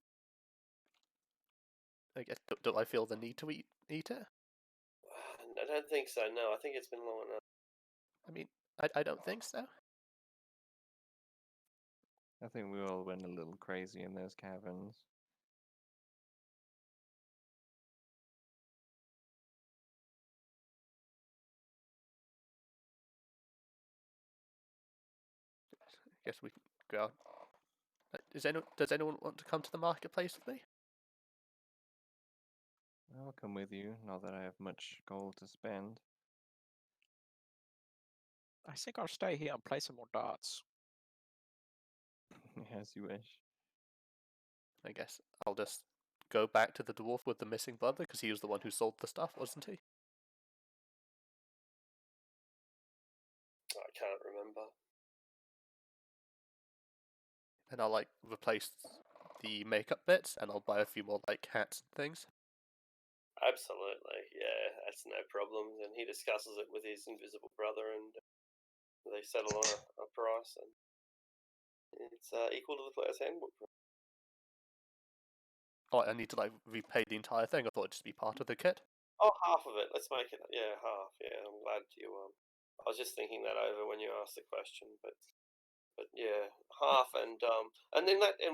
I guess do I feel the need to eat it? I don't think so. No, I think it's been long enough. I mean, I don't think so. I think we all went a little crazy in those caverns. I guess we can go out. Does anyone want to come to the marketplace with me? I'll come with you, not that I have much gold to spend. I think I'll stay here and play some more darts. As you wish. I guess I'll just go back to the dwarf with the missing brother, because he was the one who sold the stuff, wasn't he? I can't remember. And I'll like replace the makeup bits, and I'll buy a few more like hats and things. Absolutely, yeah, that's no problem. And he discusses it with his invisible brother, and they settle on a price, and it's equal to the player's handbook. Oh, I need to like repay the entire thing. I thought it'd just be part of the kit. Oh, half of it. Let's make it. Yeah, half. Yeah, I'm glad you. I was just thinking that over when you asked the question, but yeah, half, and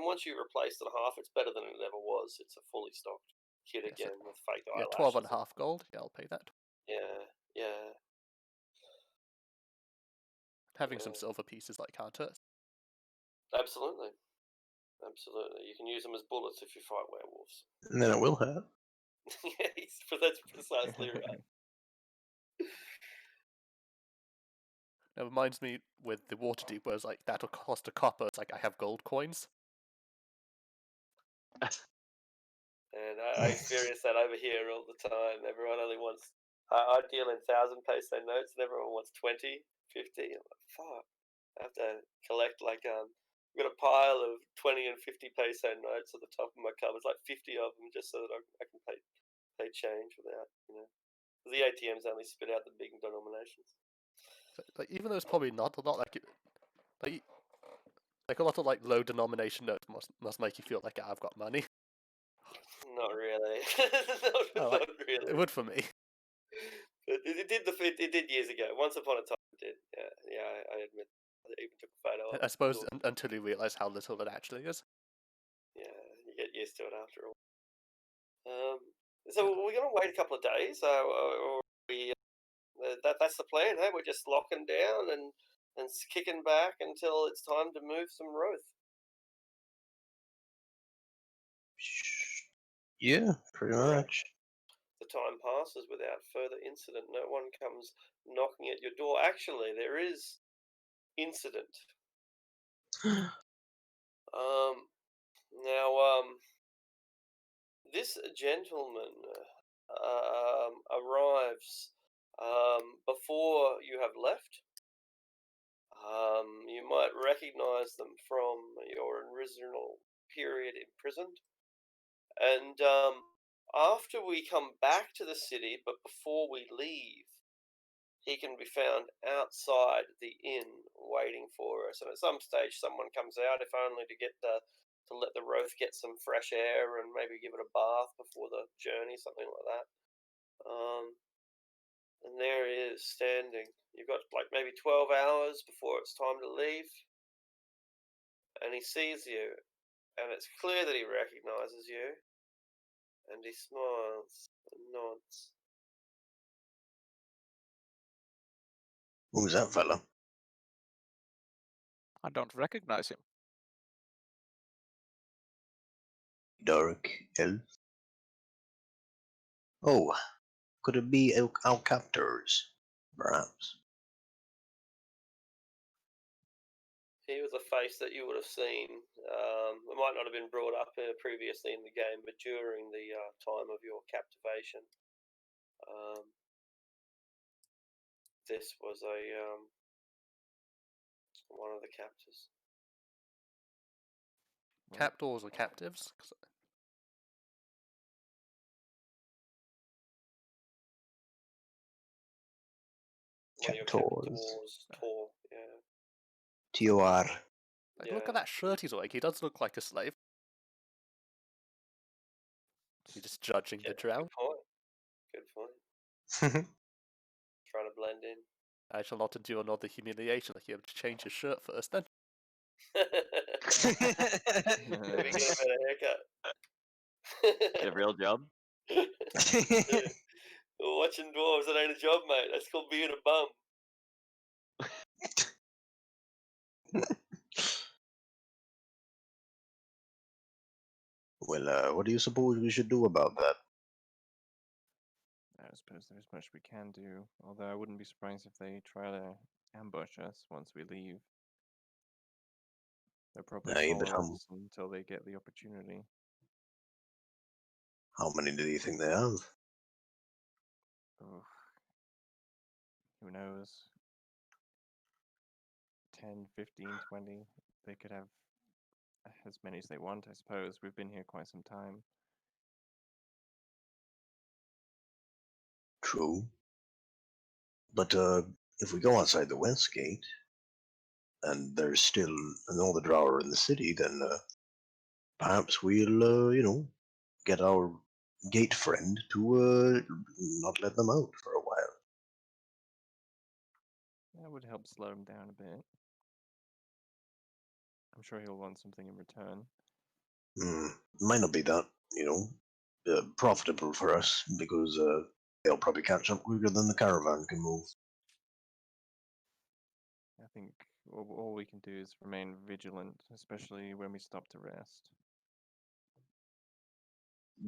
once you replace it half, it's better than it ever was. It's a fully stocked kit Yes, again with fake Yeah, eyelashes. 12.5 gold. Yeah, I'll pay that. Yeah. Having some silver pieces like can't hurt. Absolutely. You can use them as bullets if you fight werewolves. And then it will hurt. Yeah, that's precisely right. It reminds me with the water deep, where it's like that'll cost a copper. It's like I have gold coins. And I experience that over here all the time. Everyone only wants. I deal in 1,000 peso notes, and everyone wants 20, 50. I'm like, fuck. I have to collect like I've got a pile of 20 and 50 peso notes at the top of my cupboard, like 50 of them, just so that I can pay change without, the ATMs only spit out the big denominations. Like even though it's probably not a lot, like a lot of like low denomination notes must make you feel like I've got money. Not really. Not really. It would for me. It did years ago. Once upon a time, it did. Yeah. I admit. I even took a photo of it. I suppose until you realise how little it actually is. Yeah, you get used to it after all. So we're gonna wait a couple of days, or we that's the plan. Hey, we're just locking down and kicking back until it's time to move some growth. Yeah, pretty much. The time passes without further incident. No one comes knocking at your door. Actually, there is incident. Now, this gentleman arrives before you have left. You might recognize them from your original period imprisoned. And after we come back to the city, but before we leave, he can be found outside the inn waiting for us. And at some stage, someone comes out, if only to get to let the Roth get some fresh air and maybe give it a bath before the journey, something like that. And there he is standing. You've got like maybe 12 hours before it's time to leave. And he sees you, and it's clear that he recognizes you. And he smiles and nods. Who's that fella? I don't recognize him. Dark elf? Oh, could it be our captors? Perhaps. He was a face that you would have seen. It might not have been brought up previously in the game, but during the time of your captivation, this was one of the captors. Captors or captives? Captors. Tor, yeah. T-O-R. Like, look at that shirt he's wearing. He does look like a slave. You're just judging the drow. Good point. Trying to blend in. I shall not endure another humiliation like you have to change your shirt first then. Maybe get a better haircut. Get a real job. Watching dwarves, that ain't a job, mate. That's called being a bum. Well, what do you suppose we should do about that? I suppose there's much we can do, although I wouldn't be surprised if they try to ambush us once we leave. They'll probably Aye, but follow us until they get the opportunity. how many do you think they have? Oof. Who knows? 10, 15, 20. They could have as many as they want, I suppose. We've been here quite some time. True. But if we go outside the west gate, and there's still another drawer in the city, then perhaps we'll, get our gate friend to not let them out for a while. That would help slow him down a bit. I'm sure he'll want something in return. Might not be that, profitable for us, because they'll probably catch up quicker than the caravan can move. I think all we can do is remain vigilant, especially when we stop to rest.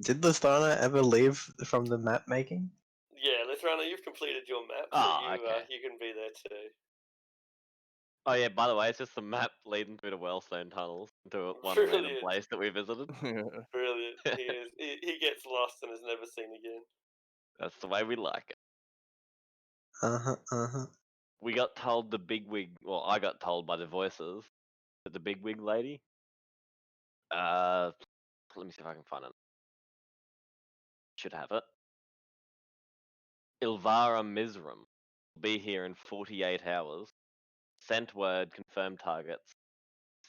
Did Listana ever leave from the map making? Yeah, Lithrana, you've completed your map, so okay. you can be there too. Oh yeah, by the way, it's just the map leading through the Wellstone tunnels to one random place that we visited. Brilliant. He gets lost and is never seen again. That's the way we like it. Uh-huh. We got told the bigwig, well, I got told by the voices that the bigwig lady. Let me see if I can find it. Should have it. Ilvara Mizram will be here in 48 hours. Sent word, confirmed targets.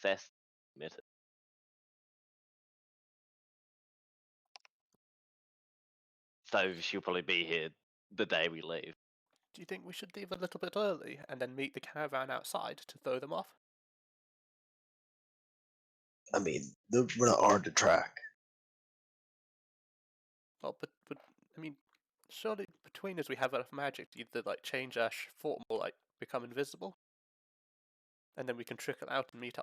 Cess submitted. So she'll probably be here the day we leave. Do you think we should leave a little bit early and then meet the caravan outside to throw them off? I mean, we're not hard to track. Well, but I mean, surely between us we have enough magic to either like change our form or like become invisible, and then we can trickle out and meet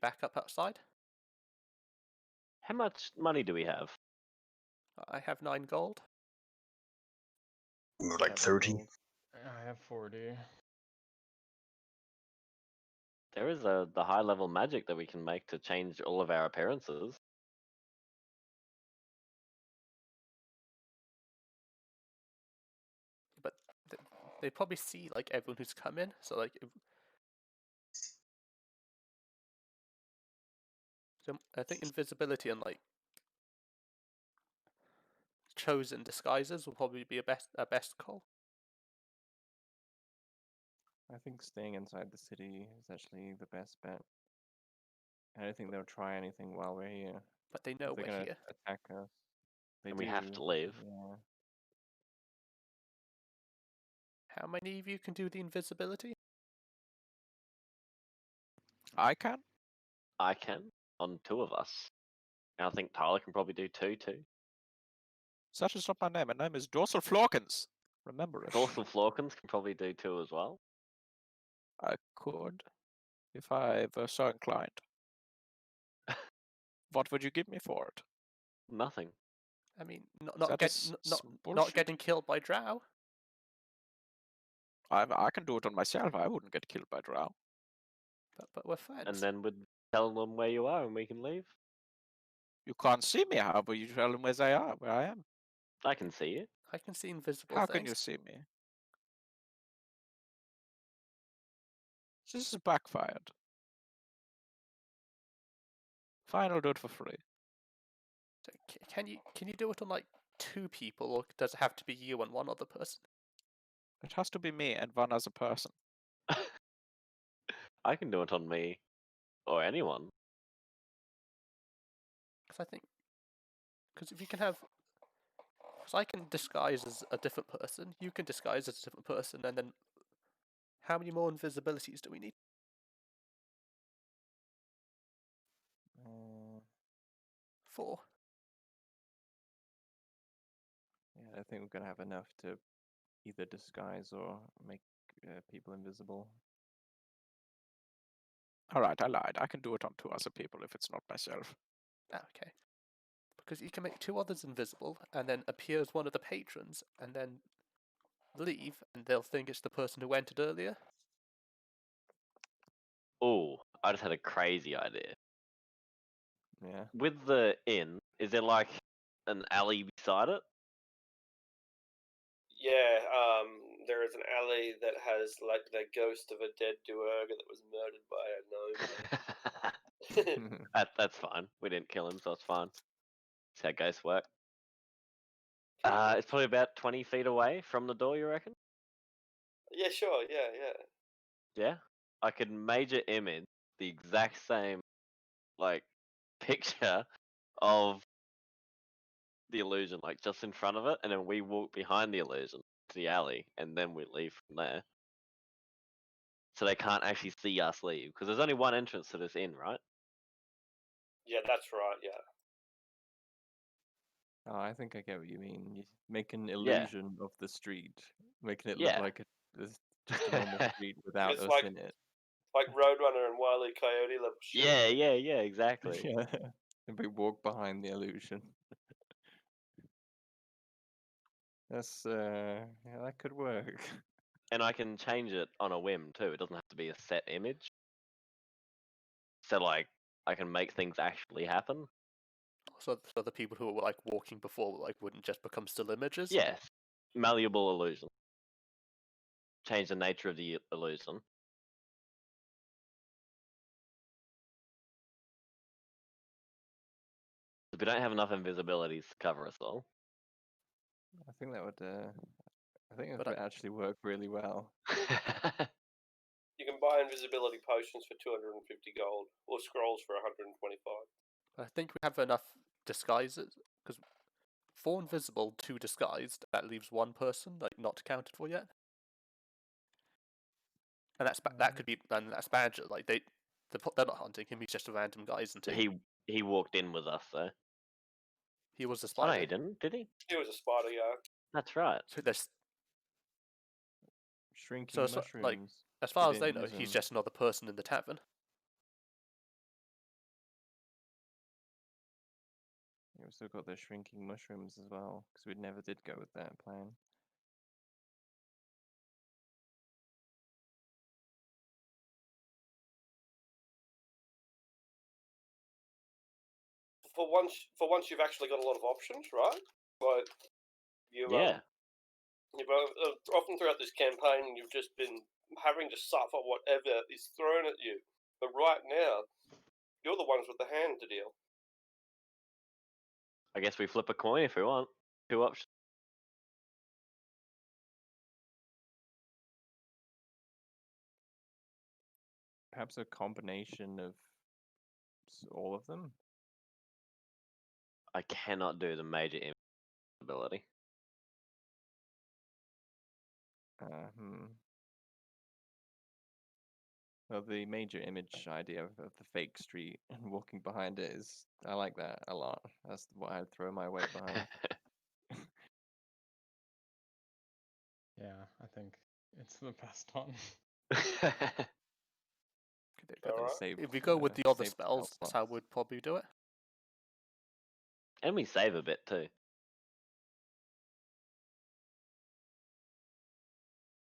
back up outside. How much money do we have? I have 9 gold. More I like have 30. gold. I have 40. There is the high level magic that we can make to change all of our appearances. But they probably see like everyone who's come in. So like, so I think invisibility and like chosen disguises will probably be a best call. I think staying inside the city is actually the best bet. I don't think they'll try anything while we're here. But they know They're we're gonna here. attack us. They And do. we have to leave. Yeah. How many of you can do the invisibility? I can. I can, on 2 of us. And I think Tyler can probably do 2 too. Such is not my name. My name is Dorsal Florkins. Remember it. Dorsal Florkins can probably do 2 as well. I could, if I were so inclined. What would you give me for it? Nothing. I mean, That is not bullshit. getting killed by drow. I can do it on myself. I wouldn't get killed by drow. But we're friends. And then we'd tell them where you are and we can leave. You can't see me. How will you tell them where they are? Where I am? I can see you. I can see invisible How things. can you see me? This is backfired. Fine, I'll do it for free. So can you do it on like 2 people, or does it have to be you and one other person? It has to be me and one other person. I can do it on me or anyone. Because if you can have, because I can disguise as a different person, you can disguise as a different person, and then how many more invisibilities do we need? Uh, 4. yeah, I think we're gonna have enough to either disguise or make people invisible. Alright, I lied. I can do it on 2 other people if it's not myself. Okay. Because you can make 2 others invisible, and then appear as one of the patrons, and then leave, and they'll think it's the person who entered earlier. Oh, I just had a crazy idea. Yeah. With the inn, is there like an alley beside it? Yeah, there is an alley that has like the ghost of a dead duergar that was murdered by a gnome. That's fine. We didn't kill him, so it's fine. That's how ghosts work. It's probably about 20 feet away from the door, you reckon? Yeah, sure. Yeah, yeah. Yeah? I could major image the exact same, like, picture of the illusion, like, just in front of it, and then we walk behind the illusion to the alley, and then we leave from there. So they can't actually see us leave, because there's only one entrance to this inn, right? Yeah, that's right. Yeah. Oh, I think I get what you mean. You make an Yeah. illusion of the street, making it look Yeah. like it's just a normal street without It's us like in it. like Roadrunner and Wile E. Coyote level shit. Yeah, exactly. Yeah. And we walk behind the illusion. That's yeah, that could work. And I can change it on a whim too. It doesn't have to be a set image. So like, I can make things actually happen. So the people who were like walking before like wouldn't just become still images. Yes, malleable illusion. Change the nature of the illusion. We don't have enough invisibilities to cover us all. I think that would I think it But would actually work really well. You can buy invisibility potions for 250 gold, or scrolls for 125. I think we have enough disguises, because 4 invisible, 2 disguised, that leaves 1 person like not accounted for yet. And that could be, and that's Badger. Like they're not hunting him. He's just a random guy, isn't he? He walked in with us though. He was a Oh spider. no, he didn't. Did he? He was a spider, yeah. That's right. So there's Shrinking like mushrooms. as far We as they didn't know, use he's 'em. just another person in the tavern. We've still got the shrinking mushrooms as well, because we never did go with that plan. For once, you've actually got a lot of options, right? Like you, Yeah. you've often throughout this campaign, you've just been having to suffer whatever is thrown at you. But right now, you're the ones with the hand to deal. I guess we flip a coin if we want. 2 options. Perhaps a combination of all of them? I cannot do the major ability. Well, the major image idea of the fake street and walking behind it is, I like that a lot. That's what I'd throw my weight behind. Yeah, I think it's the best one. Alright. If we go with the other save spells, spell that's how slots. we'd probably do it. And we save a bit too.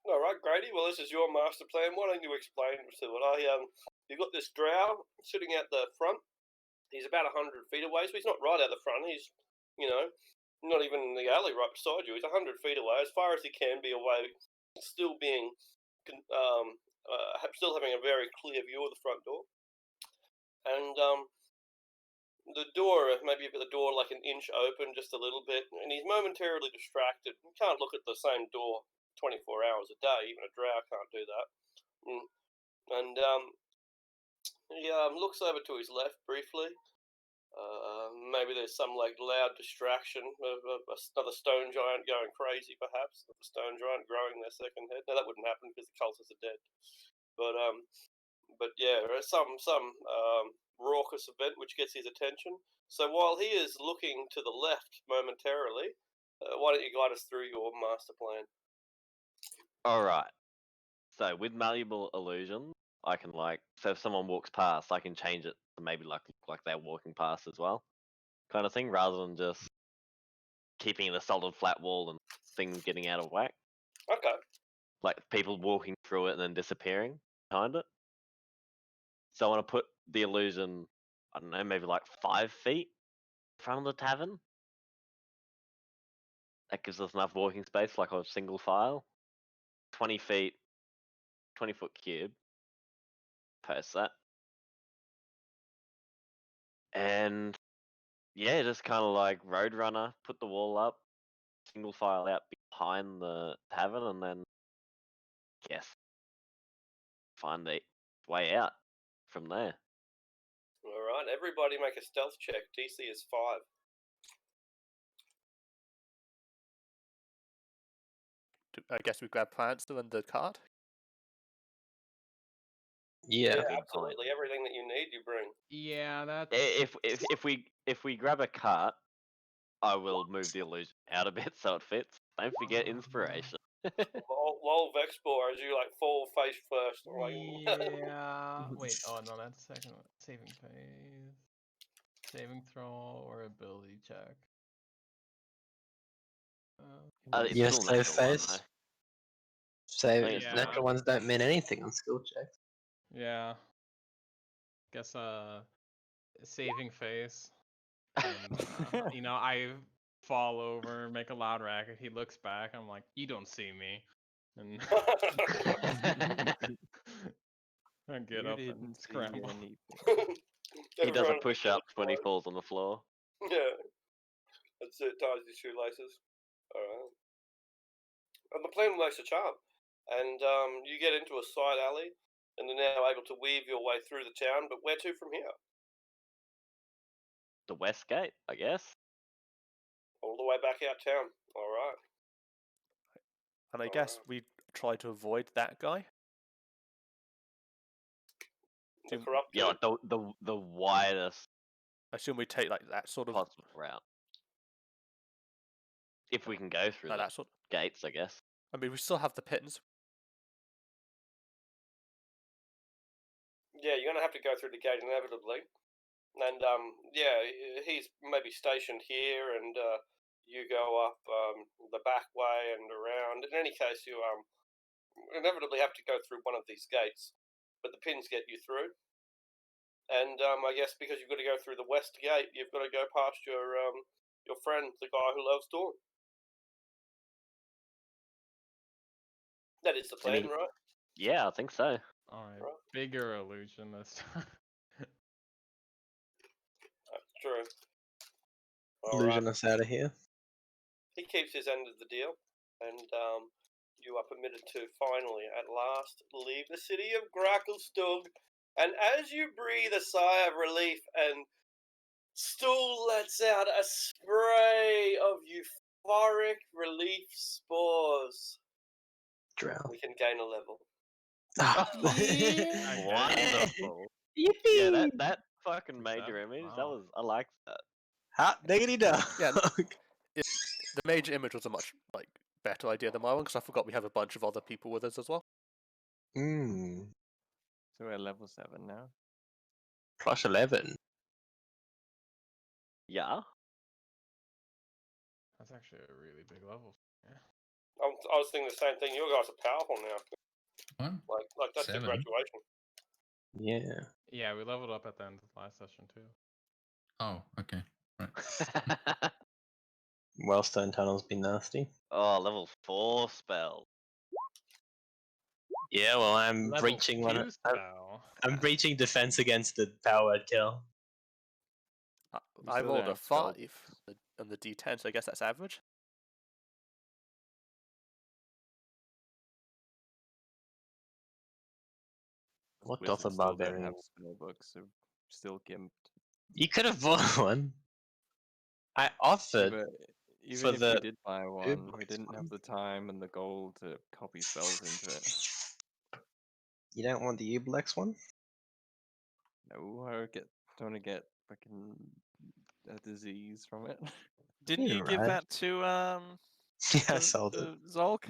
All right, Grady. Well, this is your master plan. Why don't you explain to it? You've got this drow sitting out the front. He's about 100 feet away, so he's not right out the front. He's, not even in the alley right beside you. He's 100 feet away, as far as he can be away, still being, still having a very clear view of the front door. And the door, maybe the door like an inch open, just a little bit, and he's momentarily distracted. You can't look at the same door 24 hours a day. Even a drow can't do that. And he looks over to his left briefly. Maybe there's some like loud distraction of another stone giant going crazy, perhaps. A stone giant growing their second head. No, that wouldn't happen because the cultists are dead. But yeah, there's some raucous event which gets his attention. So while he is looking to the left momentarily, why don't you guide us through your master plan? All right. So with malleable illusion, I can so if someone walks past, I can change it to maybe look like they're walking past as well, kind of thing, rather than just keeping it a solid flat wall and things getting out of whack. Okay. Like people walking through it and then disappearing behind it. So I want to put the illusion, I don't know, maybe like 5 feet in front of the tavern. That gives us enough walking space, like a single file. 20 feet, 20-foot cube. Post that. And yeah, just kind of like Roadrunner, put the wall up, single file out behind the tavern, and then guess find the way out from there. All right. Everybody make a stealth check. DC is 5. I guess we grab plants and the cart. Yeah. Good absolutely. Everything that you need, you bring. Yeah, that's If we grab a cart, I will move the illusion out a bit so it fits. Don't forget inspiration. Lol Vexpor as you like fall face first. yeah. Wait. Oh no, that's the second one. Saving phase, saving throw, or ability check. It's Yes, still save natural one, face. though. I Save think it's natural ones don't mean anything on skill checks. Yeah. Guess saving face. And I fall over, make a loud racket. He looks back. I'm like, you don't see me. And I get You up didn't and see scramble. anything. He does a Everyone push-up when he falls on the floor. Yeah. That's it. Ties his shoelaces. All right. And the plan works a charm. And you get into a side alley, and are now able to weave your way through the town. But where to from here? The west gate, I guess. All the way back out town. All right. And I guess we try to avoid that guy. The corrupt Yeah, like the widest I assume we take like that sort of possible route. If we can go through the that sort. gates, I guess. I mean, we still have the pins. Yeah, you're gonna have to go through the gate inevitably. And yeah, he's maybe stationed here, and you go up the back way and around. In any case, you inevitably have to go through one of these gates, but the pins get you through. And I guess because you've got to go through the west gate, you've got to go past your friend, the guy who loves Dawn. That is the plan, Any- right? Yeah, I think so. Alright, Right. bigger illusion this time. True. Losing us out of here. He keeps his end of the deal, and you are permitted to finally, at last, leave the city of Gracklestug. And as you breathe a sigh of relief, and Stool lets out a spray of euphoric relief spores, Drow. we can gain a level. Ah. Okay. Wonderful. Yippee! Yeah, that fucking What's major that? image. Wow. I liked that. Hot diggity dog. Yeah. The major image was a much better idea than my one, because I forgot we have a bunch of other people with us as well. Mm. So we're at level 7 now. Plus 11. Yeah. That's actually a really big level. Yeah. I was thinking the same thing. You guys are powerful now. One? Like that's the 7? graduation. Yeah. Yeah, we leveled up at the end of the last session too. Oh, okay. Right. Wellstone Tunnel's been nasty. Oh, level 4 spell. Yeah, well, I'm Level breaching 2 one. spell. I'm breaching defense against the power word kill. We I still rolled don't a have spell 5 on the D10, so I guess that's average. What Wizards doth a still don't barbarian? have spell books, so still gimped. You could have bought one. I offered. Even if the we did buy one, we Ublex didn't have one. the time and the gold to copy spells into it. You don't want the Ublex one? No, I don't want to get fucking a disease from it. Didn't you You're give right. that to Yeah, I sold it. Zolk?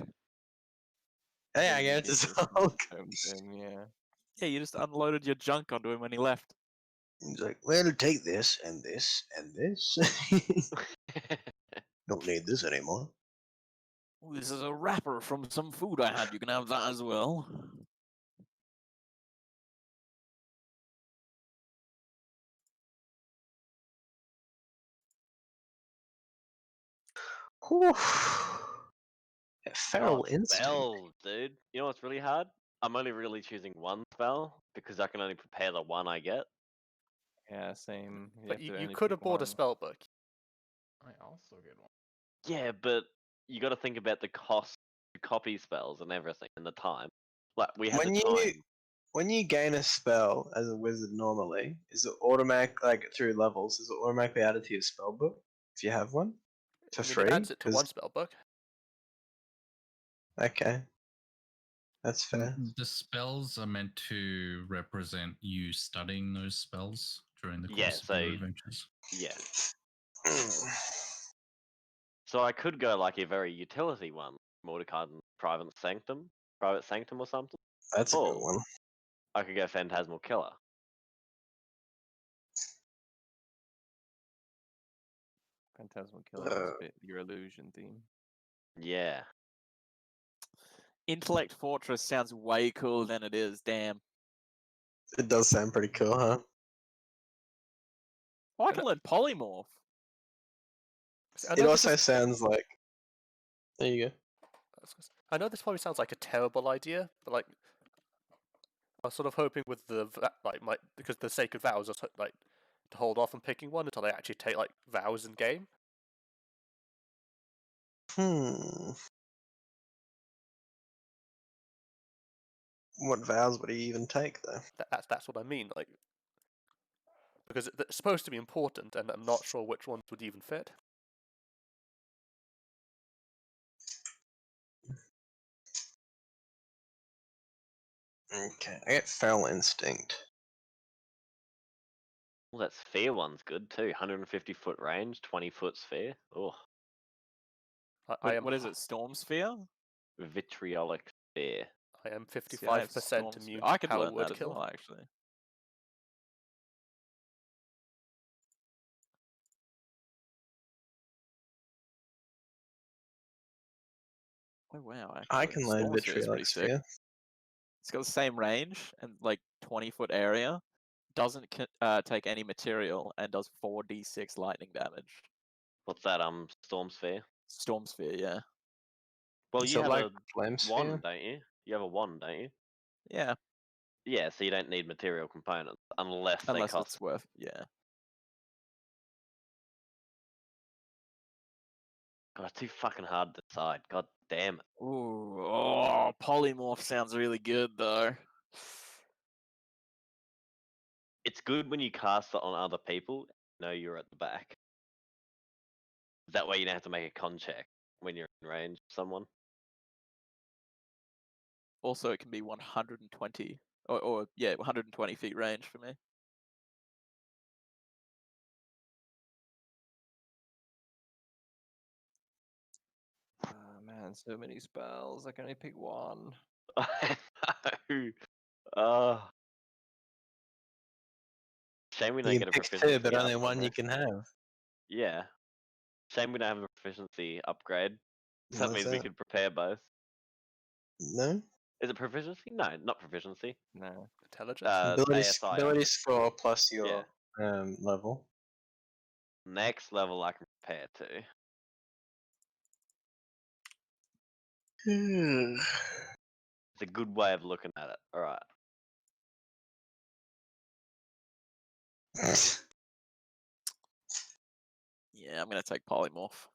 Hey, Yeah, I you gave it to gave it Zolk. to him, yeah. Yeah, you just unloaded your junk onto him when he left. He's like, well, take this and this and this. Don't need this anymore. This is a wrapper from some food I had. You can have that as well. Whew. Feral Oh, instinct. spells, dude. You know what's really hard? I'm only really choosing one spell because I can only prepare the one I get. Yeah, same. But have to you only could pick have bought a one. spell book. I also get one. Yeah, but you got to think about the cost to copy spells and everything and the time. Like we had the time. When you gain a spell as a wizard normally, is it automatic through levels? Is it automatically added to your spell book if you have one for I mean, free? it adds it to one spell book. Okay, that's fair. The spells are meant to represent you studying those spells during the Yeah, course of so your adventures. yeah. So I could go like a very utility one, Mordecai Private Sanctum or something. That's a good Or one. I could go Phantasmal Killer. Phantasmal Killer does fit your illusion theme. Yeah. Intellect Fortress sounds way cooler than it is. Damn. It does sound pretty cool, huh? Oh, I can learn polymorph. It also sounds like. There you go. I know this probably sounds like a terrible idea, but I was sort of hoping with the because the sacred vows are to hold off on picking one until they actually take vows in game. What vows would he even take though? That's what I mean. Because it's supposed to be important, and I'm not sure which ones would even fit. Okay, I get feral instinct. Well, that sphere one's good too. 150-foot range, 20-foot sphere. Oh, What is it? Storm Sphere? vitriolic sphere. I am See, I have 55% Storm immune Sphere. I to could power learn word that as kill. well, actually. Oh wow, I actually, can learn Storm Sphere is pretty vitriolic sick. sphere. It's got the same range and like 20-foot area. Doesn't take any material and does 4d6 lightning damage. What's that? Storm Sphere. Storm Sphere, yeah. Well, Is you it have like a flame sphere? wand, don't you? You have a wand, don't you? Yeah, Yeah, so you don't need material components unless they unless cost. it's worth, yeah. God, it's too fucking hard to decide. God damn it. Ooh, oh, polymorph sounds really good though. It's good when you cast it on other people. Know you're at the back. That way you don't have to make a con check when you're in range of someone. Also, it can be 120, or yeah, 120 feet range for me. Oh man, so many spells. I can only pick one. I know. Shame we don't You get can a pick two, proficiency but only up one on you this. can have. Yeah. Shame we don't have a proficiency upgrade. So that What's means we that? could prepare both. No? Is it proficiency? No, not proficiency. No. Intelligence. ASI. Ability score plus Yeah. your level. Next level I can prepare to. It's a good way of looking at it. Alright. Yeah, I'm gonna take polymorph.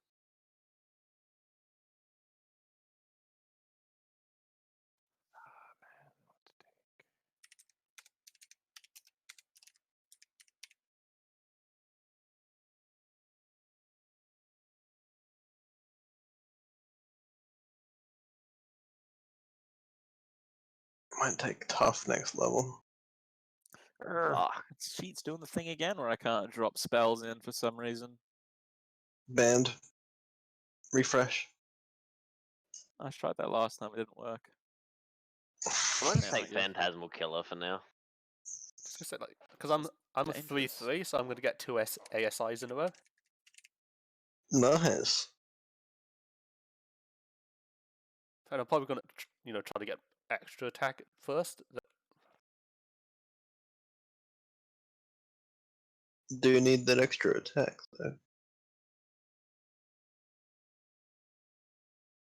Ah man, what to take? Might take tough next level. Fuck. Cheat's doing the thing again where I can't drop spells in for some reason. Banned. Refresh. I tried that last time, it didn't work. I'm gonna Now I take guess. Phantasmal Killer for now. Just gonna say like, because I'm a Dangerous. 3/3, so I'm gonna get two ASIs in a row. Nice. And I'm probably gonna try to get extra attack first. Do you need that extra attack though?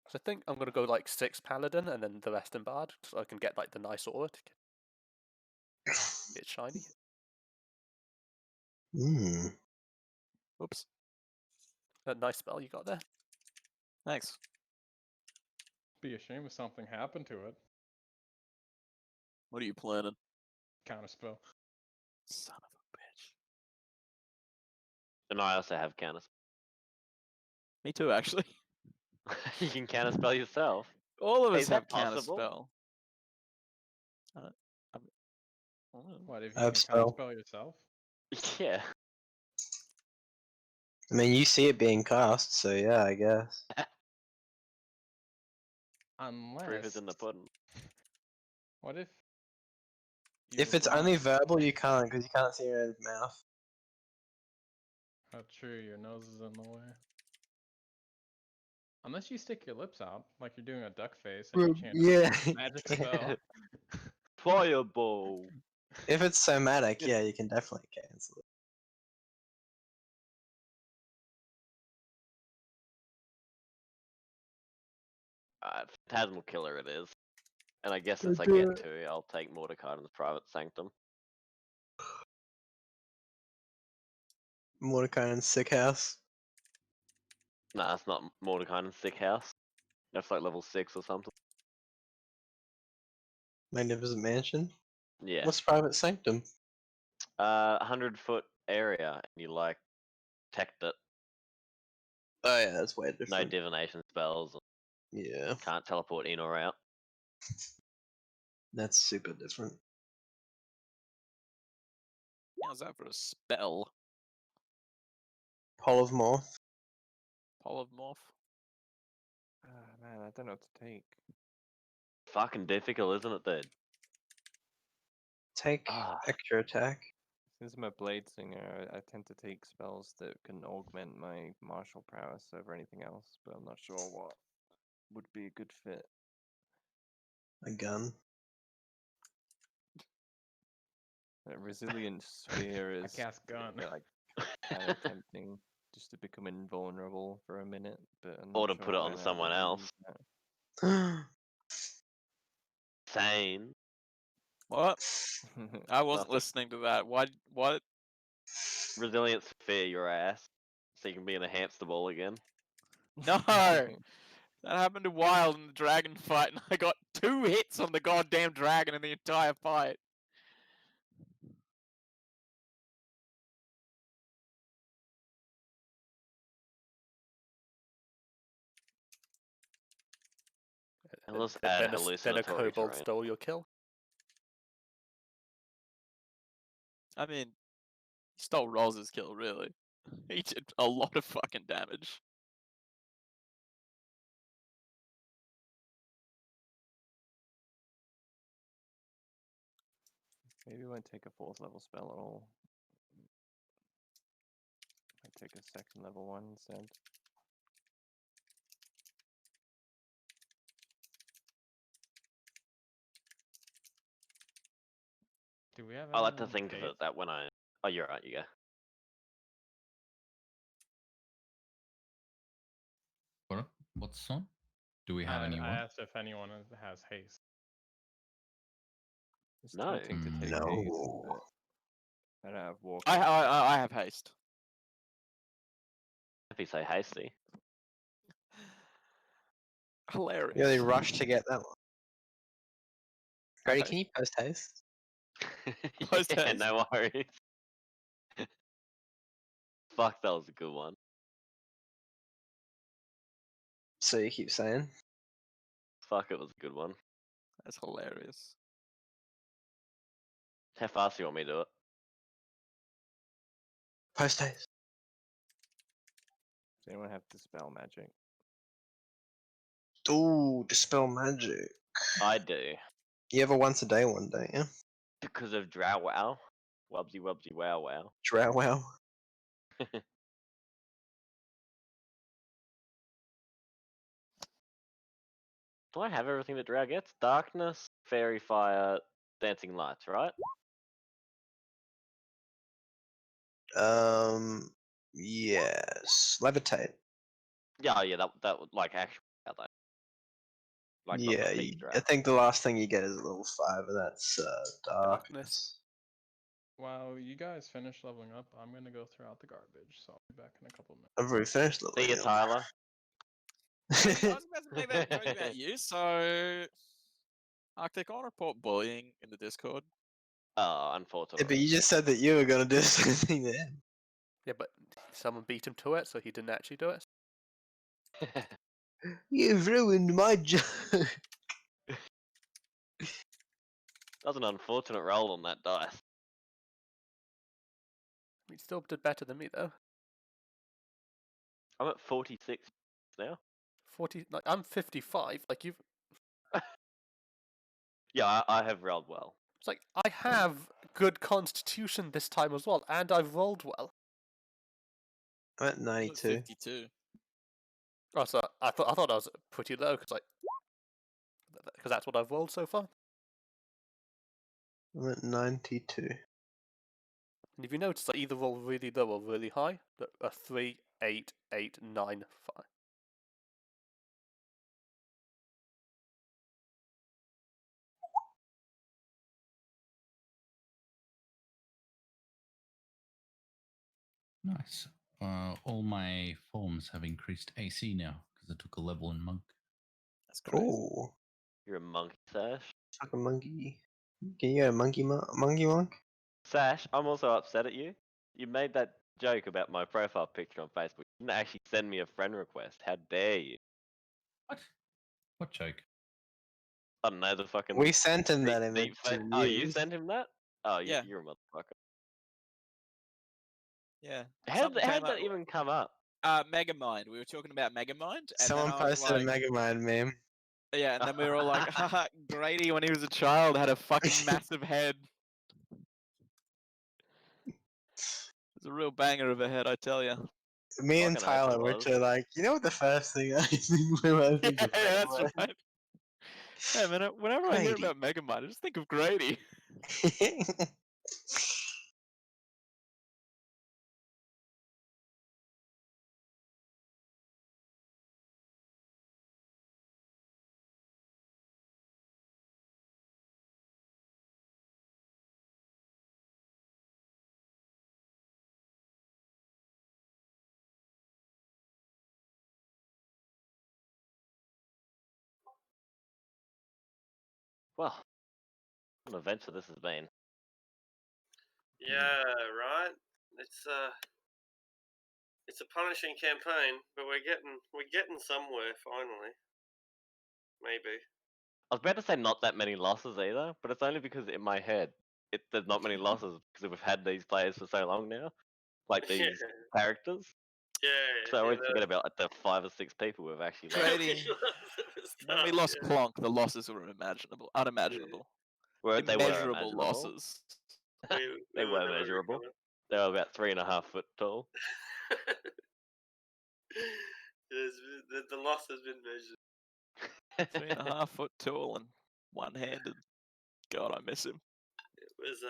So I think I'm gonna go like 6 paladin and then the rest in bard, so I can get like the nice aura to get it shiny. Hmm. Oops. That nice spell you got there. Thanks. Be a shame if something happened to it. What are you planning? Counterspell. Son of a bitch. And I also have counter. Me too, actually. You can counterspell yourself. All of Hey, us is have that possible? counterspell. What if I you have can spell. counterspell yourself? Yeah. I mean, you see it being cast, so yeah, I guess. Proof is Unless. in the pudding. What if? If you it's want- only verbal, you can't, because you can't see your own mouth. Oh, true. Your nose is in the way. Unless you stick your lips out, like you're doing a duck face, and you chant Yeah. a magic spell. Fireball. If it's somatic, yeah, you can definitely cancel it. Phantasmal Killer it is. And I guess since I Okay. get two, I'll take Mordecai and the Private Sanctum. Mordecai and Sick House. Nah, it's not Mordecai and Sick House. That's like level 6 or something. Magnificent Mansion. Yeah. What's Private Sanctum? 100-foot area, and you like protect it. Oh yeah, that's way No different. divination spells. Yeah, Can't teleport in or out. that's super different. How's that for a spell? Polymorph. Polymorph? Ah man, I don't know what to take. Fucking difficult, isn't it, dude? Take Ah. extra attack. Since I'm a blade singer, I tend to take spells that can augment my martial prowess over anything else, but I'm not sure what. would be a good fit. A gun. A resilient sphere I is cast gun. like kind of tempting just to become invulnerable for a minute, but I'm Or not to sure put it when on I someone would else. use that. Sane. What? I wasn't Nothing. listening to that. What? Resilience fear your ass. So you can be in a hamster ball again. No! That happened to Wild in the dragon fight, and I got 2 hits on the goddamn dragon in the entire fight. And let's add Then a hallucinatory kobold terrain. stole your kill. I mean, he stole Roz's kill, really. He did a lot of fucking damage. Maybe I won't take a 4th level spell at all. I take a 2nd level one instead. Do we have I like to anyone think of it haste? that when I. Oh, you're right, you go. What's on? Do we have I anyone? asked if anyone has haste. It's No. tempting to take haste, No. but I don't have walk. I have haste. If you say hasty. Hilarious. Really rushed to get that one. Grady, Okay. can you post haste? Post Yeah, haste. no worries. Fuck, that was a good one. So you keep saying. Fuck, it was a good one. That's hilarious. How fast do you want me to do it? Post haste. Does anyone have dispel magic? Ooh, dispel magic. I do. You have a once a day one, don't you? Because of Drow Wow. Wubsy wubsy wow wow. Drow wow. Do I have everything that Drow gets? Darkness, Fairy Fire, Dancing Lights, right? Yes. Levitate. Yeah, yeah, that would like actually about that. Like not Yeah, the thief Drow. I think the last thing you get is level 5, and that's Darkness. While you guys finish leveling up, I'm gonna go throw out the garbage, so I'll be back in a couple minutes. I've already finished See leveling you, up. Tyler. I was about to say that talking about you, so Arctic, I'll report bullying in the Discord. Oh, Yeah, but unfortunately. you just said that you were gonna do something then. Yeah, but someone beat him to it, so he didn't actually do it. You've ruined my joke. That was an unfortunate roll on that dice. He still did better than me though. I'm at 46 now. 40. Like I'm 55. Like you've. Yeah, I have rolled well. It's like I have good constitution this time as well, and I've rolled well. I'm at I'm at 92. 52. Oh, so I thought I was pretty low because that's what I've rolled so far. I'm at 92. And if you notice, I either roll really low or really high. A 3, 8, 8, 9, 5. Nice. All my forms have increased AC now because I took a level in monk. That's crazy. Oh, You're a monkey, Sash. fucking monkey. Can you go monkey monk? Sash, I'm also upset at you. You made that joke about my profile picture on Facebook. You didn't actually send me a friend request. How dare you? What? What joke? I don't know, the fucking We sent him deep, that image deep fa- to Oh, you use. sent him that? Oh, Yeah. you're a motherfucker. Yeah. How Something did came that up- even come up? Megamind. We were talking about Megamind, and Someone then I was posted like, a Megamind meme. yeah, and then we were all like, haha, Grady when he was a child had a fucking massive head. It's a real banger of a head, I tell ya. Me and Fucking hope it Tyler were was. to like, you know what the first thing I think when I think of Yeah, that's Megamind? right. Hey man, whenever I hear Grady. about Megamind, I just think of Grady. Well, what an adventure this has been. Yeah, right. It's a punishing campaign, but we're getting somewhere finally. Maybe. I was about to say not that many losses either, but it's only because in my head there's not many losses because we've had these players for so long now, like Yeah, these characters. yeah. So I always forget about like, the 5 or 6 people we've actually lost. Grady. When we lost Clonk, the losses were unimaginable. Well, they were Immeasurable imaginable. losses. They were measurable. They were about 3.5 foot tall. The loss has been measured. 3.5 foot tall and one-handed. God, I miss him. It was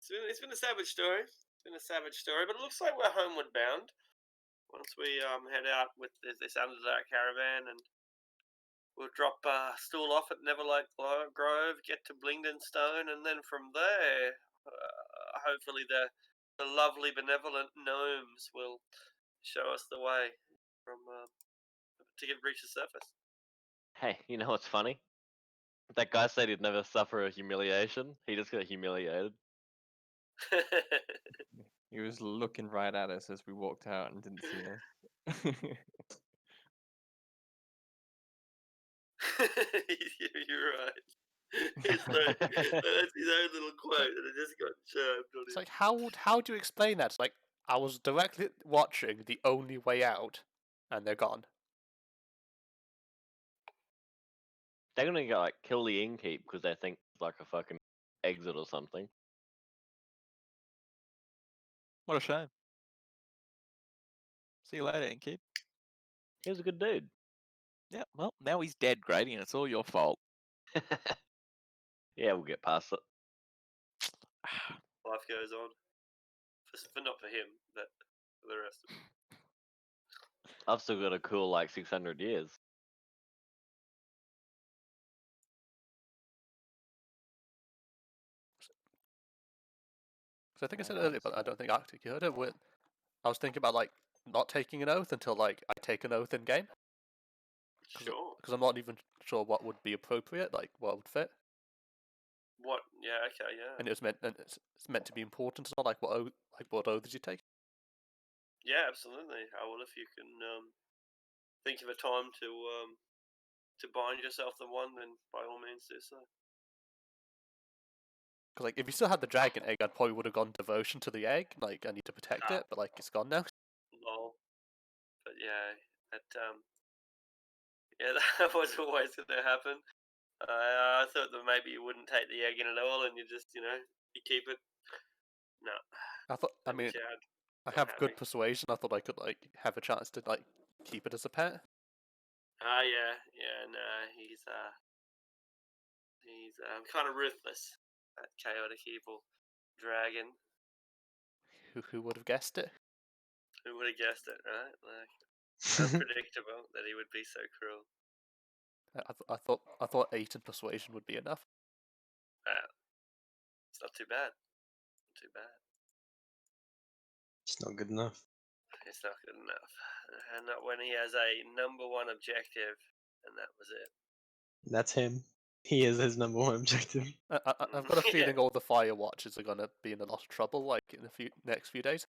it's been a savage story. It's been a savage story, but it looks like we're homeward bound. Once we head out with this Underdark caravan, and we'll drop Stool off at Neverlight Grove, get to Blingden Stone, and then from there, hopefully the lovely benevolent gnomes will show us the way from to get reach the surface. Hey, you know what's funny? That guy said he'd never suffer a humiliation. He just got humiliated. He was looking right at us as we walked out and didn't see us. You're right. That's his own little quote, and it just got chirped on It's him. like how do you explain that? It's like I was directly watching the only way out, and they're gone. They're gonna go like kill the innkeep because they think it's like a fucking exit or something. What a shame. See you later, Innkeep. He was a good dude. Yeah, well, now he's dead, Grady, and it's all your fault. Yeah, we'll get past it. Life goes on. For not for him, but for the rest of it. I've still got a cool like 600 years. So I think I said earlier, but I don't think Arctic heard it. I was thinking about like not taking an oath until like I take an oath in game. Sure. Because I'm not even sure what would be appropriate, like what would fit. What? Yeah. Okay. Yeah. And it's meant to be important. It's not like what oaths you take. Yeah. Absolutely. Well, if you can think of a time to bind yourself to one, then by all means do so. Because like if you still had the dragon egg, I'd probably would have gone devotion to the egg. Like I need to protect it, but like it's gone now. Lol. But yeah, that was always going to happen. I thought that maybe you wouldn't take the egg in at all, and you just you keep it. No. I mean, I have good persuasion. I thought I could like have a chance to like keep it as a pet. Yeah. No, he's kind of ruthless. That chaotic evil dragon. Who would have guessed it? Who would have guessed it, right? Like unpredictable that he would be so cruel. I thought 8 in persuasion would be enough. It's not too bad. Not too bad. It's not good enough. It's not good enough, and not when he has a #1 objective, and that was it. That's him. He is his #1 objective. I've got a feeling all the fire watchers are gonna be in a lot of trouble, like in the next few days.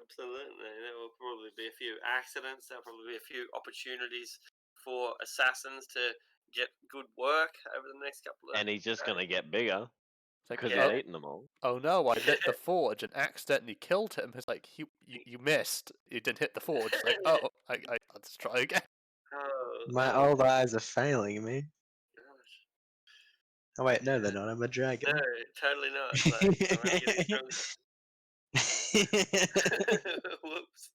Absolutely, there will probably be a few accidents. There'll probably be a few opportunities for assassins to get good work over the next couple of. And he's just gonna get bigger because Yeah. he's eaten them all. Oh no! I lit the forge and accidentally killed him. It's like you missed. You didn't hit the forge. It's like let's try again. Oh, My old eyes are failing me. gosh. Oh wait, no, they're not. I'm a dragon. No, totally not. Like, I'm only getting stronger. Whoops.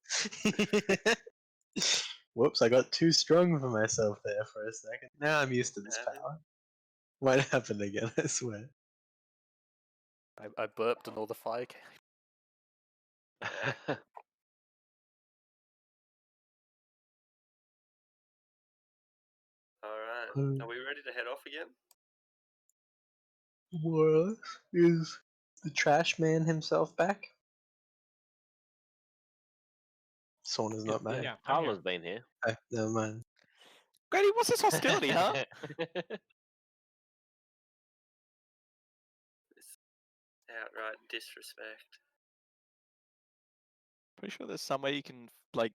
Whoops, I got too strong for myself there for a second. Now I'm used to this power. Might happen again, I swear. I burped and all the fire came. Alright. Are we ready to head off again? More or less. Is the trash man himself back? Sawn is not back. Yeah, I'm here. Tyler's been here. Okay, never mind. Grady, what's this hostility, huh? This outright disrespect. Pretty sure there's somewhere you can, like,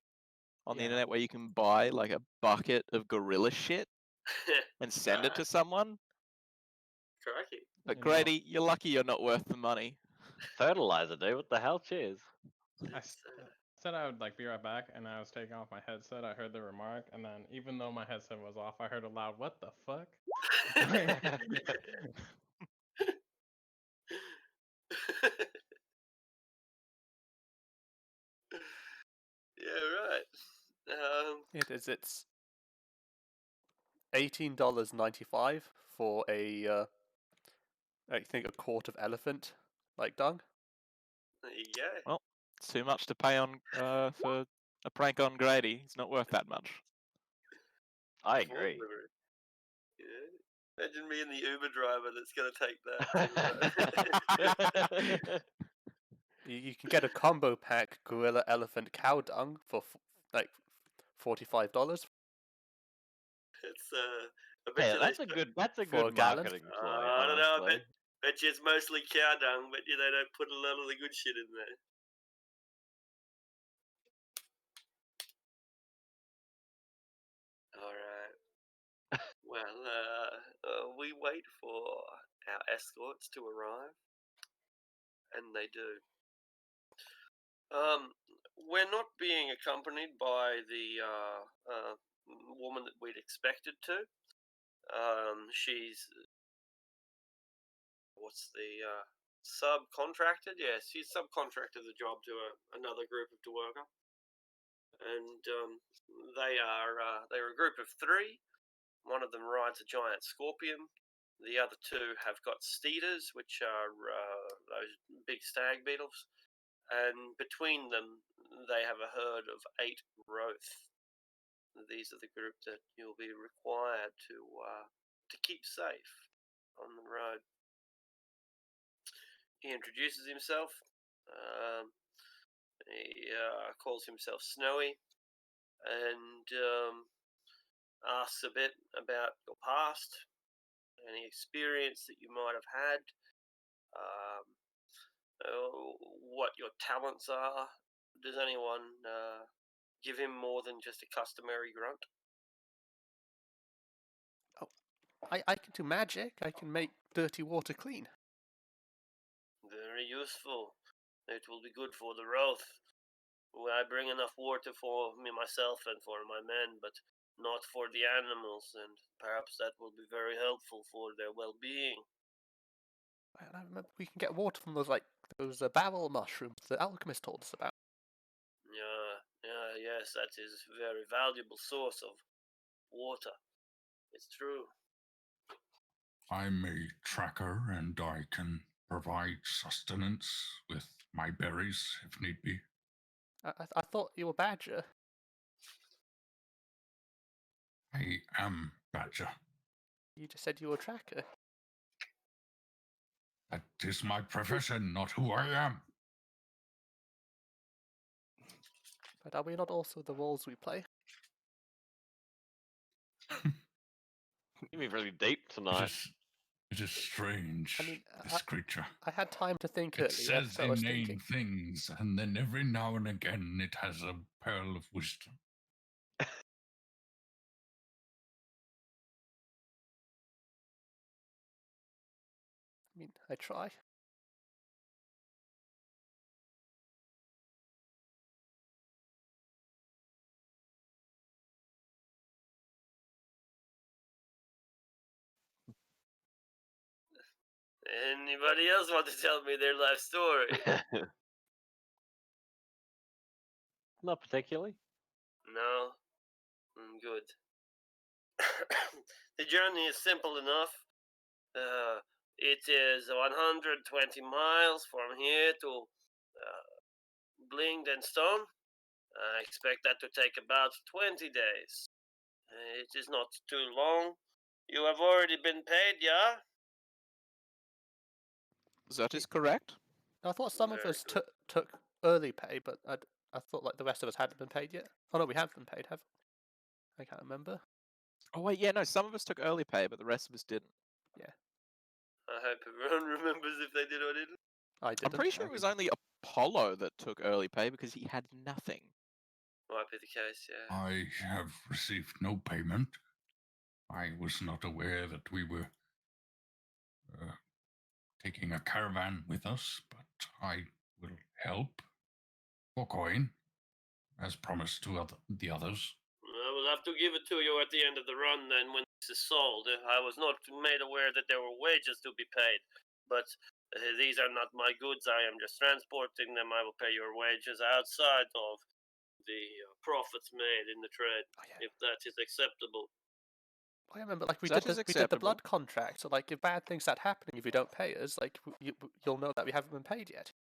on the Yeah. internet where you can buy, like, a bucket of gorilla shit and send it to someone. Crikey. But You know- Grady, you're lucky you're not worth the money. Fertilizer, dude. What the hell? Cheers. Said I would like be right back, and I was taking off my headset. I heard the remark, and then even though my headset was off, I heard a loud "What the fuck?" Yeah, right. It is. It's $18.95 for a I think a quart of elephant like dung. There you go. Well, it's too much to pay on for a prank on Grady. It's not worth that much. I For agree. delivery. Yeah. Imagine me and the Uber driver that's going to take that. You can get a combo pack gorilla elephant cow dung for like $45 It's I bet Yeah, you that's they a good. That's a for good a gallon. marketing ploy. I don't know. I honestly. bet you it's mostly cow dung. Bet you they don't put a lot of the good shit in there. All right. Well, we wait for our escorts to arrive, and they do. We're not being accompanied by the woman that we'd expected to. She's what's the subcontracted? Yes, she's subcontracted the job to another group of Dwerger, and they're a group of three. One of them rides a giant scorpion. The other two have got steeders, which are those big stag beetles, and between them they have a herd of 8 roth. These are the group that you'll be required to keep safe on the road. He introduces himself. He calls himself Snowy and asks a bit about your past, any experience that you might have had, what your talents are. Does anyone give him more than just a customary grunt? I can do magic. I can make dirty water clean. Very useful. It will be good for the Roth. I bring enough water for me myself and for my men, but not for the animals, and perhaps that will be very helpful for their well-being. And I remember we can get water from those barrel mushrooms the alchemist told us about. Yes, that is a very valuable source of water. It's true. I'm a tracker and I can provide sustenance with my berries if need be. I thought you were Badger. I am Badger. You just said you were a tracker. That is my profession, not who I am. But are we not also the roles we play? You'd be really deep tonight. It is strange, I mean, this creature. I had time to think It earlier, says so I was inane thinking. things, and then every now and again it has a pearl of wisdom. I mean, I try. Anybody else want to tell me their life story? Not particularly. No? Good. The journey is simple enough. It is 120 miles from here to Blinged and Stone. I expect that to take about 20 days. It is not too long. You have already been paid, yeah? That is correct. I thought some of Very us good. took early pay, but I thought like the rest of us hadn't been paid yet. Oh no, we have been paid, have I can't remember. Oh wait, yeah, no, some of us took early pay, but the rest of us didn't. Yeah, I hope everyone remembers if they did or didn't. I I'm didn't. pretty sure it was only Apollo that took early pay because he had nothing. Might be the case, yeah. I have received no payment. I was not aware that we were taking a caravan with us, but I will help for coin, as promised to the others. I will have to give it to you at the end of the run then when this is sold. I was not made aware that there were wages to be paid, but these are not my goods. I am just transporting them. I will pay your wages outside of the profits made in the trade, Oh, yeah. if that is acceptable. I remember, like we That did is the acceptable. blood contract. So like, if bad things start happening, if you don't pay us, like you'll know that we haven't been paid yet.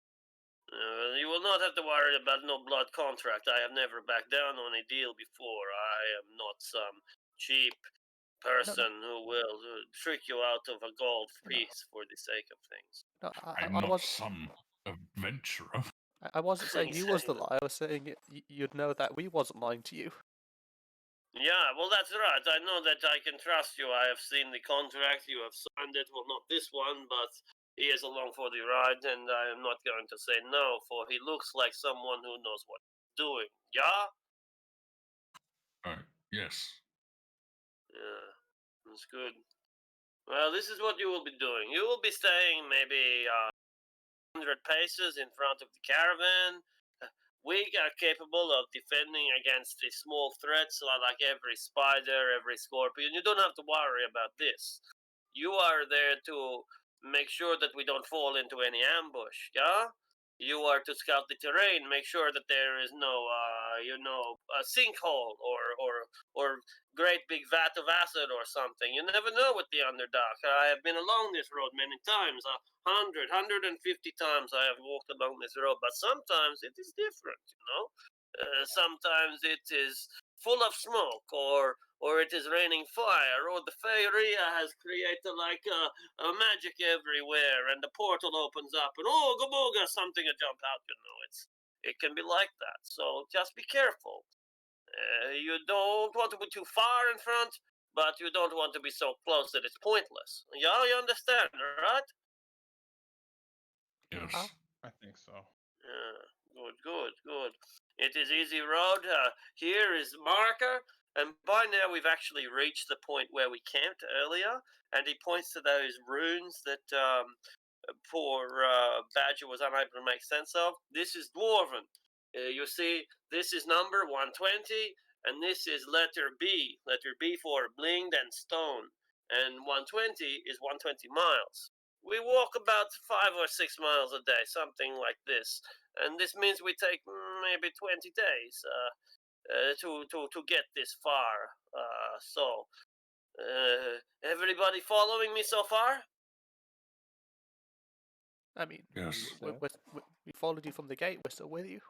You will not have to worry about no blood contract. I have never backed down on a deal before. I am not some cheap person who will trick you out of a gold piece for the sake of things. No, I'm I not was some adventurer. I wasn't saying you was the Exactly. liar. I was saying you'd know that we wasn't lying to you. Yeah, well, that's right. I know that I can trust you. I have seen the contract. You have signed it. Well, not this one, but he is along for the ride, and I am not going to say no, for he looks like someone who knows what he's doing. Yeah? Yes. Yeah, that's good. Well, this is what you will be doing. You will be staying maybe 100 paces in front of the caravan. We are capable of defending against the small threats like every spider, every scorpion. You don't have to worry about this. You are there to make sure that we don't fall into any ambush, yeah? You are to scout the terrain, make sure that there is no, a sinkhole or great big vat of acid or something. You never know with the Underdark. I have been along this road many times. 150 times I have walked along this road, but sometimes it is different, you know? Sometimes it is full of smoke, or it is raining fire, or the Feyria has created like a magic everywhere, and the portal opens up, and oh, gaboga, something will jump out. It can be like that. So just be careful. You don't want to be too far in front, but you don't want to be so close that it's pointless. Yeah, you understand, right? Yes. I think so. Good. It is easy road. Here is marker, and by now we've actually reached the point where we camped earlier, and he points to those runes that poor Badger was unable to make sense of. This is Dwarven. You see, this is number 120, and this is letter B. Letter B for Blinged and Stone, and 120 is 120 miles. We walk about 5 or 6 miles a day, something like this, and this means we take maybe 20 days to get this far. Everybody following me so far? I mean, Yes. we followed you from the gate. We're still with you.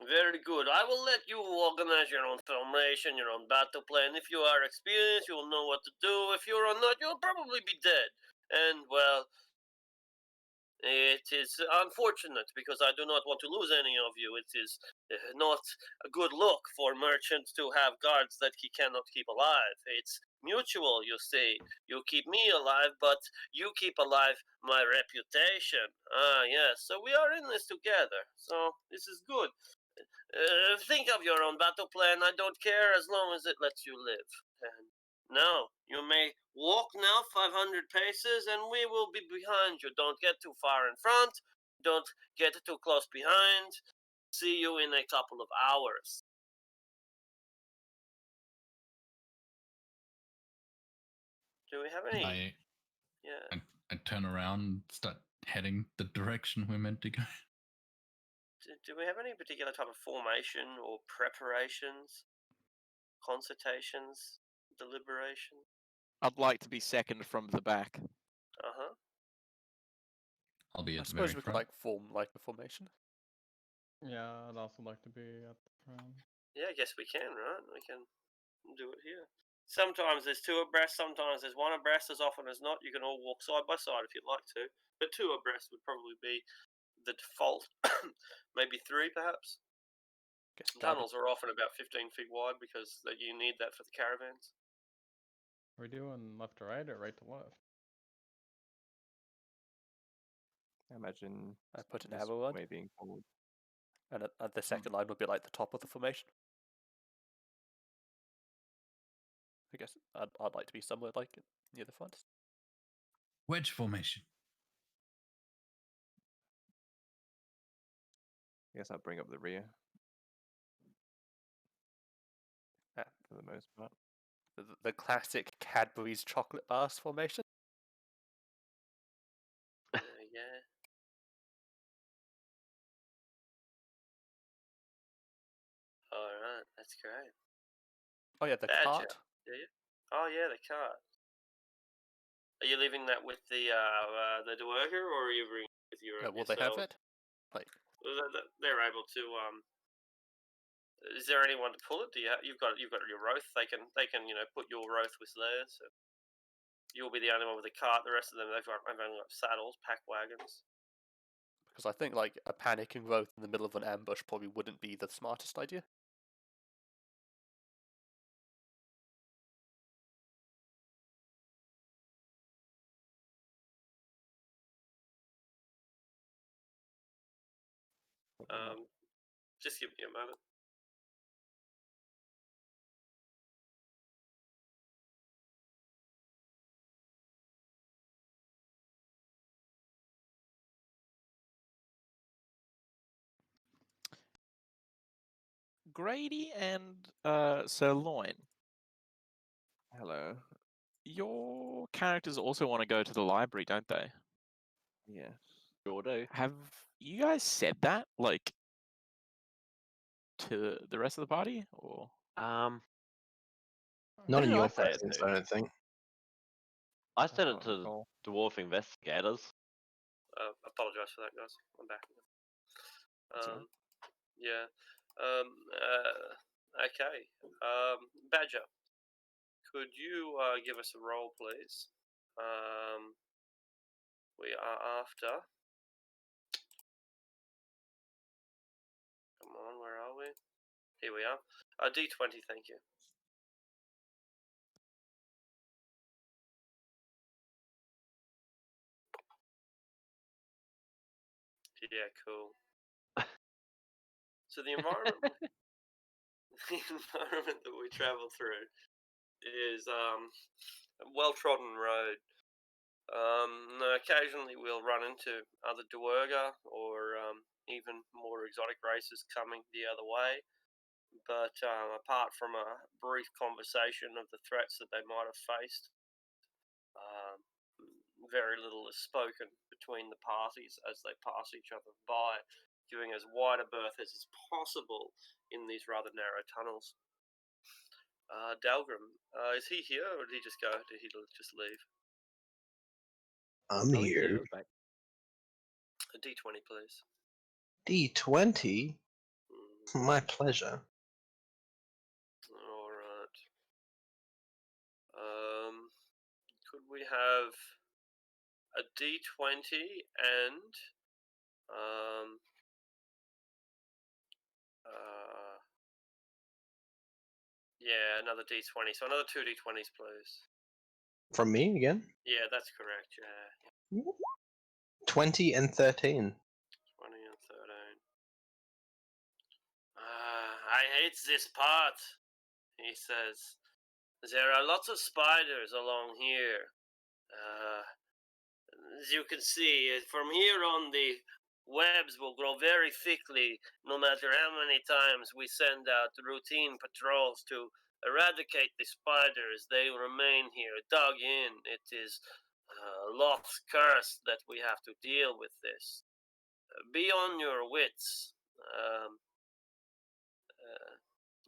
Very good. I will let you organize your own formation, your own battle plan. If you are experienced, you will know what to do. If you are not, you'll probably be dead. And, well, it is unfortunate because I do not want to lose any of you. It is not a good look for merchants to have guards that he cannot keep alive. It's mutual, you see. You keep me alive, but you keep alive my reputation. Ah, yes. So we are in this together. So this is good. Think of your own battle plan. I don't care as long as it lets you live. And now, you may walk now 500 paces and we will be behind you. Don't get too far in front. Don't get too close behind. See you in a couple of hours. Do we have any? Yeah. I turn around, start heading the direction we're meant to go. do we have any particular type of formation or preparations, consultations, deliberation? I'd like to be second from the back. Uh-huh. I'll be I at the suppose very we could front. form like a formation. Yeah, I'd also like to be at the front. Yeah, I guess we can, right? We can do it here. Sometimes there's two abreast, sometimes there's one abreast. As often as not, you can all walk side by side if you'd like to. But two abreast would probably be the default. Maybe three, perhaps. Guess Tunnels are often about 15 feet wide because you need that for the caravans. Are we doing left to right or right to left? I imagine I put an this arrow on, way being forward. and the second line would be like the top of the formation. I guess I'd like to be somewhere like near the front. Wedge formation. I guess I'll bring up the rear. Yeah. For the most part. The classic Cadbury's chocolate bars formation. Yeah. Alright, that's great. Oh yeah, the Badger. cart. Yeah. Oh yeah, the cart. Are you leaving that with the worker, or are you bringing it with your? Will they have yourself? it? Like, They're able to. Is there anyone to pull it? Do you've got your Roth? They can put your Roth with theirs. So you'll be the only one with a cart. The rest of them they've only got saddles, pack wagons. because I think like a panicking growth in the middle of an ambush probably wouldn't be the smartest idea. Just give me a moment. Grady and Sirloin, Hello. your characters also want to go to the library, don't they? Yes. Sure do. Have you guys said that, like, to the rest of the party, or? Not in Who did I your say it presence, to? I don't think. I said it can't to recall. dwarf investigators. Apologise for that, guys. I'm back. That's all right. Yeah. Okay. Badger, could you give us a roll, please? We are after. Come on, where are we? Here we are. D20, thank you. Yeah, cool. So the environment, the environment that we travel through is a well-trodden road. Occasionally we'll run into other Duergar or even more exotic races coming the other way. But apart from a brief conversation of the threats that they might have faced, very little is spoken between the parties as they pass each other by, giving as wide a berth as is possible in these rather narrow tunnels. Dalgrim, is he here or did he just go? Did he just leave? I'm I think he here. was back. A D20, please. D20? My pleasure. All right. Could we have a D20 and yeah, another D20. So another 2 D20s, please. From me again? Yeah, that's correct. Yeah. 20 and 13. 20 and 13. I hate this part, he says. There are lots of spiders along here. As you can see, from here on the webs will grow very thickly no matter how many times we send out routine patrols to eradicate the spiders. They remain here, dug in. It is Loth's curse that we have to deal with this. Be on your wits.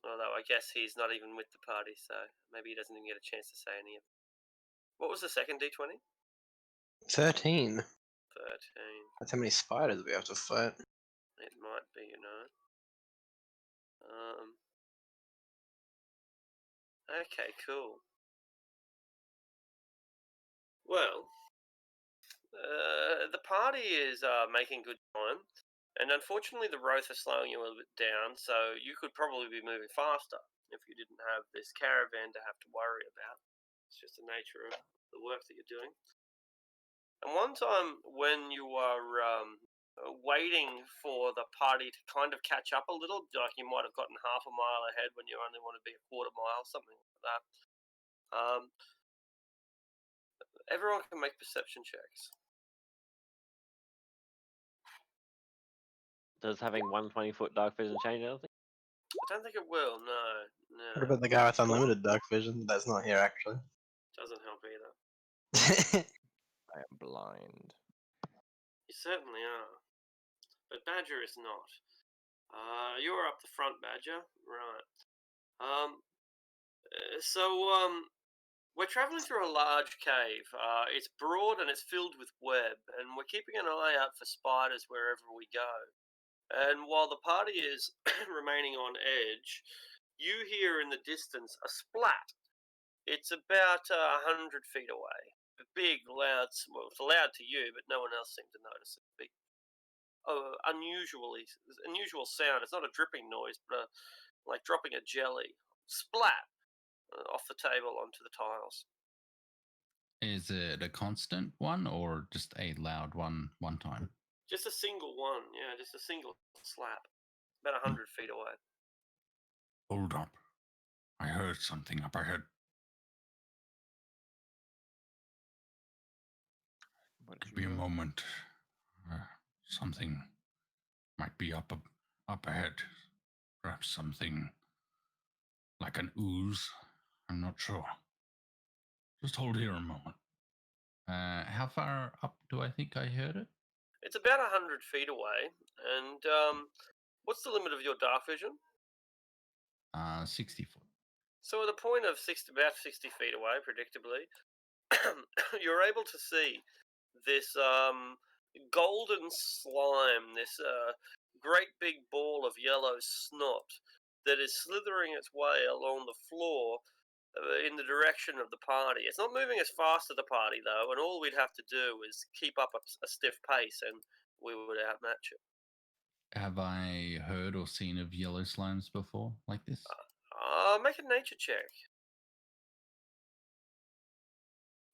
Although I guess he's not even with the party, so maybe he doesn't even get a chance to say any of it. What was the second D20? 13. 13. That's how many spiders we have to fight. It might be, Okay, cool. Well, the party is making good time, and unfortunately the Wraith are slowing you a little bit down, so you could probably be moving faster if you didn't have this caravan to have to worry about. It's just the nature of the work that you're doing. And one time when you are waiting for the party to kind of catch up a little, like you might have gotten half a mile ahead when you only want to be a quarter mile, something like that. Everyone can make perception checks. Does having 120-foot dark vision change anything? I don't think it will. No. What about the guy with unlimited dark vision? That's not here, actually. Doesn't help either. I am blind. You certainly are, but Badger is not. You're up the front, Badger. Right. We're traveling through a large cave. It's broad and it's filled with web, and we're keeping an eye out for spiders wherever we go. And while the party is remaining on edge, you hear in the distance a splat. It's about 100 feet away. A big, loud, well, it's loud to you, but no one else seemed to notice it. Big, unusual sound. It's not a dripping noise, but like dropping a jelly. Splat off the table onto the tiles. Is it a constant one or just a loud one time? Just a single one, yeah, just a single slap. About 100 feet away. Hold up. I heard something up ahead. Give me a moment. Something might be up ahead. Perhaps something like an ooze. I'm not sure. Just hold here a moment. How far up do I think I heard it? It's about 100 feet away. And what's the limit of your dark vision? 60 foot. So at a point of about 60 feet away, predictably, you're able to see this golden slime, this great big ball of yellow snot that is slithering its way along the floor in the direction of the party. It's not moving as fast as the party, though, and all we'd have to do is keep up a stiff pace, and we would outmatch it. Have I heard or seen of yellow slimes before like this? Make a nature check.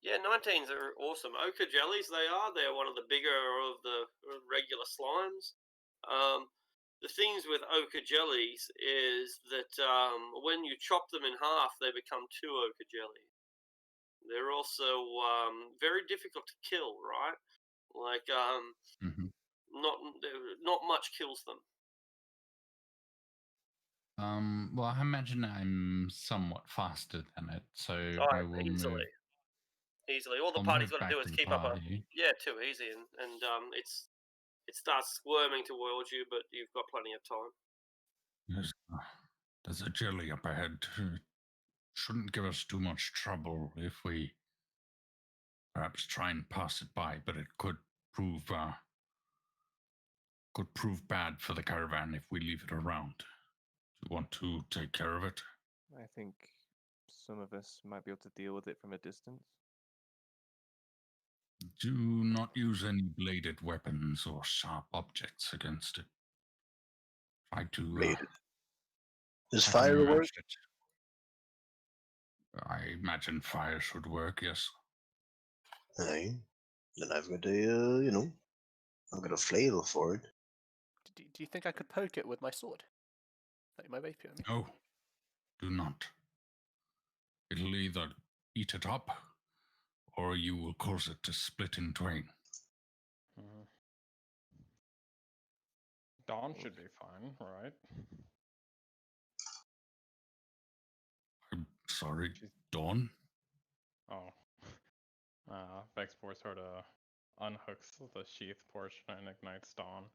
Yeah, 19s are awesome. Ochre jellies, they're one of the bigger of the regular slimes. The things with ochre jellies is that when you chop them in half, they become 2 ochre jellies. They're also very difficult to kill, right? Like, not much kills them. Well, I imagine I'm somewhat faster than it, so I will easily. move. Easily, all the I'll party's move got to do back is to keep the up a party. too easy, and it starts squirming towards you, but you've got plenty of time. Yes, there's a jelly up ahead. Shouldn't give us too much trouble if we perhaps try and pass it by, but it could prove bad for the caravan if we leave it around. Do you want to take care of it? I think some of us might be able to deal with it from a distance. Do not use any bladed weapons or sharp objects against it. Try to Bladed. Does try to fire match work? it. I imagine fire should work, yes. Aye. Then I've got I've got a flail for it. Do you think I could poke it with my sword? Like my rapier, I mean? No, do not. It'll either eat it up, or you will cause it to split in twain. Dawn should be fine, right? I'm sorry, Dawn? Oh. Vexpor sort of unhooks the sheath portion and ignites Dawn.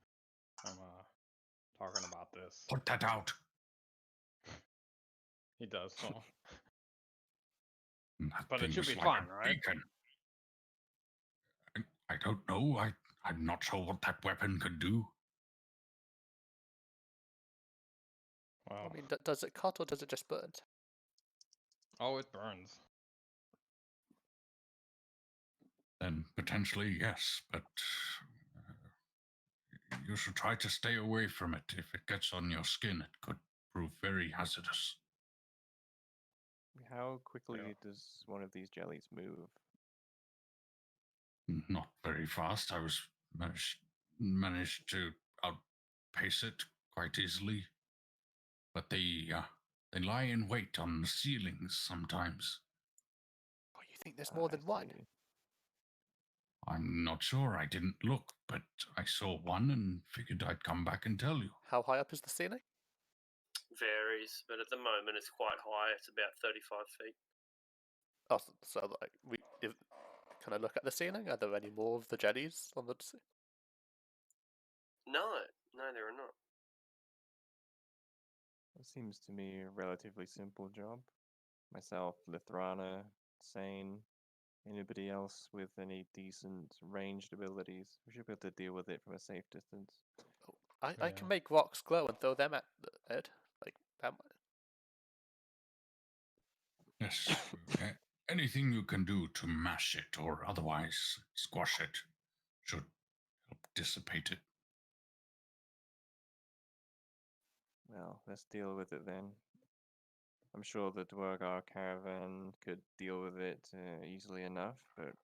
talking about this. Put that out. He does so. That But it thing should is be like fine, a right? beacon. I don't know. I'm not sure what that weapon could do. Wow. I mean, does it cut or does it just burn? Oh, it burns. Then potentially yes, but you should try to stay away from it. If it gets on your skin, it could prove very hazardous. How quickly Yeah. does one of these jellies move? Not very fast. I was managed to outpace it quite easily, but they lie in wait on the ceilings sometimes. Oh, you think there's more I than one? see. I'm not sure. I didn't look, but I saw one and figured I'd come back and tell you. How high up is the ceiling? Varies, but at the moment it's quite high. It's about 35 feet. Oh, so like can I look at the ceiling? Are there any more of the jellies on the? No, there are not. It seems to me a relatively simple job. Myself, Lithrana, Sane, anybody else with any decent ranged abilities, we should be able to deal with it from a safe distance. Oh, I Yeah. can make rocks glow and throw them at it. Like that. Yes. Anything you can do to mash it or otherwise squash it should help dissipate it. Well, let's deal with it then. I'm sure the Dwargar caravan could deal with it easily enough, but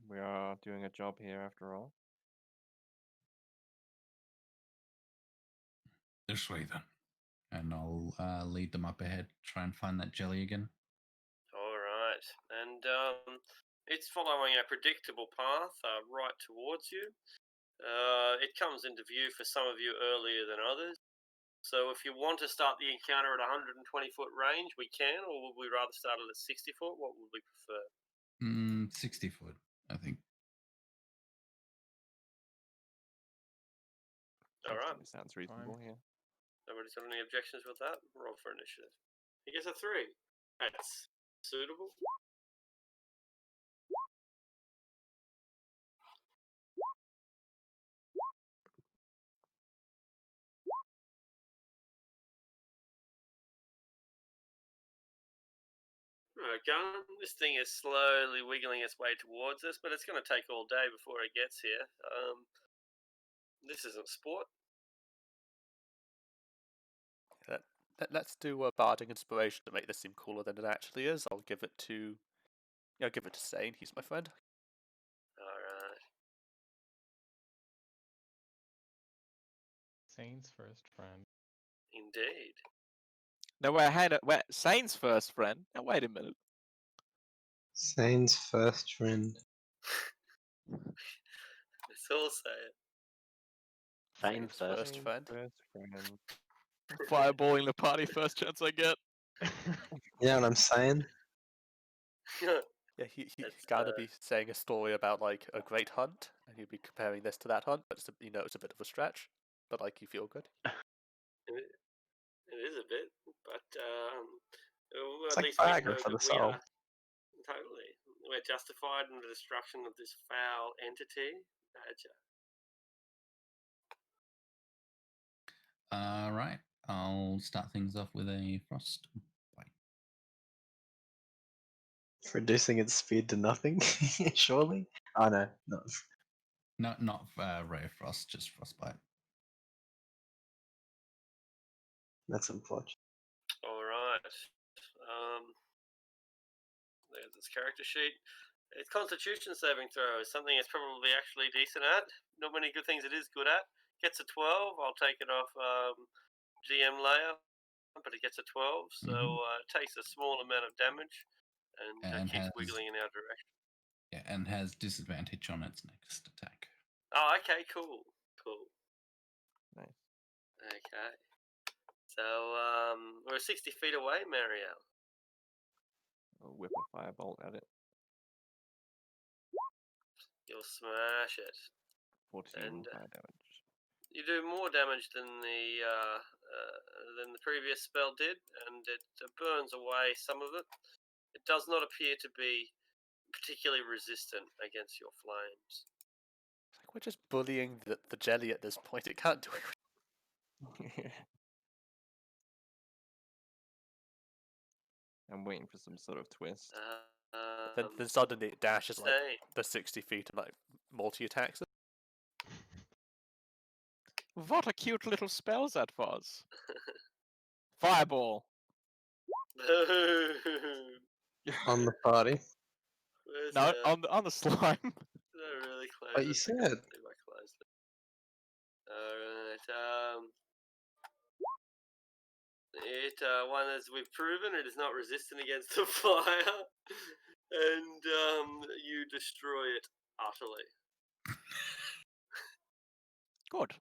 we are doing a job here after all. This way then. And I'll lead them up ahead, try and find that jelly again. All right, and it's following a predictable path right towards you. It comes into view for some of you earlier than others. So if you want to start the encounter at 120-foot range, we can, or would we rather start it at 60 foot? What would we prefer? 60 foot, I think. All right. Sounds reasonable, yeah. Nobody's got any objections with that? Roll for initiative. He gets a 3. That's suitable. Okay, this thing is slowly wiggling its way towards us, but it's going to take all day before it gets here. This isn't sport. Let's do a barding inspiration to make this seem cooler than it actually is. I'll give it to Sane. He's my friend. All right. Sane's first friend. Indeed. No, wait, Sane's first friend. Now wait a minute. Sane's first friend. Let's all say it. Sane's first friend. First friend. Fireballing the party first chance I get. You know what I'm saying? Yeah, he's That's, gotta be saying a story about like a great hunt, and he'd be comparing this to that hunt. But it's a bit of a stretch, but like you feel good. It is a bit, but It's at like least we Viagra know for the that we soul. are totally. We're justified in the destruction of this foul entity. Badger. Right. I'll start things off with a frost bite. Reducing its speed to nothing, surely? Oh no, no. No, not ray of frost, just frostbite. That's unfortunate. All right. There's its character sheet. Its Constitution saving throw is something it's probably actually decent at. Not many good things it is good at. Gets a 12. I'll take it off GM layer, but it gets a 12, so it takes a small amount of damage and keeps wiggling in our direction. Yeah, and has disadvantage on its next attack. Oh, okay, cool. Nice. Okay. So we're 60 feet away, Marielle. I'll whip a firebolt at it. You'll smash it. 14 And, fire damage. You do more damage than the previous spell did, and it burns away some of it. It does not appear to be particularly resistant against your flames. It's like we're just bullying the jelly at this point. It can't do it. I'm waiting for some sort of twist. Then suddenly it dashes like Insane. the 60 feet and like multi-attacks it. What a cute little spell that was. Fireball. On the party. Where's No, that? on the slime. Did I really close But you it? said. I believe I closed it. Alright, one as we've proven, it is not resistant against the fire, and you destroy it utterly. Good.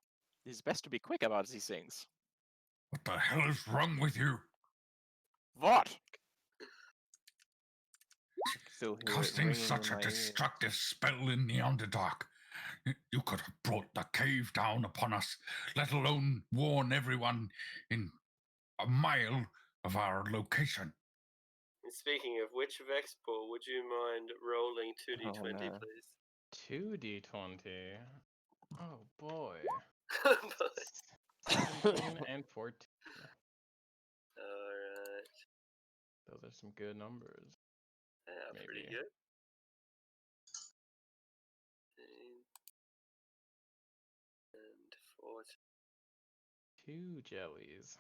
It's best to be quick about these things. What the hell is wrong with you? What? Still hear it Casting ringing such in a my ears. destructive spell in the Underdark. You could have brought the cave down upon us, let alone warn everyone in a mile of our location. And speaking of which, Vexpor, would you mind rolling 2d20, Oh, no. please? 2d20. Oh boy. Boy. 17 and 14. Alright. Those are some good numbers. Yeah, pretty Maybe. good. 15 and 14. 2 jellies.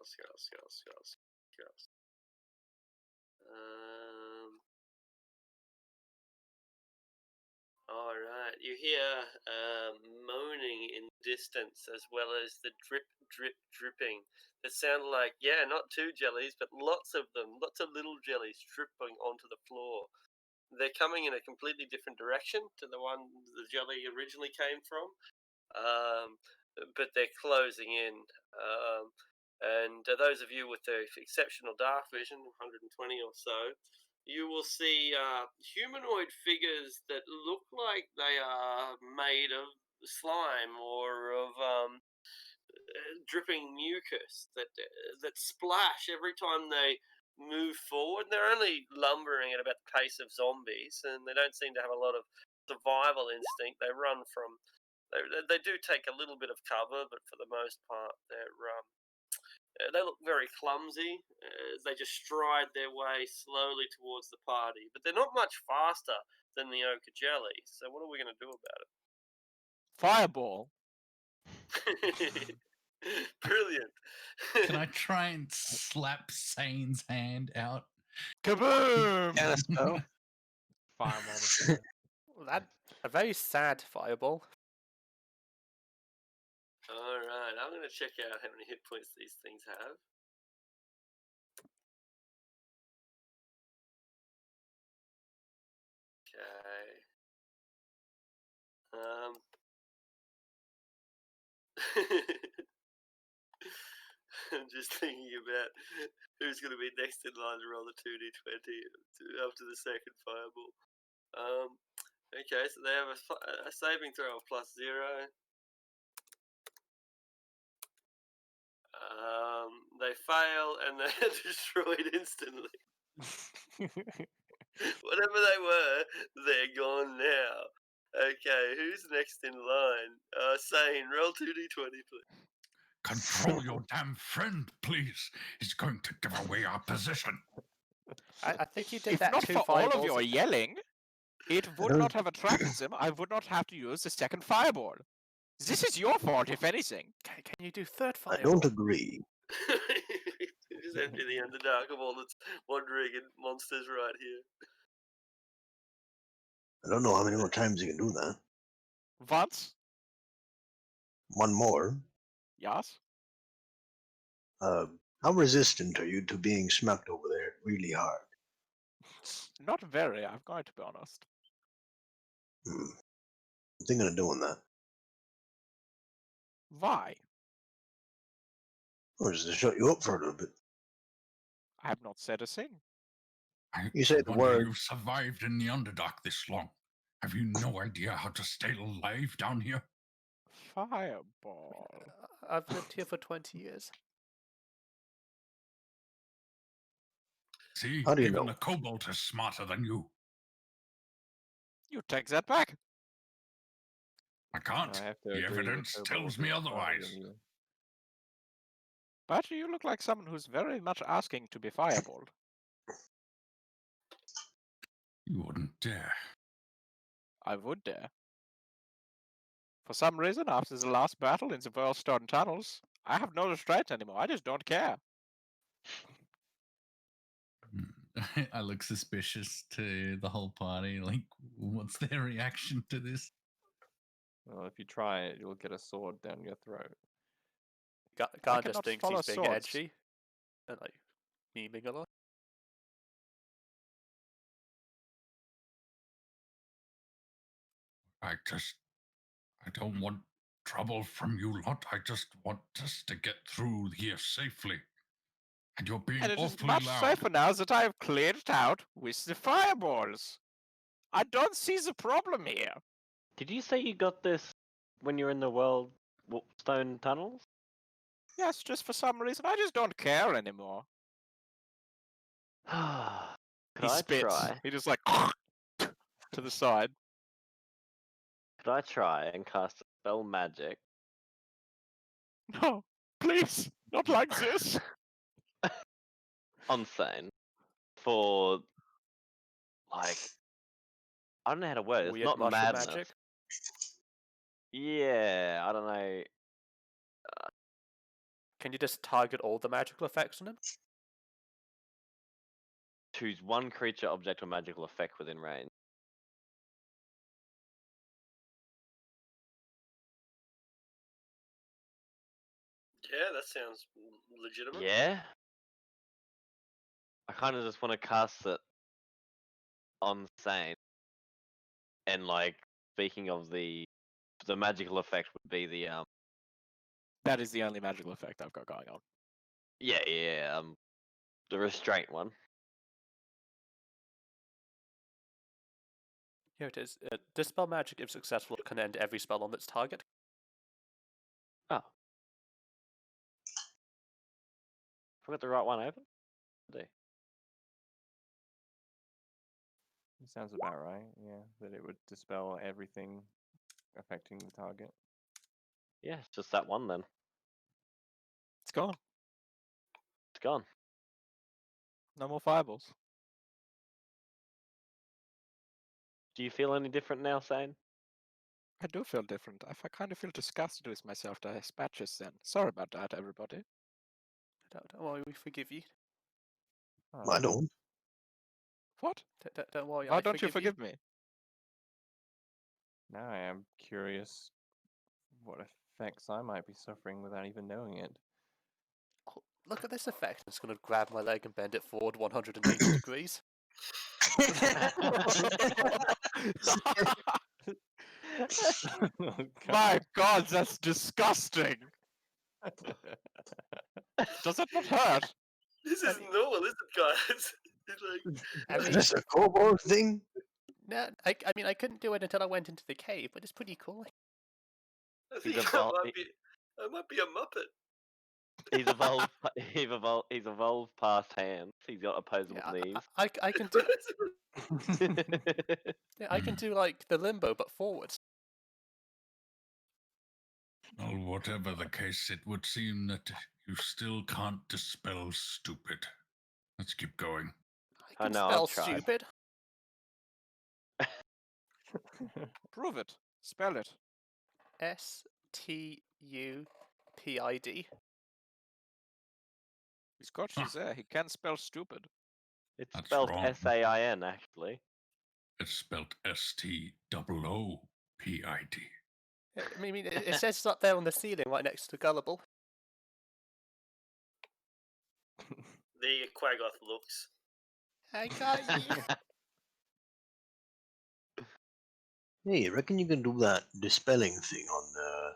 Scrolls. Alright, you hear moaning in the distance as well as the dripping. That sound like, yeah, not 2 jellies, but lots of them, lots of little jellies dripping onto the floor. They're coming in a completely different direction to the one the jelly originally came from, but they're closing in. And those of you with the exceptional dark vision, 120 or so, you will see humanoid figures that look like they are made of slime or of dripping mucus that splash every time they move forward. They're only lumbering at about the pace of zombies, and they don't seem to have a lot of survival instinct. They run from. They do take a little bit of cover, but for the most part, they look very clumsy as they just stride their way slowly towards the party. But they're not much faster than the Ochre Jelly, so what are we going to do about it? Fireball. Brilliant. Can I try and slap Sane's hand out? Kaboom! Kind of spell. Fireball the flame. Well, that's a very sad fireball. Alright, I'm going to check out how many hit points these things have. Okay. I'm just thinking about who's going to be next in line to roll the 2d20 after the second fireball. Okay, so they have a saving throw of +0. They fail and they're destroyed instantly. Whatever they were, they're gone now. Okay, who's next in line? Sane, roll 2d20, please. Control your damn friend, please. He's going to give away our position. I think you did If that not 2 for all of fireballs your ago. yelling, it would not have attracted them. I would not have to use the second fireball. This is your fault, if anything. Can you do third I fireball? don't agree. Just empty the Underdark of all its wandering and monsters right here. I don't know how many more times you can do that. Once? One more. Yes? How resistant are you to being smacked over there really hard? Not very, I'm going to be honest. I'm thinking of doing that. Why? Or just to shut you up for a little bit. I have not said a thing. You say the wonder word. you've survived in the Underdark this long. Have you no idea how to stay alive down here? Fireball. I've lived here for 20 years. See, How do you even know? the kobold is smarter than you. You take that back. I can't. I have to The agree. evidence The tells kobold me is smarter otherwise. than you. But you look like someone who's very much asking to be fireballed. You wouldn't dare. I would dare. For some reason, after the last battle in the Whirlstone tunnels, I have no restraint anymore. I just don't care. I look suspicious to the whole party. Like, what's their reaction to this? Well, if you try it, you'll get a sword down your throat. Garn just cannot thinks follow he's being swords. edgy and like memeing a lot. I don't want trouble from you lot. I just want us to get through here safely. And you're being And it is awfully much loud. safer now that I have cleared it out with the fireballs. I don't see the problem here. Did you say you got this when you were in the stone tunnels? Yes, just for some reason, I just don't care anymore. Could He I spits. try? He just like to the side. Could I try and cast spell magic No, please, not like this. on Sane for like I don't know how to word it. It's Weird not mushroom madness. magic. Yeah, I don't know. Can you just target all the magical effects on him? Choose one creature, object, or magical effect within range. Yeah, that sounds legitimate. Yeah. I kind of just want to cast it on Sane. And like, speaking of the magical effect would be the That is the only magical effect I've got going on. yeah, the restraint one. Here it is. Dispel magic, if successful, can end every spell on its target. Oh. Forgot the right one open? I do. It sounds about right. Yeah, that it would dispel everything affecting the target. Yeah, it's just that one then. It's gone. It's gone. No more fireballs. Do you feel any different now, Sane? I do feel different. I kind of feel disgusted with myself that I spat just then. Sorry about that, everybody. Don't worry, we forgive you. Oh, I don't. What? Don't worry, Why I don't you forgive forgive me? now I am curious what effects I might be suffering without even knowing it. Oh, look at this effect. I'm just going to grab my leg and bend it forward 180 degrees. My God, that's disgusting. Does it not hurt? This is normal, isn't it, guys? It's like, I Is mean, this a kobold thing? no, I mean, I couldn't do it until I went into the cave, but it's pretty cool. I He's think I might be a muppet. He's evolved. He's evolved past hands. He's got opposable Yeah, knees. I can do. Yeah, I can do like the limbo, but forwards. Well, whatever the case, it would seem that you still can't dispel stupid. Let's keep going. I can know, spell I've tried. stupid. Prove it. Spell it. STUPID. He's got you there. He can spell stupid. It's That's spelled wrong. SAIN actually. It's spelled STOOPID. I mean, it says it's up there on the ceiling, right next to Gullible. There your Quaggoth looks. I got you. Hey, reckon you can do that dispelling thing on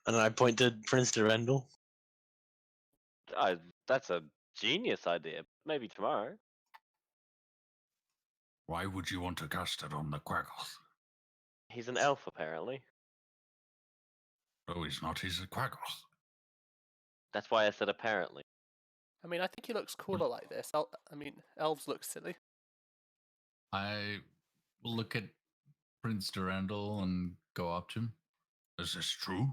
And I pointed Prince to Rendell. That's a genius idea. Maybe tomorrow. Why would you want to cast it on the Quaggoth? He's an elf, apparently. No, he's not. He's a Quaggoth. That's why I said apparently. I mean, I think he looks cooler like this. I mean, elves look silly. I look at Prince Durandal and go up to him. Is this true?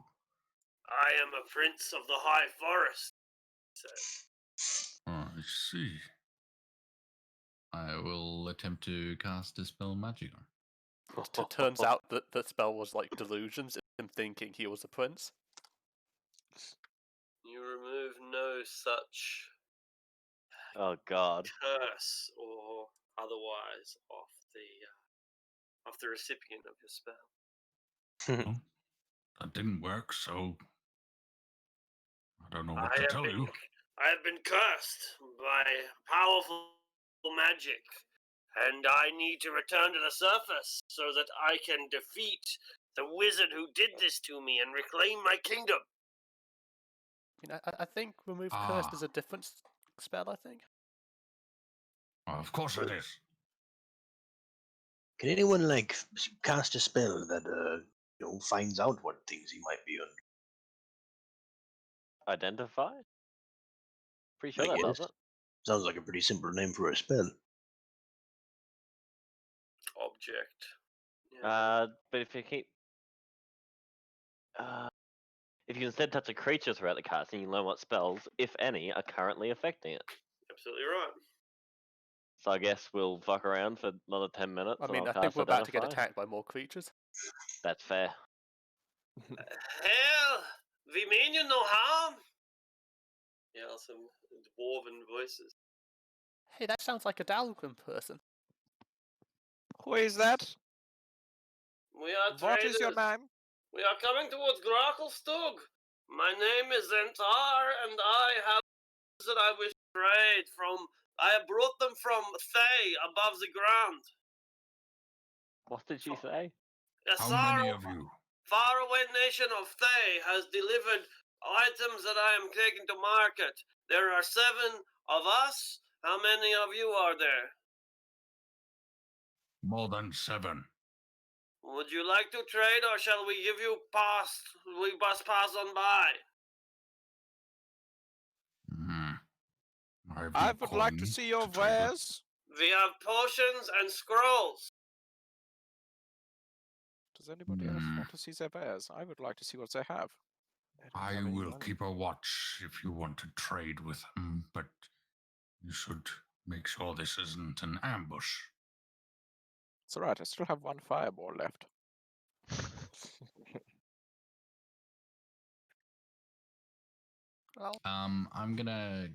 I am a prince of the high forest, he said. Oh, I see. I will attempt to cast Dispel Magic on him. It turns out that the spell was like delusions, him thinking he was a prince. You remove no such Oh God. curse or otherwise off the recipient of your spell. Well, that didn't work, so I don't know what to tell you. I have been cursed by powerful magic, and I need to return to the surface so that I can defeat the wizard who did this to me and reclaim my kingdom. I mean, I think remove cursed is a different spell. I think. Well, of course it is. Can anyone cast a spell that finds out what things he might be under? Identify? Pretty sure I that guess. does it. Sounds like a pretty simple name for a spell. Object. Yeah. But if you keep, if you instead touch a creature throughout the casting, you learn what spells, if any, are currently affecting it. Absolutely right. So I guess we'll fuck around for another 10 minutes. I mean, and I I'll think cast we're about to get Identify. attacked by more creatures. That's fair. Hell, we mean you no harm. Yeah, some dwarven voices. Hey, that sounds like a Dalgrim person. Who is that? We are What traders. is your name? We are coming towards Gracklstug. My name is Zentar, and I have that I wish to trade from. I have brought them from Thay above the ground. What did she say? A How many of you? faraway nation of Thay has delivered items that I am taking to market. There are 7 of us. How many of you are there? More than 7. Would you like to trade, or shall we give you pass? We must pass on by. I would like to see your wares. We have potions and scrolls. Does anybody else want to see their wares? I would like to see what they have. I will keep a watch if you want to trade with them, but you should make sure this isn't an ambush. It's alright, I still have 1 fireball left. Well, I'm gonna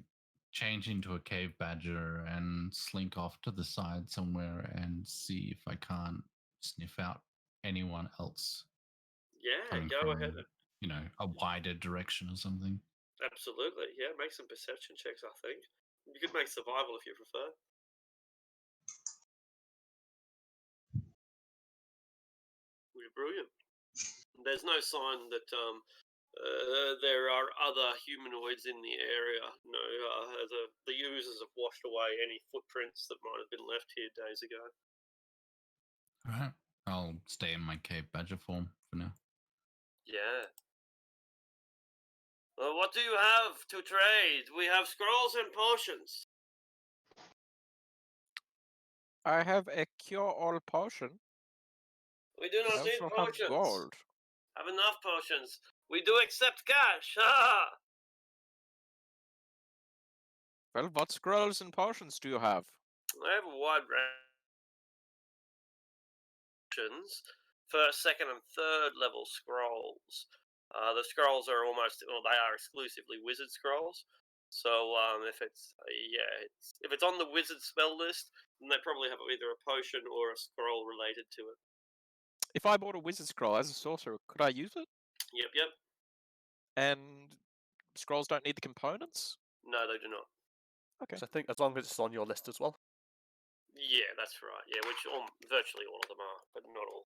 change into a cave badger and slink off to the side somewhere and see if I can't sniff out anyone else. Yeah, coming go from, ahead. A wider direction or something. Absolutely. Yeah, make some perception checks, I think. You could make survival if you prefer. We're brilliant. There's no sign that there are other humanoids in the area. No, the users have washed away any footprints that might have been left here days ago. Alright. I'll stay in my cave badger form for now. Yeah. Well, what do you have to trade? We have scrolls and potions. I have a cure-all potion. We do I not need also potions. have gold. Have enough potions. We do accept cash. Ha! Well, what scrolls and potions do you have? I have a wide range. First, second, and third level scrolls. The scrolls are they are exclusively wizard scrolls. So if it's on the wizard spell list, then they probably have either a potion or a scroll related to it. If I bought a wizard scroll as a sorcerer, could I use it? Yep. And scrolls don't need the components? No, they do not. Okay. So I think as long as it's on your list as well. Yeah, that's right. Yeah, which virtually all of them are, but not all.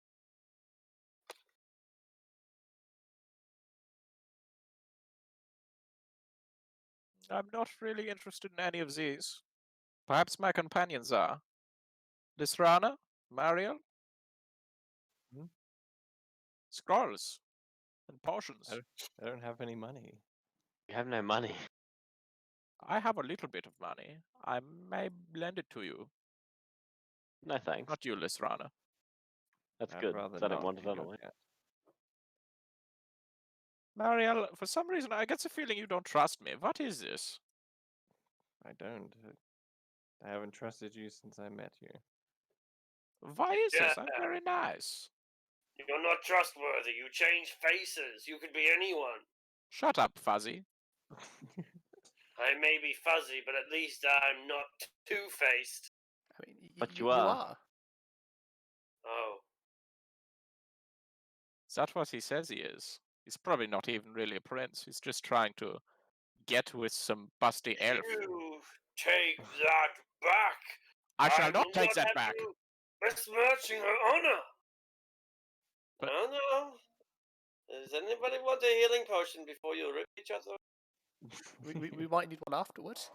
I'm not really interested in any of these. Perhaps my companions are. Lisrana, Mariel? Hmm? Scrolls and potions. I don't have any money. You have no money. I have a little bit of money. I may lend it to you. No thanks. Not you, Lisrana. That's I'd good. rather 'Cause I didn't not want it be your anyway. cat. Mariel, for some reason, I get the feeling you don't trust me. What is this? I don't. I haven't trusted you since I met you. Why is this? I'm Yeah. very nice. You're not trustworthy. You change faces. You could be anyone. Shut up, Fuzzy. I may be fuzzy, but at least I'm not two-faced. I mean, But you you are. are. Oh. Is that what he says he is? He's probably not even really a prince. He's just trying to get with some busty elf. You take that back. I shall will not take that have back. You besmirching her honor. But- Oh no. Does anybody want a healing potion before you rip each other? We might need one afterwards.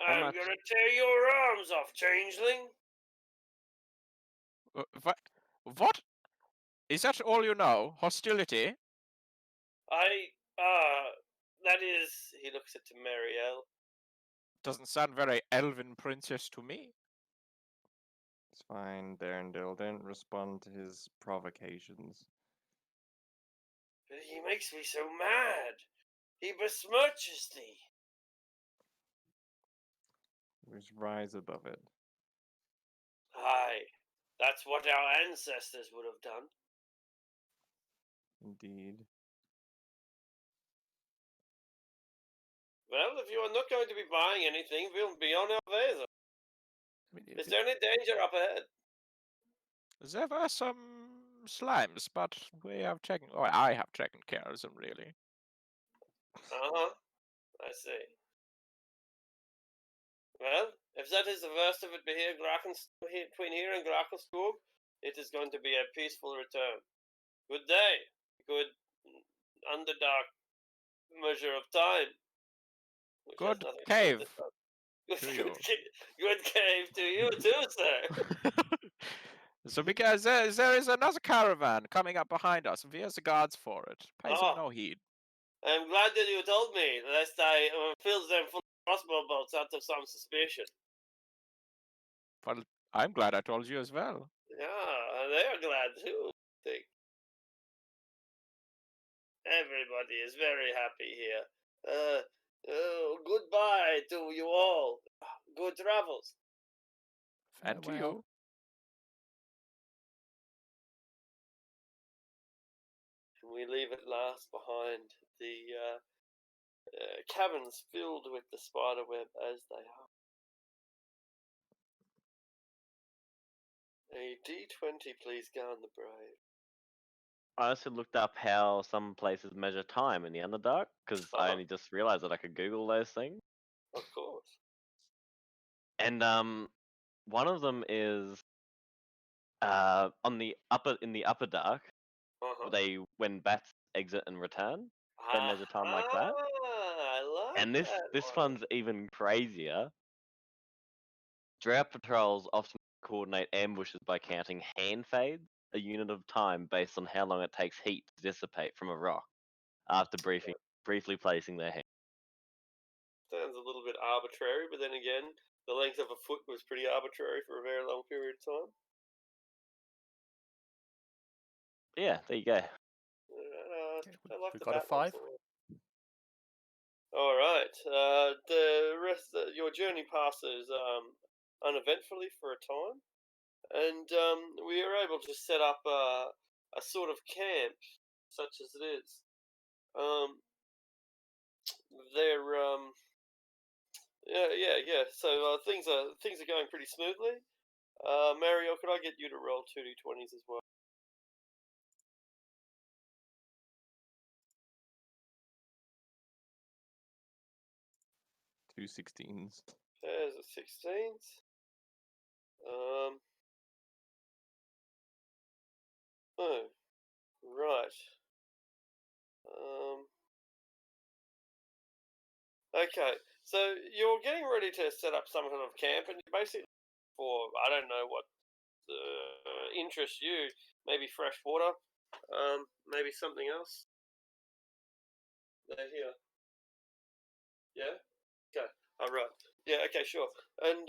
I'm much? gonna tear your arms off, changeling. What? Is that all you know? Hostility? That is, he looks at Marielle. Doesn't sound very elven princess to me. It's fine, Darendale. Don't respond to his provocations. But he makes me so mad. He besmirches thee. We should rise above it. Aye, that's what our ancestors would have done. Indeed. Well, if you are not going to be buying anything, we'll be on our way, though. I mean, Is there any danger up ahead? There were some slimes, but we have taken. Oh, I have taken care of them, really. Uh-huh. I see. Well, if that is the worst of it between here and Grakenskog, it is going to be a peaceful return. Good day. Good underdark measure of time. which has Good nothing to do with cave this one. Good, to you. good cave to you too, sir. So because there is another caravan coming up behind us. Where's the guards for it? Pay them Oh. no heed. I'm glad that you told me, lest I filled them full of crossbow bolts out of some suspicion. Well, I'm glad I told you as well. Yeah, they are glad too, I think. Everybody is very happy here. Goodbye to you all. Good travels. And to Farewell. you. We leave at last behind the caverns filled with the spider web as they are. A D20, please, Garn the Brave. I also looked up how some places measure time in the Underdark because I only just realized that I could Google those things. Of course. And one of them is in the upper dark. When bats exit and return, they measure time like that. I like And this one. one's even crazier. Drought patrols often coordinate ambushes by counting hand fades, a unit of time based on how long it takes heat to dissipate from a rock after briefly placing their hand. Sounds a little bit arbitrary, but then again, the length of a foot was pretty arbitrary for a very long period of time. Yeah, there you go. I like we the got a bat ones 5. a lot. All right. The rest of your journey passes uneventfully for a time, and we are able to set up a sort of camp, such as it is. They're yeah. So things are going pretty smoothly. Mario, could I get you to roll 2d20s as well? Two 16s. There's a 16s. Oh, right. Okay, so you're getting ready to set up some kind of camp, and you're basically for, I don't know what interests you. Maybe fresh water, maybe something else. They're here. Yeah. Okay. All right. Yeah. Okay. Sure. And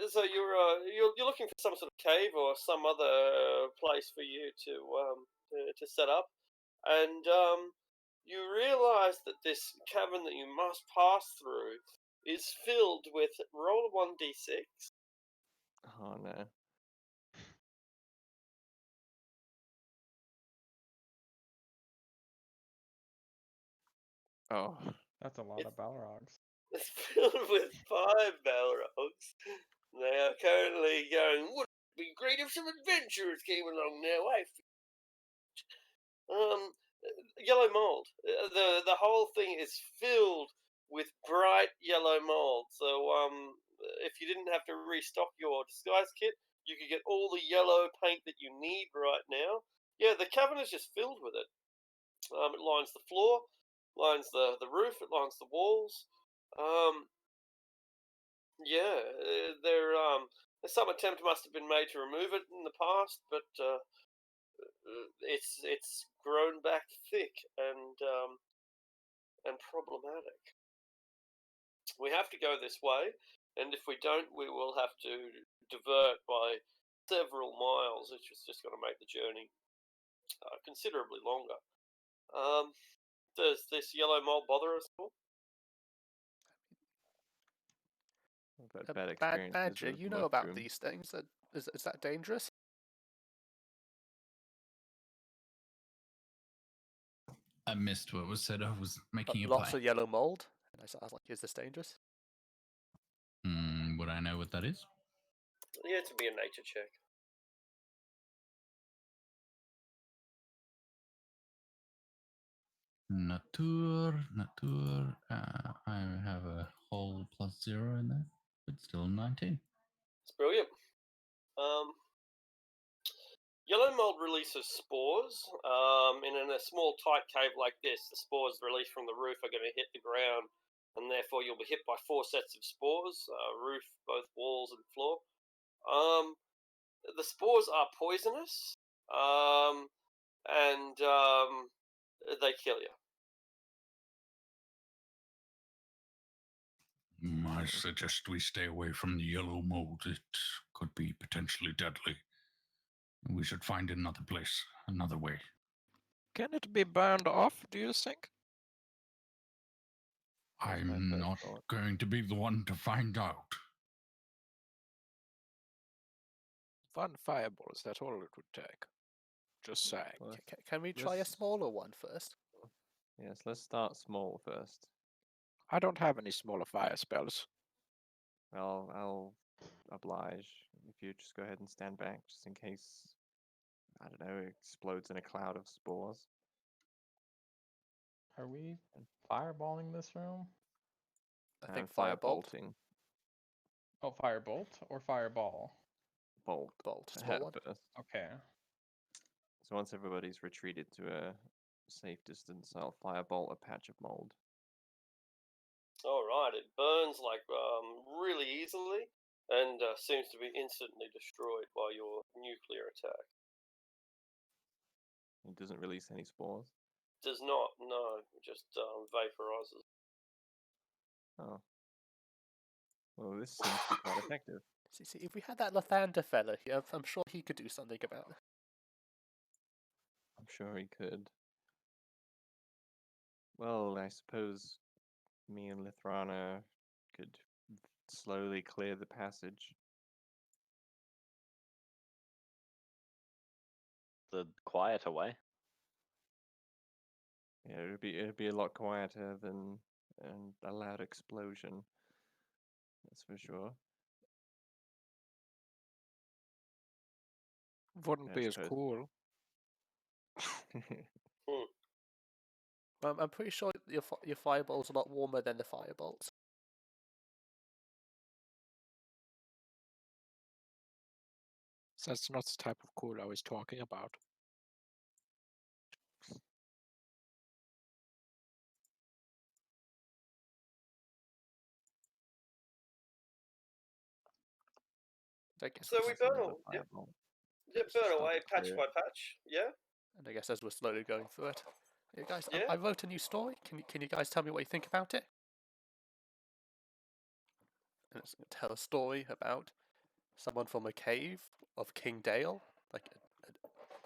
so you're looking for some sort of cave or some other place for you to set up, and you realise that this cavern that you must pass through is filled with roll 1d6. Oh no. Oh. That's a lot of Balrogs. It's filled with 5 Balrogs. They are currently going, would it be great if some adventurers came along now, yellow mold. The whole thing is filled with bright yellow mold. So if you didn't have to restock your disguise kit, you could get all the yellow paint that you need right now. Yeah, the cavern is just filled with it. It lines the floor, lines the roof, it lines the walls. Yeah, some attempt must have been made to remove it in the past, but it's grown back thick and problematic. We have to go this way, and if we don't, we will have to divert by several miles, which is just going to make the journey considerably longer. Does this yellow mold bother us at all? I've had bad experiences Badger, with you know about mushrooms. these things. Is that dangerous? I missed what was said. I was making a Lots play. of yellow mold. And I was like, is this dangerous? Would I know what that is? Yeah, to be a nature check. Nature. I have a whole +0 in there, but still 19. It's brilliant. Yellow mold releases spores, and in a small tight cave like this, the spores released from the roof are going to hit the ground, and therefore you'll be hit by 4 sets of spores, roof, both walls and floor. The spores are poisonous, and they kill you. I suggest we stay away from the yellow mold. It could be potentially deadly. We should find another place, another way. Can it be burned off, do you think? That's my I'm first not thought. going to be the one to find out. 1 fireball, is that all it would take? Just saying. Well, Can we try a let's- smaller one first? Yes, let's start small first. I don't have any smaller fire spells. I'll oblige if you just go ahead and stand back, just in case, I don't know, it explodes in a cloud of spores. Are we fireballing this room? I think firebolt. Firebolting. Oh, firebolt or fireball? Bolt. Bolt, small one. First. Okay. So once everybody's retreated to a safe distance, I'll firebolt a patch of mold. All right, it burns like really easily, and seems to be instantly destroyed by your nuclear attack. It doesn't release any spores. Does not, no, it just vaporizes. Oh. Well, this seems to be quite effective. See, if we had that Lathander fella here, I'm sure he could do something about it. I'm sure he could. Well, I suppose me and Lithrana could slowly clear the passage. The quieter way. Yeah, it'd be a lot quieter than a loud explosion. That's for sure. Wouldn't I be as suppose. cool. I'm pretty sure your fireball's a lot warmer than the firebolts. That's not the type of cool I was talking about. So we That's another fireball. burn away patch by patch. Yeah. And I guess as we're slowly going through it, hey guys, Yeah. I wrote a new story. Can you guys tell me what you think about it? And it's going to tell a story about someone from a cave of King Dale.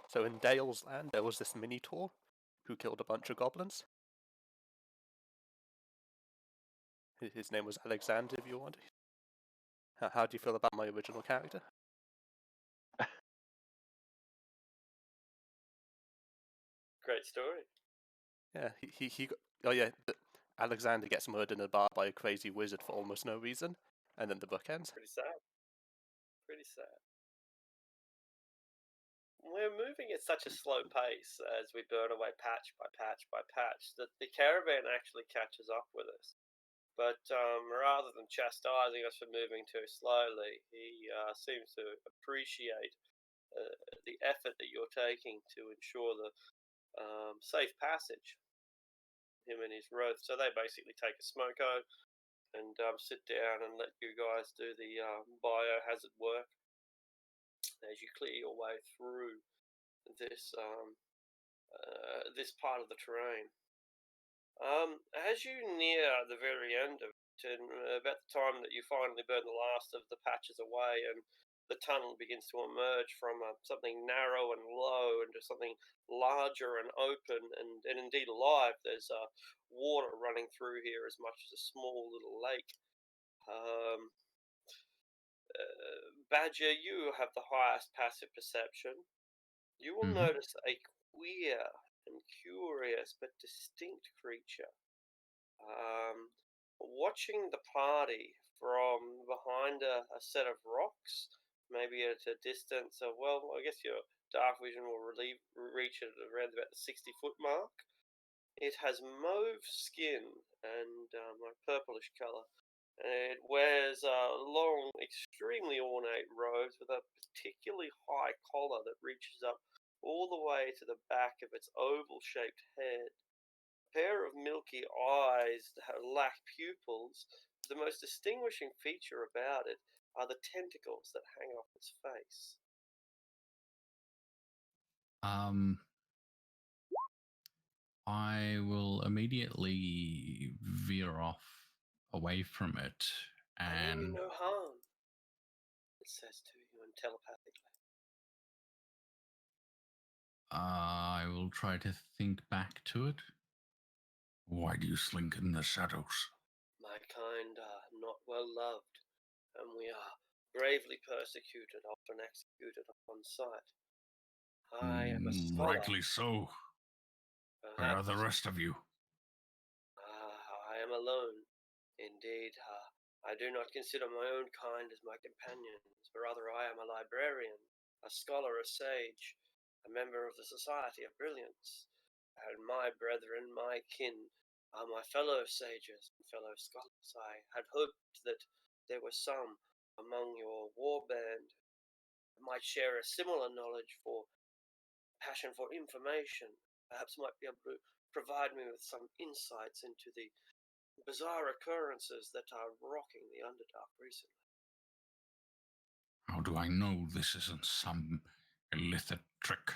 So in Dale's land, there was this Minotaur who killed a bunch of goblins. His name was Alexander, if you want. How do you feel about my original character? Great story. Yeah, oh yeah, Alexander gets murdered in a bar by a crazy wizard for almost no reason, and then the book ends. Pretty sad. Pretty sad. We're moving at such a slow pace as we burn away patch by patch by patch that the caravan actually catches up with us. But rather than chastising us for moving too slowly, he seems to appreciate the effort that you're taking to ensure the safe passage. Him and his Roth. So they basically take a smoko and sit down and let you guys do the biohazard work as you clear your way through this this part of the terrain. As you near the very end of it, and about the time that you finally burn the last of the patches away, and the tunnel begins to emerge from something narrow and low into something larger and open and indeed alive. There's water running through here as much as a small little lake. Badger, you have the highest passive perception. You will notice a queer and curious but distinct creature. Watching the party from behind a set of rocks, maybe at a distance of, well, I guess your dark vision will reach at around about the 60-foot mark. It has mauve skin and like purplish colour. It wears long, extremely ornate robes with a particularly high collar that reaches up all the way to the back of its oval-shaped head. A pair of milky eyes that lack pupils. The most distinguishing feature about it are the tentacles that hang off its face. I will immediately veer off away from it I mean and no harm, it says to you telepathically. I will try to think back to it. Why do you slink in the shadows? My kind are not well loved, and we are gravely persecuted, often executed upon sight. I am a scholar. Rightly so. Where are the rest of you? I am alone. Indeed, I do not consider my own kind as my companions, but rather I am a librarian, a scholar, a sage, a member of the Society of Brilliance, and my brethren, my kin, are my fellow sages and fellow scholars. I had hoped that there were some among your war band that might share a similar knowledge for passion for information, perhaps might be able to provide me with some insights into the bizarre occurrences that are rocking the Underdark recently. How do I know this isn't some illicit trick?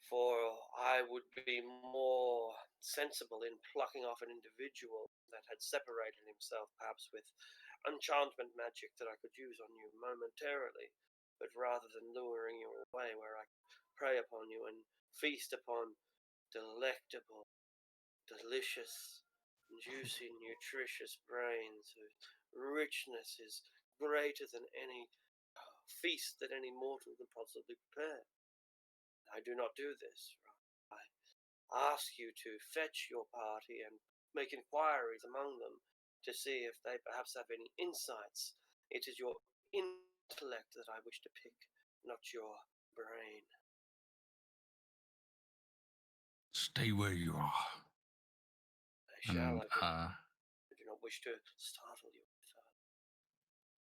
For I would be more sensible in plucking off an individual that had separated himself, perhaps with enchantment magic that I could use on you momentarily, but rather than luring you away where I prey upon you and feast upon delectable, delicious, juicy, nutritious brains whose richness is greater than any feast that any mortal could possibly prepare. I do not do this. I ask you to fetch your party and make inquiries among them to see if they perhaps have any insights. It is your intellect that I wish to pick, not your brain. Stay where you are. I shall. I do not wish to startle you.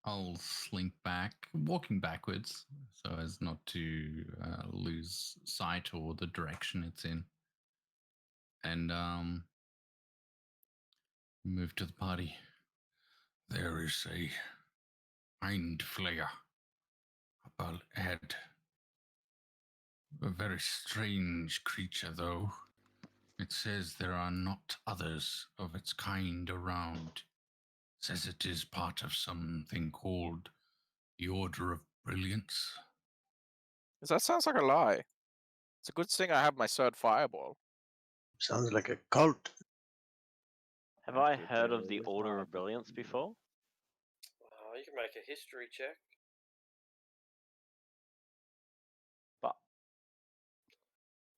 I'll slink back, walking backwards, so as not to lose sight or the direction it's in, and move to the party. There is a mind flayer up ahead. A very strange creature, though. It says there are not others of its kind around. Says it is part of something called the Order of Brilliance. That sounds like a lie. It's a good thing I have my third fireball. Sounds like a cult. Have I After heard of the days Order of hard Brilliance before? You can make a history check. But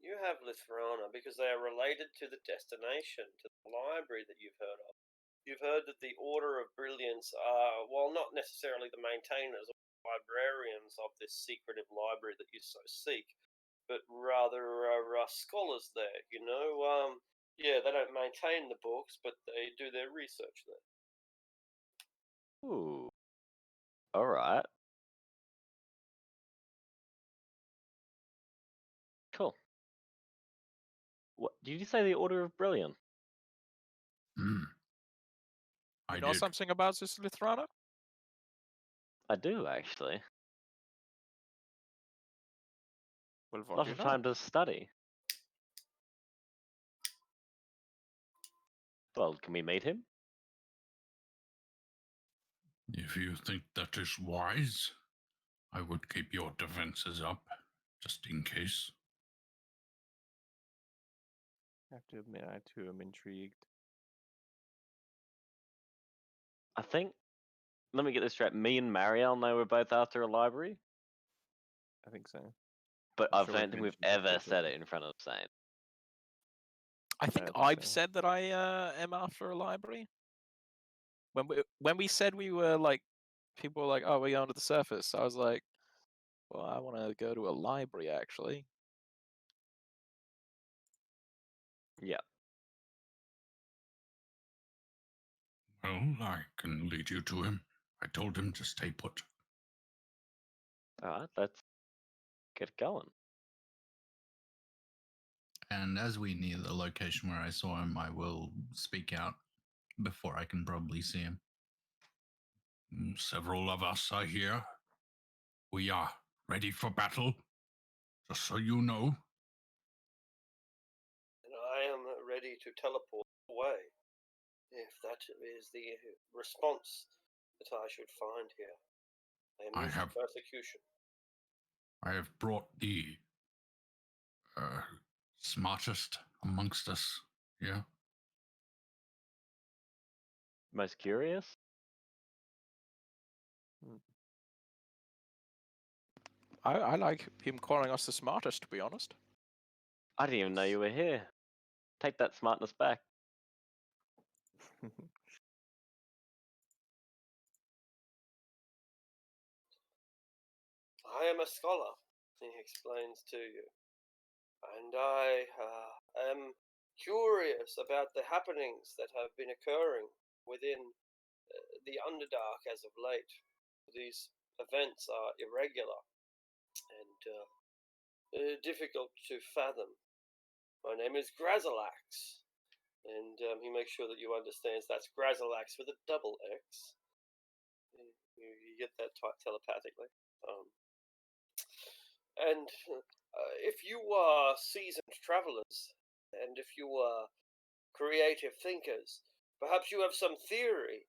You have Lithuania because they are related to the destination, to the library that you've heard of. You've heard that the Order of Brilliance are, while not necessarily the maintainers or librarians of this secretive library that you so seek, but rather are scholars there, you know? Yeah, they don't maintain the books, but they do their research there. ooh, all right, cool. What did you say? The Order of Brilliance? Hmm. You I know did. something about this, Lithrana? I do actually. Well, what Lot do you of know? time to study. Well, can we meet him? If you think that is wise, I would keep your defenses up, just in case. I have to admit, I too am intrigued. I think. Let me get this straight. Me and Marielle know we're both after a library, I think so. but I'm I sure don't think we've mentioned ever before, said but it in front of Saint. I think think I've so. said that I am after a library. When we said we were like, people were like, "Oh, we're going to the surface." I was like, "Well, I want to go to a library, actually." Yeah. Well, I can lead you to him. I told him to stay put. All right, let's get going. And as we near the location where I saw him, I will speak out before I can probably see him. Several of us are here. We are ready for battle, just so you know. And I am ready to teleport away, if that is the response that I should find here. I am used to persecution. I have brought the smartest amongst us here. Most curious? I like him calling us the smartest, to be honest. I didn't even know you were here. Take that smartness back. I am a scholar, he explains to you, and I am curious about the happenings that have been occurring within the Underdark as of late. These events are irregular and difficult to fathom. My name is Grazalax, and he makes sure that you understands that's Grazalax with a double X. You get that telepathically. And if you are seasoned travelers, and if you are creative thinkers, perhaps you have some theory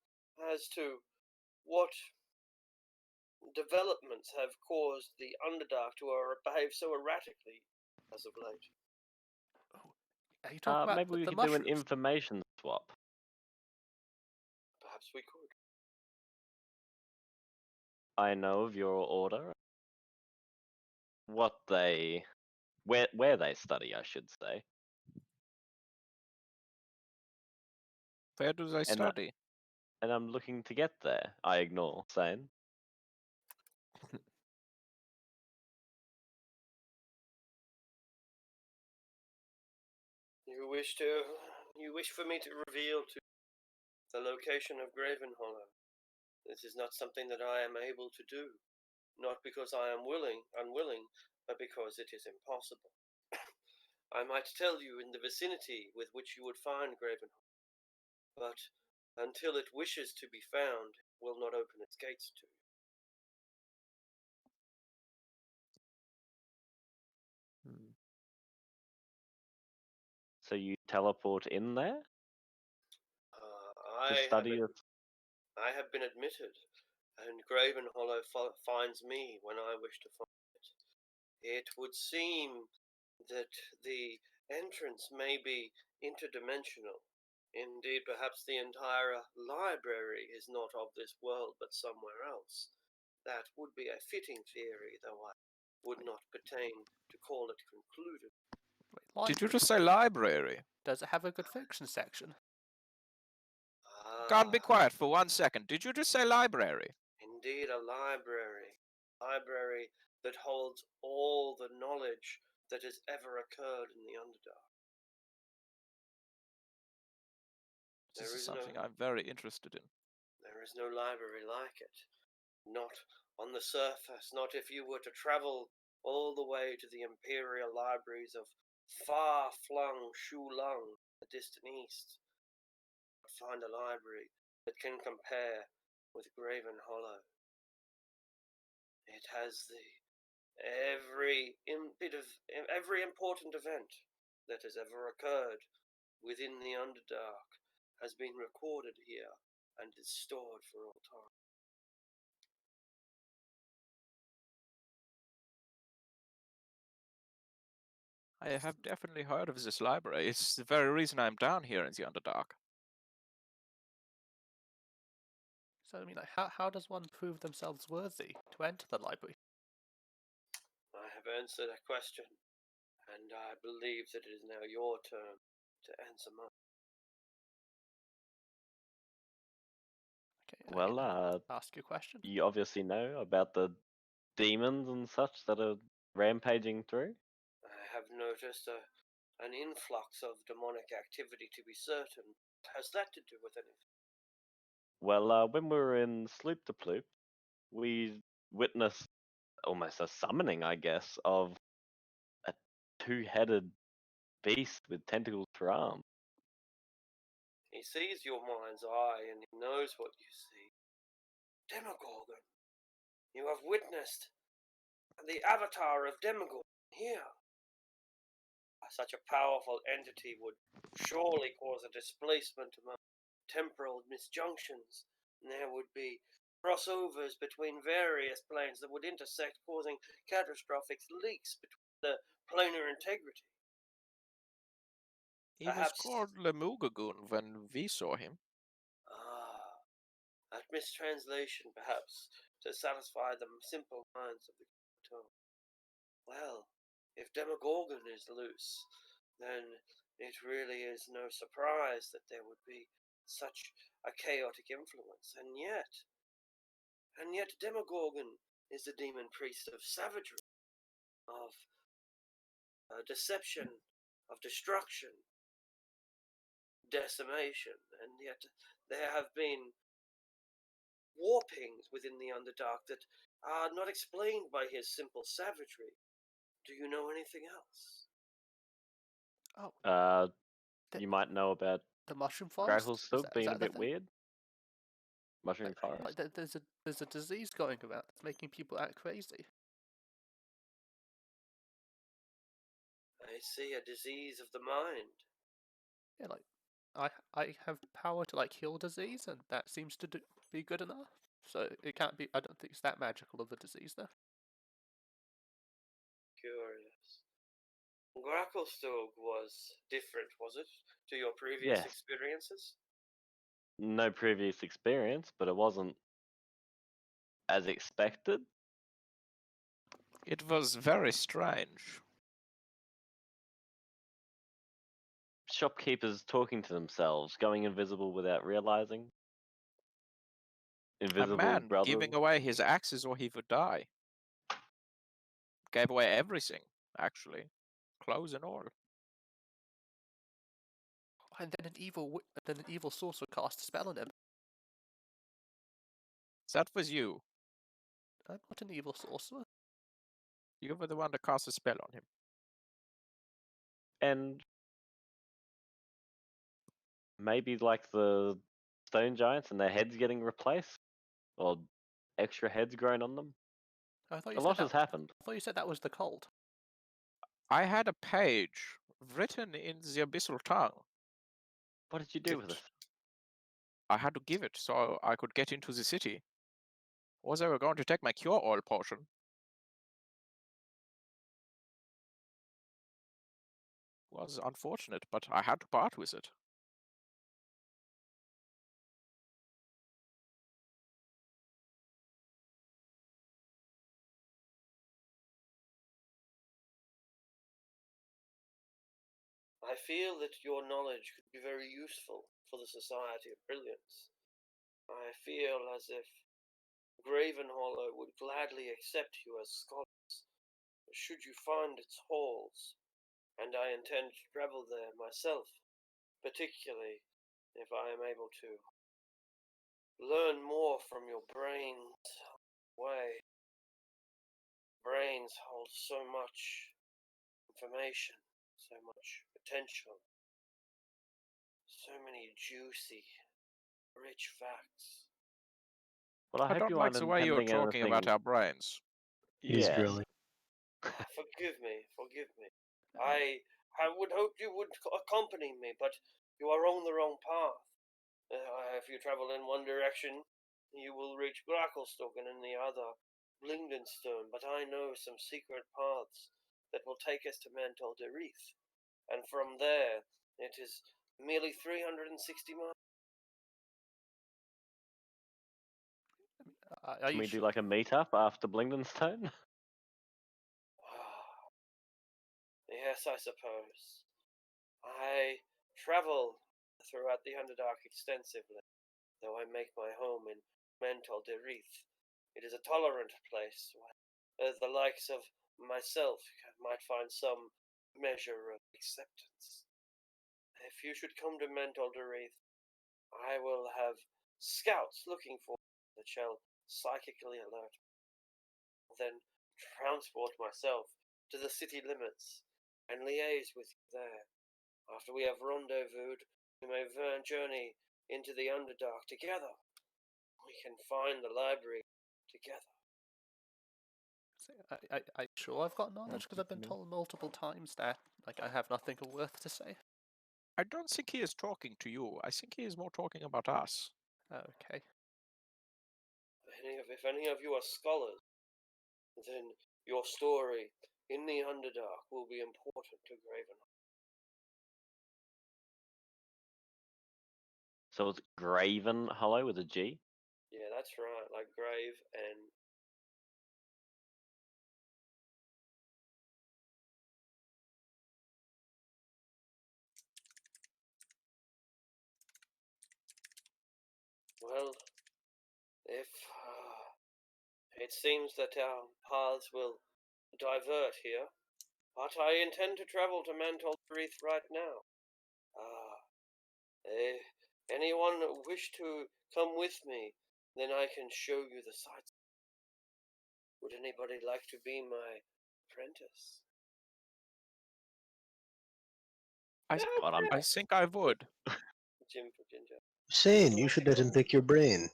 as to what developments have caused the Underdark to behave so erratically as of late. Are you talking about Maybe we the could do an mushrooms? information swap. Perhaps we could. I know of your order. What they, where they study, I should say. Where do they study? And I'm looking to get there. I ignore Sane. You wish for me to reveal to the location of Graven Hollow. This is not something that I am able to do, not because I am unwilling, but because it is impossible. I might tell you in the vicinity with which you would find Graven Hollow, but until it wishes to be found, will not open its gates to you. Hmm. So you teleport in there to study it? I have been admitted, and Graven Hollow finds me when I wish to find it. It would seem that the entrance may be interdimensional. Indeed, perhaps the entire library is not of this world but somewhere else. That would be a fitting theory, though I would not pertain to call it concluded. Wait, Did you library? just say library? Does it have a good fiction section? God, be quiet for 1 second. Did you just say library? Indeed, a library. Library that holds all the knowledge that has ever occurred in the Underdark. This is something I'm very interested in. There is no library like it. Not on the surface, not if you were to travel all the way to the imperial libraries of far-flung Shulung, the distant east. Find a library that can compare with Graven Hollow. It has every important event that has ever occurred within the Underdark has been recorded here and is stored for all time. I have definitely heard of this library. It's the very reason I'm down here in the Underdark. So I mean, like, how does one prove themselves worthy to enter the library? I have answered that question, and I believe that it is now your turn to answer mine. Okay, Well, ask your question. you obviously know about the demons and such that are rampaging through. I have noticed an influx of demonic activity, to be certain. What has that to do with anything? Well, when we were in Sloop de Ploop, we witnessed almost a summoning, I guess, of a two-headed beast with tentacles for arms. He sees your mind's eye, and he knows what you see. Demogorgon! You have witnessed the avatar of Demogorgon here. Such a powerful entity would surely cause a displacement among temporal misjunctions, and there would be crossovers between various planes that would intersect, causing catastrophic leaks between the planar integrity. He was called Lemugagun when we saw him. That mistranslation, perhaps, to satisfy the simple minds of the tone. Well, if Demogorgon is loose, then it really is no surprise that there would be such a chaotic influence. And yet Demogorgon is the demon priest of savagery, of deception, of destruction, decimation, and yet there have been warpings within the Underdark that are not explained by his simple savagery. Do you know anything else? Oh, You might know about the mushroom forest. still being a bit thing? weird. Mushroom forest. Like there's a disease going around that's making people act crazy. I see, a disease of the mind. Yeah, like I have power to like heal disease, and that seems to be good enough. So it can't be. I don't think it's that magical of a disease, though. Curious. Gracklestog was different, was it, to your previous experiences? No previous experience, but it wasn't as expected. It was very strange. Shopkeepers talking to themselves, going invisible without realizing. Invisible a man brothers. giving away his axes or he would die. Gave away everything, actually. Clothes and all. And then an evil sorcerer cast a spell on him. That was you. I'm not an evil sorcerer. You were the one that cast a spell on him. And maybe like the stone giants and their heads getting replaced, or extra heads grown on them. I thought A you lot said has that. happened. I thought you said that was the cult. I had a page written in the abyssal tongue. What did you do with it? I had to give it so I could get into the city. Or they were going to take my cure oil potion. Was unfortunate, but I had to part with it. I feel that your knowledge could be very useful for the Society of Brilliance. I feel as if Gravenhollow would gladly accept you as scholars, should you find its halls, and I intend to travel there myself, particularly if I am able to learn more from your brain's way. Brains hold so much information, so much potential, so many juicy, rich facts. Well, I I hope don't you like aren't the way you're intending talking about anything. our brains. He's Yes. grilling. Forgive me, forgive me. I would hope you would accompany me, but you are on the wrong path. If you travel in one direction, you will reach Grackelstoken in the other, Blingdenstone, but I know some secret paths that will take us to Mantol Derith, and from there it is merely 360 miles. Can we do like a meetup after Blingdenstone? Yes, I suppose. I travel throughout the Underdark extensively, though I make my home in Mantol Derith. It is a tolerant place where the likes of myself might find some measure of acceptance. If you should come to Mantol Derith, I will have scouts looking for you that shall psychically alert me. Then transport myself to the city limits and liaise with you there. After we have rendezvoused, we may journey into the Underdark together. We can find the library together. I sure I've got knowledge because I've been told multiple times that I have nothing of worth to say. I don't think he is talking to you. I think he is more talking about us. Okay. If any of you are scholars, then your story in the Underdark will be important to Gravenhollow. So it's Graven Hollow with a G? Yeah, that's right, like grave and well, if it seems that our paths will divert here, but I intend to travel to Mantol Derith right now. If anyone wish to come with me, then I can show you the sights. Would anybody like to be my apprentice? I think I would. Jim for Ginger. Saying you should let him pick your brain.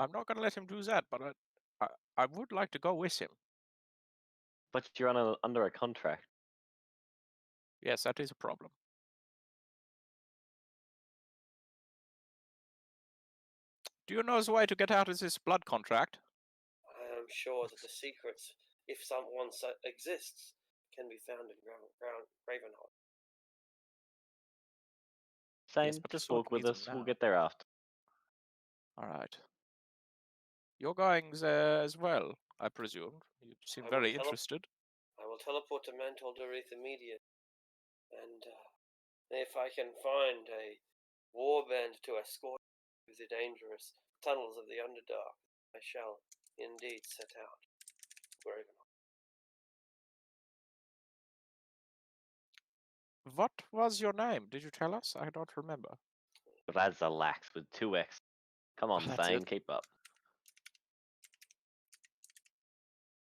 I'm not going to let him do that, but I would like to go with him. But you're under a contract. Yes, that is a problem. Do you know the way to get out of this blood contract? I am sure that the secrets, if someone exists, can be found in Ravenhollow. Same, Yes, but just so walk do we with them us. We'll now. get there after. All right. You're going there as well, I presume. You seem very interested. I will teleport to Mantol Derith immediately, and if I can find a warband to escort through the dangerous tunnels of the Underdark, I shall indeed set out for Ravenhollow. What was your name? Did you tell us? I don't remember. Razalax with 2x. Come on, That's Zane, it. keep up.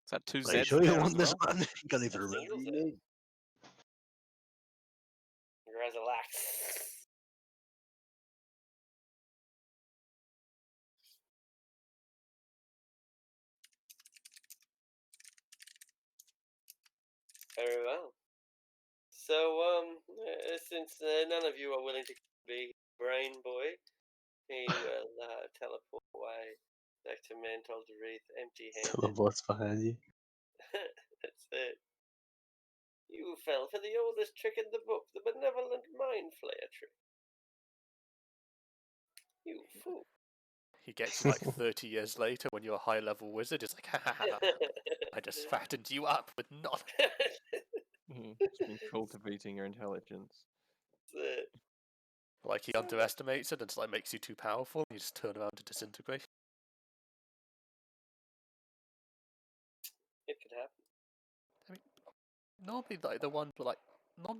Is that two Are you Z's sure you there as want this well? man? You can't even remember your name. Razalax. Very well. So, since none of you are willing to be Brain Boy, he will teleport away back to Mantle Wreath empty-handed. Teleports behind you. That's it. You fell for the oldest trick in the book, the benevolent mind flayer trick. You fool. He gets you like 30 years later when you're a high level wizard. He's like, ha ha ha, I just fattened you up with nothing. It's been cultivating your intelligence. That's it. Like he underestimates it and just like makes you too powerful. And you just turn around to disintegrate. It could happen. I mean, normally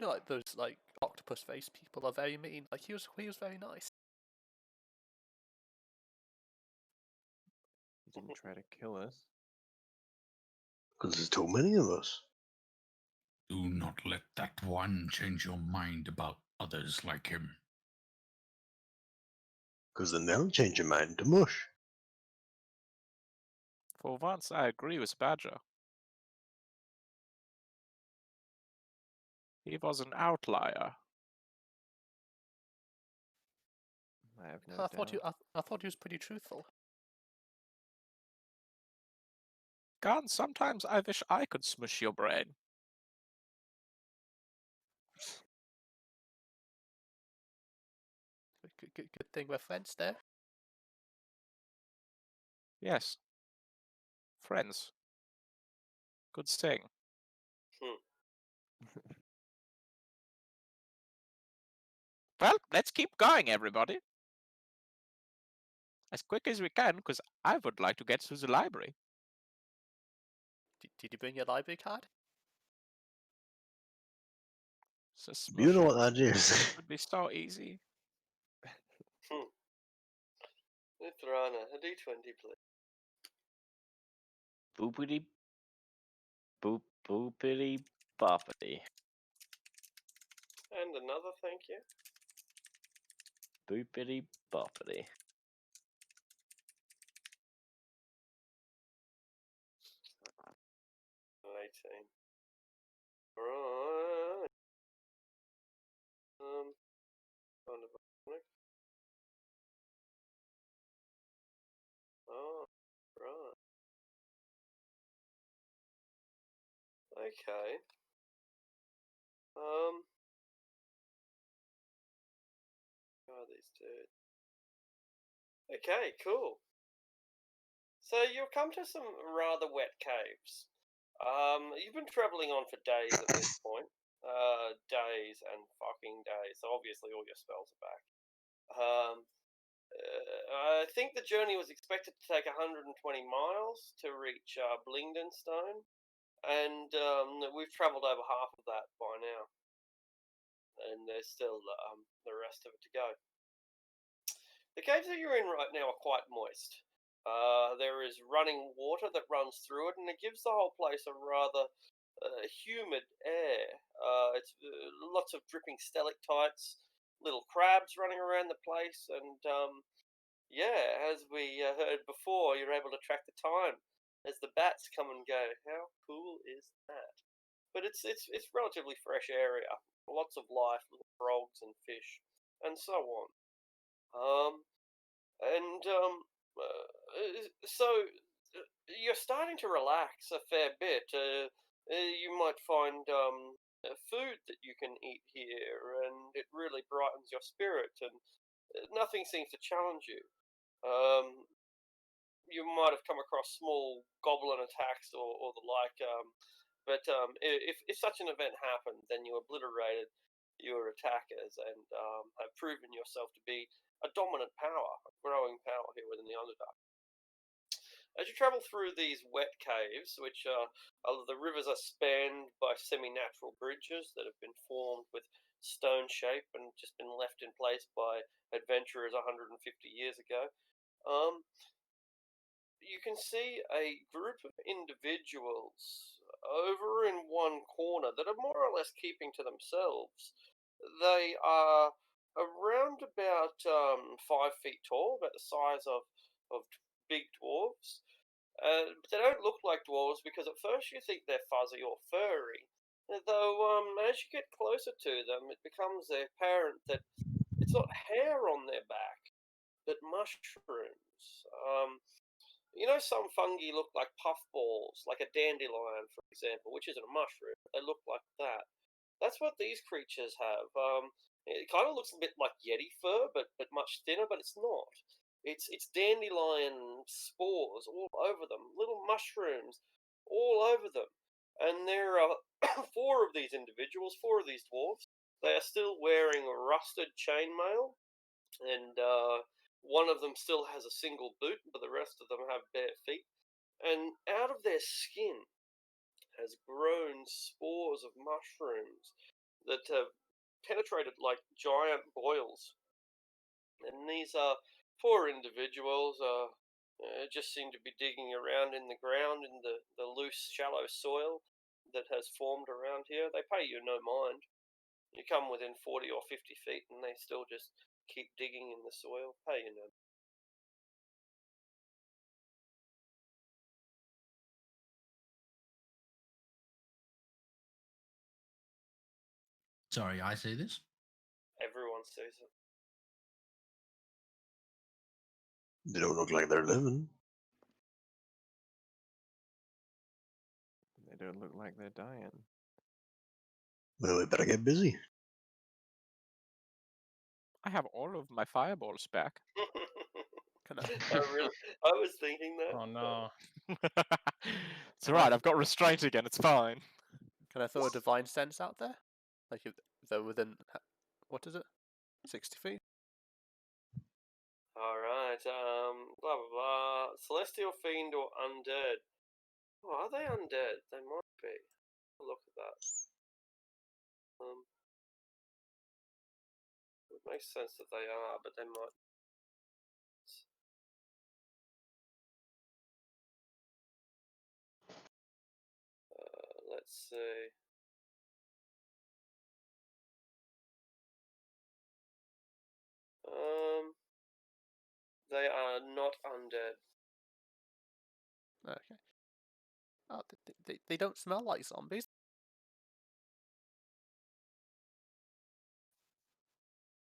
like those like octopus face people are very mean. Like he was very nice. He didn't try to kill us. Because there's too many of us. Do not let that one change your mind about others like him. Because then they'll change your mind to mush. For once, I agree with Badger. He was an outlier. I have no I doubt. thought he was pretty truthful. Garn, sometimes I wish I could smush your brain. Good thing we're friends there. Yes. Friends. Good thing. Well, let's keep going, everybody. As quick as we can, because I would like to get to the library. Did you bring your library card? So You know smushing what that is? would be so easy. Mithrana, a d20, please. Boopity boop boopity boppity. And another, thank you. Boopity boppity. An 18. Right. Kind of ironic. Oh, right. Okay. Oh, these two. Okay, cool. So you've come to some rather wet caves. You've been traveling on for days at this point. Days and fucking days. So obviously all your spells are back. I think the journey was expected to take 120 miles to reach Blingdenstone, and we've travelled over half of that by now, and there's still the rest of it to go. The caves that you're in right now are quite moist. There is running water that runs through it, and it gives the whole place a rather humid air. It's lots of dripping stalactites, little crabs running around the place, and yeah, as we heard before, you're able to track the time as the bats come and go. How cool is that? But it's relatively fresh area, lots of life, little frogs and fish, and so on. So you're starting to relax a fair bit. You might find food that you can eat here, and it really brightens your spirit, and nothing seems to challenge you. You might have come across small goblin attacks or the like, but if such an event happened, then you obliterated your attackers and have proven yourself to be a dominant power, a growing power here within the Underdark. As you travel through these wet caves, which the rivers are spanned by semi-natural bridges that have been formed with stone shape and just been left in place by adventurers 150 years ago, you can see a group of individuals over in one corner that are more or less keeping to themselves. They are around about 5 feet tall, about the size of big dwarves. But they don't look like dwarves because at first you think they're fuzzy or furry, Though, as you get closer to them, it becomes apparent that it's not hair on their back, but mushrooms. You know, some fungi look like puffballs, like a dandelion, for example, which isn't a mushroom. But they look like that. That's what these creatures have. It kind of looks a bit like yeti fur, but much thinner. But it's not. It's dandelion spores all over them, little mushrooms all over them, and there are four of these individuals, four of these dwarves. They are still wearing rusted chainmail, and one of them still has a single boot, but the rest of them have bare feet. And out of their skin has grown spores of mushrooms that have penetrated like giant boils. And these poor individuals just seem to be digging around in the ground in the loose, shallow soil that has formed around here. They pay you no mind. You come within 40 or 50 feet and they still just keep digging in the soil. Pay you no mind. Sorry, I say this? Everyone sees it. They don't look like they're living. They don't look like they're dying. Well, we better get busy. I have all of my fireballs back. Can I, I was thinking that. Oh no. It's alright, I've got restraint again, it's fine. can I throw a divine sense out there? Like if they're within, what is it? 60 feet? Alright, blah blah blah. Celestial fiend or undead? Oh, are they undead? They might be. Look at that. It makes sense that they are, but they might. Let's see. They are not undead. Okay. Oh, they don't smell like zombies.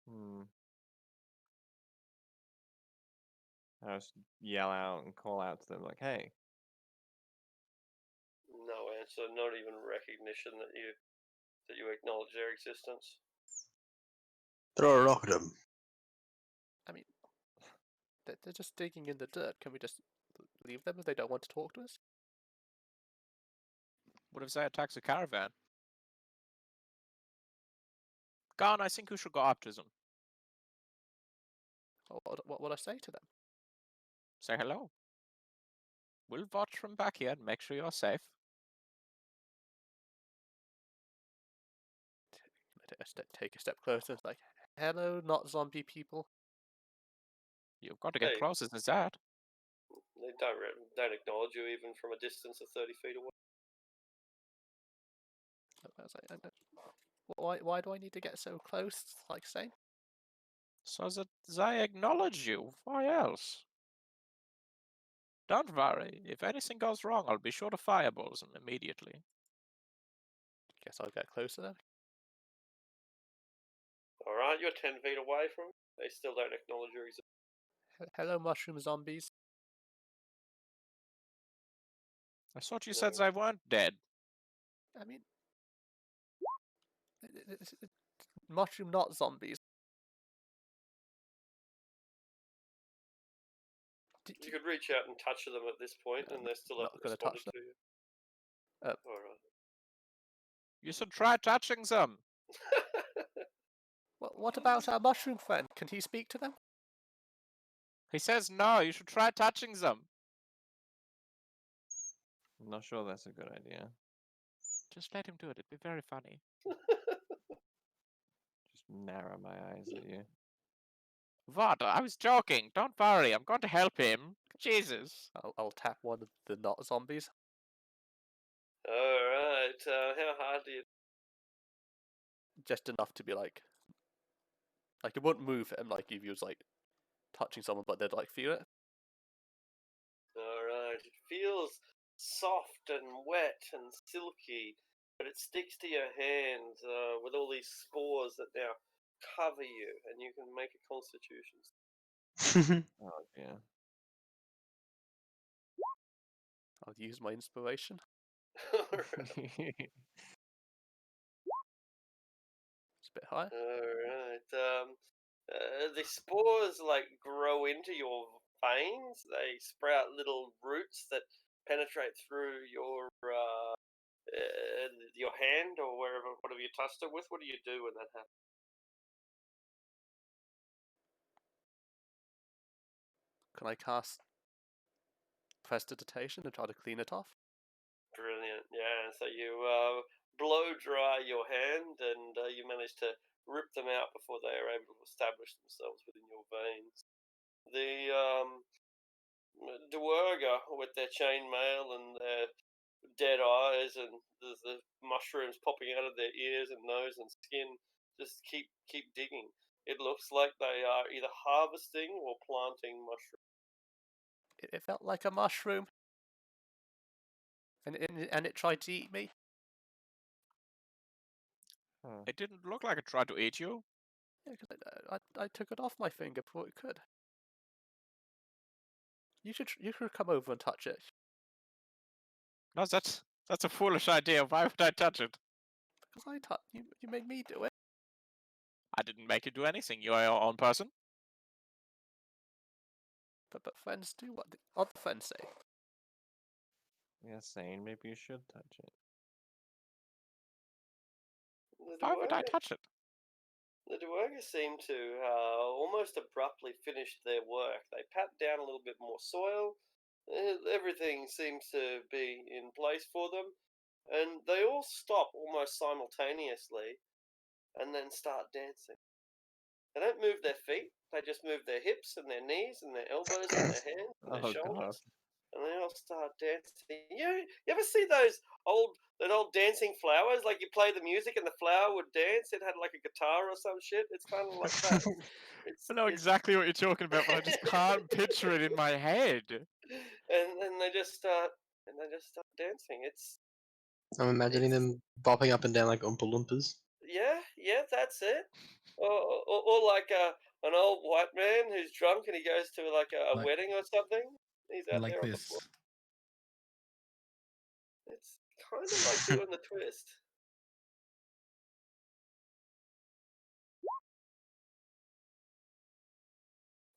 Hmm. I just yell out and call out to them like, "Hey!" No answer. Not even recognition that you acknowledge their existence. Throw a rock at them. I mean, they're just digging in the dirt. Can we just leave them if they don't want to talk to us? What if they attack the caravan? Garn, I think you should go up to them. What would I say to them? Say hello. We'll watch from back here and make sure you're safe. Take a step closer. Like, hello, not zombie people. You've got to get Hey. closer than that. They don't acknowledge you even from a distance of 30 feet away. I was like, why do I need to get so close? Like, say, So that they acknowledge you. Why else? Don't worry. If anything goes wrong, I'll be sure to fireball them immediately. guess I'll get closer then. Alright, you're 10 feet away from them. They still don't acknowledge your existence. Hello, mushroom zombies. I thought you said they weren't dead. I mean, mushroom, not zombies. You could reach out and touch them at this point, and they still not haven't gonna responded touch to you. Alright. You should try touching them. What about our mushroom friend? Can he speak to them? He says no, you should try touching them. I'm not sure that's a good idea. Just let him do it, it'd be very funny. Just narrow my eyes at you. What? I was joking. Don't worry, I'm going to help him. Jesus. I'll tap one of the not zombies. Alright, how hard do you... Just enough to be like it wouldn't move him like if he was like touching someone, but they'd like feel it. Alright, it feels soft and wet and silky, but it sticks to your hands with all these spores that now cover you, and you can make a Constitution. Oh yeah. I'll use my inspiration. It's a bit high. Alright. The spores grow into your veins. They sprout little roots that penetrate through your hand or whatever you touched it with. What do you do when that happens? Can I cast prestidigitation and try to clean it off? Brilliant. Yeah. So you blow dry your hand, and you manage to rip them out before they are able to establish themselves within your veins. The Duergar with their chainmail and their dead eyes and the mushrooms popping out of their ears and nose and skin just keep digging. It looks like they are either harvesting or planting mushrooms. It felt like a mushroom. And it tried to eat me. It didn't look like it tried to eat you. Yeah, because I took it off my finger before it could. You should come over and touch it. No, that's a foolish idea. Why would I touch it? Because you made me do it. I didn't make you do anything. You are your own person. But friends do what the other friends say. Yeah, Sane, maybe you should touch it. Why would I touch it? The Duergar seem to almost abruptly finish their work. They pat down a little bit more soil. Everything seems to be in place for them. And they all stop almost simultaneously and then start dancing. They don't move their feet. They just move their hips and their knees and their elbows and their hands and their Oh god. shoulders. And they all start dancing. You ever see that old dancing flowers? Like you play the music and the flower would dance. It had like a guitar or some shit. It's kind of like that. I know exactly what you're talking about, but I just can't picture it in my head. And they just start dancing. I'm imagining them bopping up and down like Oompa Loompas. Yeah, that's it. Or like an old white man who's drunk and he goes to like a Like- wedding or something. He's out Like there on the this. floor. It's kind of like doing the twist.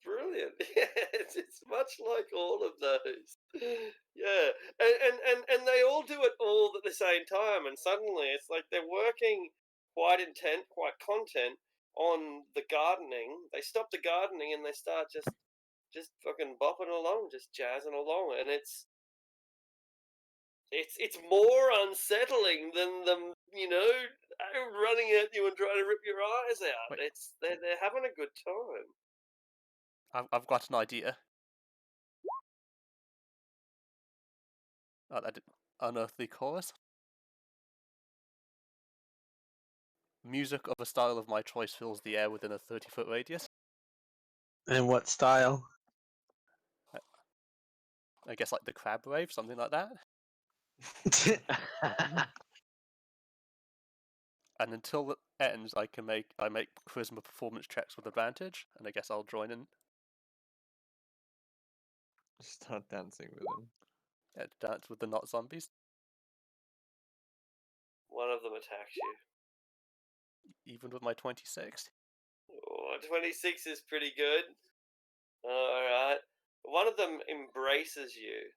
Brilliant. Yeah, it's much like all of those. Yeah, and they all do it all at the same time, and suddenly it's like they're working quite intent, quite content on the gardening. They stop the gardening and they start just fucking bopping along, just jazzing along, and it's more unsettling than them, running at you and trying to rip your eyes out. Wait. They're having a good time. I've got an idea. That unearthly chorus. Music of a style of my choice fills the air within a 30-foot radius. And what style? I guess like the crab wave, something like that. And until it ends, I make charisma performance checks with advantage, and I guess I'll join in. Start dancing with them. Yeah, dance with the not zombies. One of them attacks you. Even with my 26. Oh, 26 is pretty good. Alright. One of them embraces you.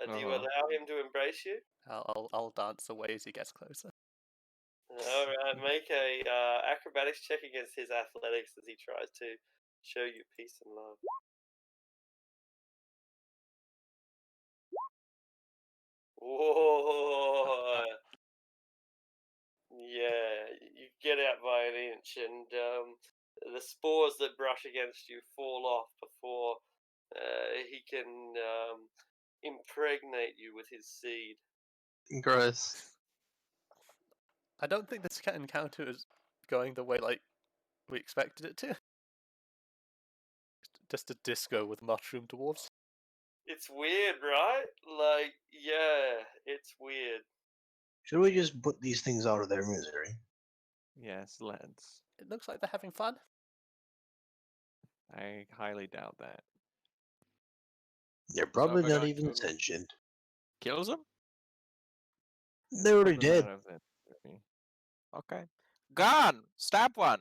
Do you allow him to embrace you? I'll dance away as he gets closer. Alright, make a acrobatics check against his athletics as he tries to show you peace and love. Whoa! Yeah, you get out by an inch, and the spores that brush against you fall off before he can impregnate you with his seed. Gross. I don't think this encounter is going the way we expected it to. Just a disco with mushroom dwarves. It's weird, right? Like, yeah, it's weird. Should we just put these things out of their misery? Yes, let's. It looks like they're having fun. I highly doubt that. They're So probably we're not going even to sentient. kill them? They already Put them dead. out of their misery. Okay. Gone! Stab one!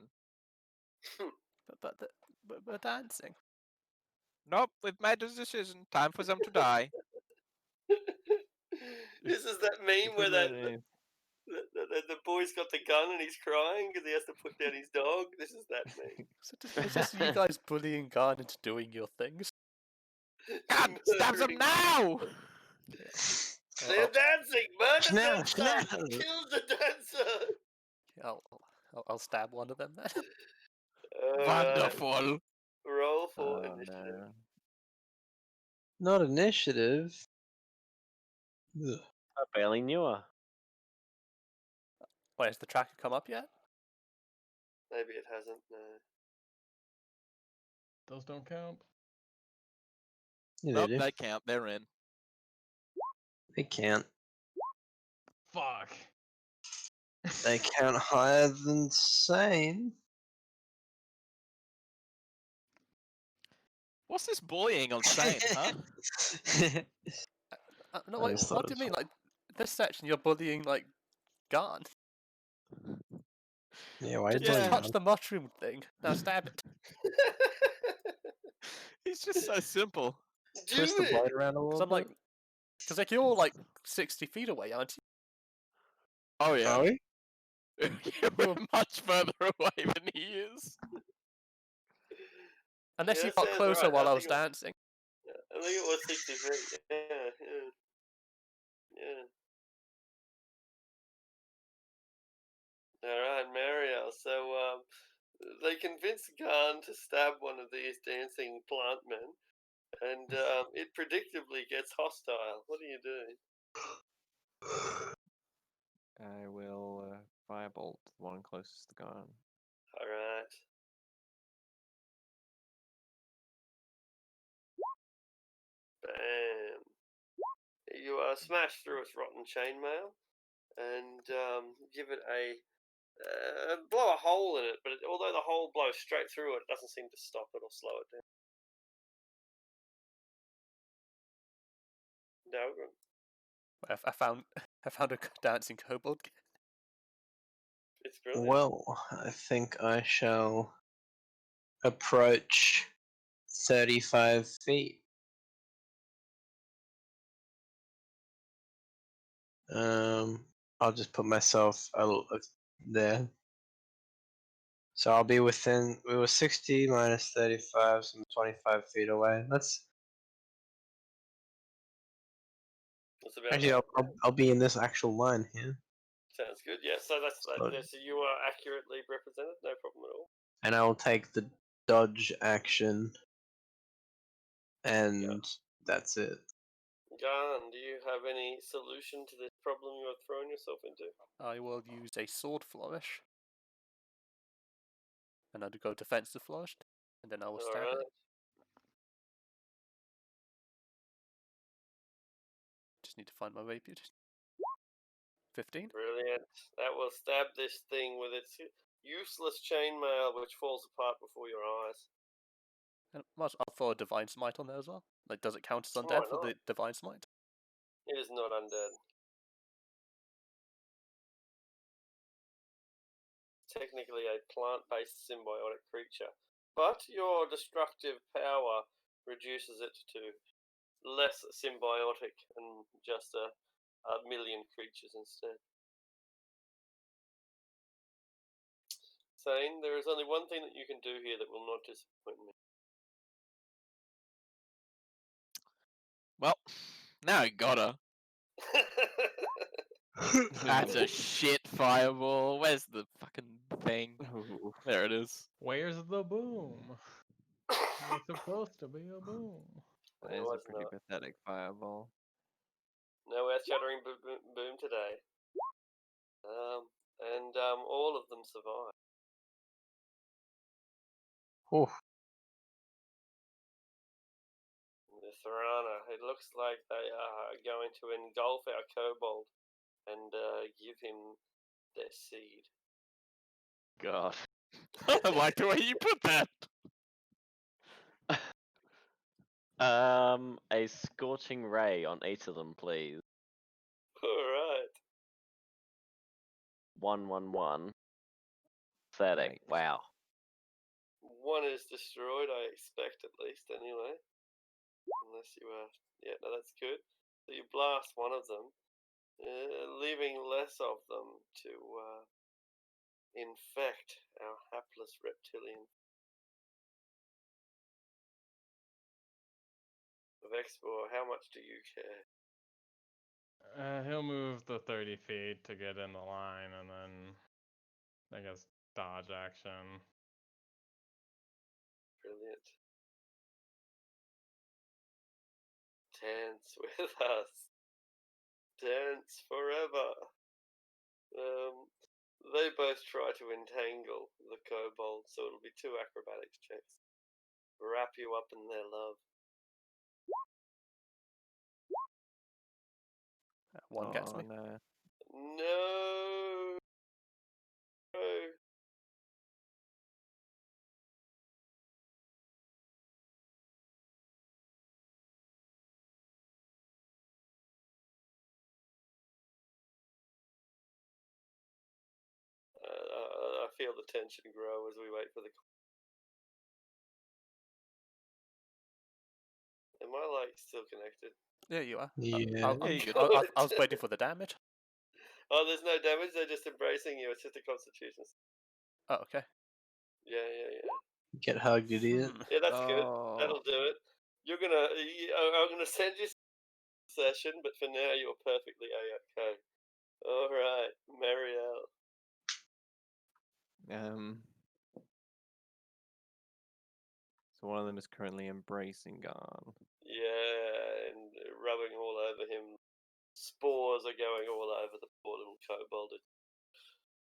But we're dancing. Nope, we've made a decision. Time for them to die. This is that meme where the boy's got the gun and he's crying because he has to put down his dog. This is that meme. It's just you guys bullying Garn into doing your things. God, stab them now! They're dancing! Murder Schnell, dancer! schnell! Kill the dancer! I'll stab one of them then. Wonderful. Roll for Oh initiative. no. Not initiative. Ugh. I barely knew her. Wait, has the tracker come up yet? Maybe it hasn't. No. Those don't count. Yeah, Nope, they do. they count. They're in. They can't. Fuck. They count higher than sane. What's this bullying on Sane, huh? No, I wait, just what thought do you it mean? was Like, this section you're bullying, like, Garn. Yeah, why Just, is Yeah. it touch the mushroom thing. Now stab it. He's just so simple. Do twist the it! blade around a Because little I'm like, bit? because like you're like 60 feet away, aren't you? Oh yeah. Are we? You're much further away than he is. Unless Yeah, you that got sounds closer right. while I I think was dancing. I think it was 60 feet. Yeah. Alright, Mario. So, they convinced Garn to stab one of these dancing plant men, and it predictably gets hostile. What do you do? I will firebolt the one closest to Garn. Alright. Bam. You smash through its rotten chainmail and give it a blow a hole in it, but although the hole blows straight through it, it doesn't seem to stop it or slow it down. No, I found a dancing kobold. it's brilliant. Well, I think I shall approach 35 feet. I'll just put myself there. So I'll be within. We were 60 minus 35, so I'm 25 feet away. That's about Actually, right. I'll be in this actual line here, Sounds good. Yeah, so that's So- so you are accurately represented. No problem at all. and I will take the dodge action, and that's it. Garn, do you have any solution to this problem you are throwing yourself into? I will use a sword flourish. And I'll go defensive flourish. And then I will stab Alright. it. Just need to find my rapier. 15. Brilliant. That will stab this thing with its useless chainmail, which falls apart before your eyes. And I'll throw a divine smite on there as well. Like, does it count as Why undead for not? the divine smite? It is not undead. Technically a plant-based symbiotic creature, but your destructive power reduces it to less symbiotic and just a million creatures instead. Sane, there is only one thing that you can do here that will not disappoint me. Well, now I gotta. That's a shit fireball. Where's the fucking thing? Ooh. There it is. Where's the boom? It's supposed to be a boom. That It is a was pretty not. pathetic fireball. No earth-shattering boom today. And all of them survive. Oof. The Thorana, it looks like they are going to engulf our kobold and give him their seed. God. I like the way you put that. A scorching ray on each of them, please. All right. 111. Pathetic. Right. Wow. One is destroyed, I expect, at least, anyway. Unless you are... Yeah, no, that's good. So you blast one of them, leaving less of them to infect our hapless reptilian. Vexpor, how much do you care? He'll move the 30 feet to get in the line, and then I guess dodge action. Brilliant. Dance with us. Dance forever. They both try to entangle the kobold, so it'll be 2 acrobatics checks. Wrap you up in their love. One gets me. No. No. No. I feel the tension grow as we wait for the. Am I like still connected? Yeah, you are. Yeah. I'm Yeah, you good. good. I was waiting for the damage. Oh, there's no damage. They're just embracing you. It's just a Constitution. Oh, okay. Yeah. Get hugged, idiot. Yeah, that's good. Oh. That'll do it. I'm gonna send you session, but for now you're perfectly okay. All right, Marielle. So one of them is currently embracing Garn. Yeah, and rubbing all over him. Spores are going all over the poor little kobold. It's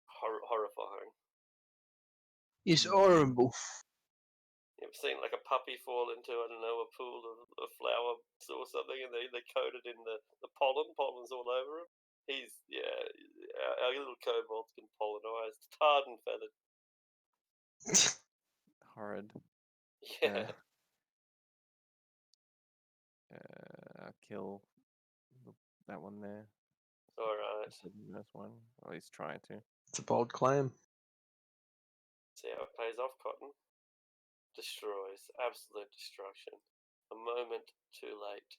horrifying. It's horrible. You ever seen like a puppy fall into, I don't know, a pool of flowers or something, and they coat it in the pollen? Pollen's all over him. Our little kobold's been pollenized, tarred and feathered. Horrid. Yeah. I'll kill that one there. All right. Just the newest one. Or at least try to. It's a bold claim. See how it pays off, Cotton. Destroys. Absolute destruction. A moment too late.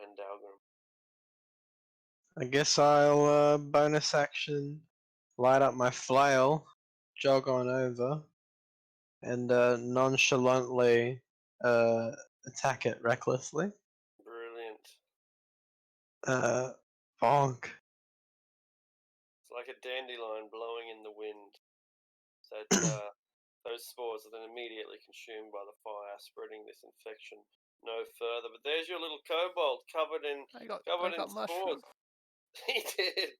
And Dalgrim. I guess I'll bonus action, light up my flail, jog on over, and nonchalantly attack it recklessly. Brilliant. Bonk. It's like a dandelion blowing in the wind. So those spores are then immediately consumed by the fire, spreading this infection no further. But there's your little kobold covered in I got spores. mushroom. He did.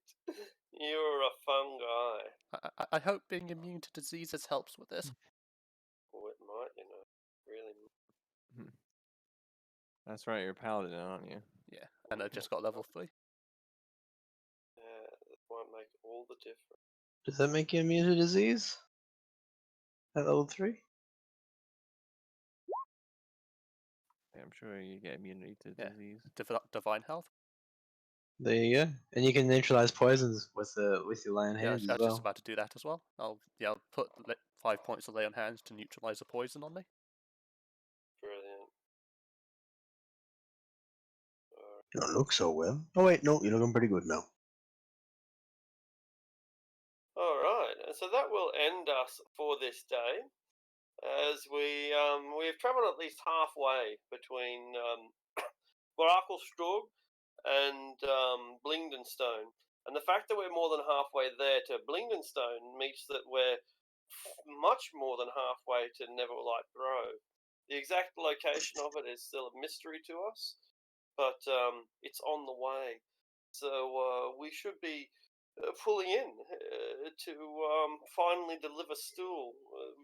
You're a fungi. I hope being immune to diseases helps with this. Well, it might, really. That's right, you're a paladin, aren't you? Yeah, and I just got level 3. Yeah, that might make all the difference. Does that make you immune to disease? At level 3? Yeah, I'm sure you get immunity to Yeah. disease. Divine health. There you go. And you can neutralize poisons with your lay on Yeah, hands I as was just well. about to do that as well. I'll put 5 points of lay on hands to neutralize the poison on me. Brilliant. You don't look so well. Oh wait, no, you're looking pretty good now. All right, and so that will end us for this day, as we've travelled at least halfway between Barachelstrug and Blingdenstone, and the fact that we're more than halfway there to Blingdenstone means that we're much more than halfway to Neverlight Grove. The exact location of it is still a mystery to us, but it's on the way. So we should be pulling in to finally deliver stool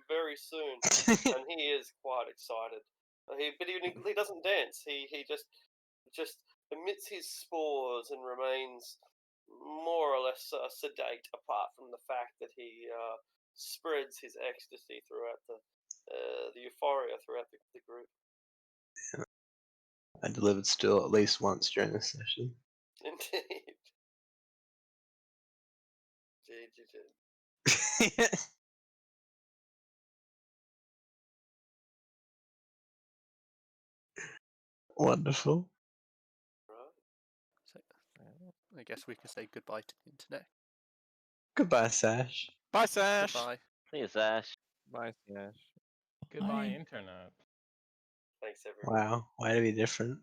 very soon, and he is quite excited. But he doesn't dance. He just emits his spores and remains more or less sedate, apart from the fact that he spreads his ecstasy throughout the euphoria throughout the group. I delivered still at least once during this session. Indeed. Indeed, you did. Wonderful. Right. So, I guess we can say goodbye to the internet. Goodbye, Sash. Bye, Sash. Goodbye. See you, Sash. Bye, Sash. Goodbye, Bye. internet. Thanks, everyone. Wow, why to be different?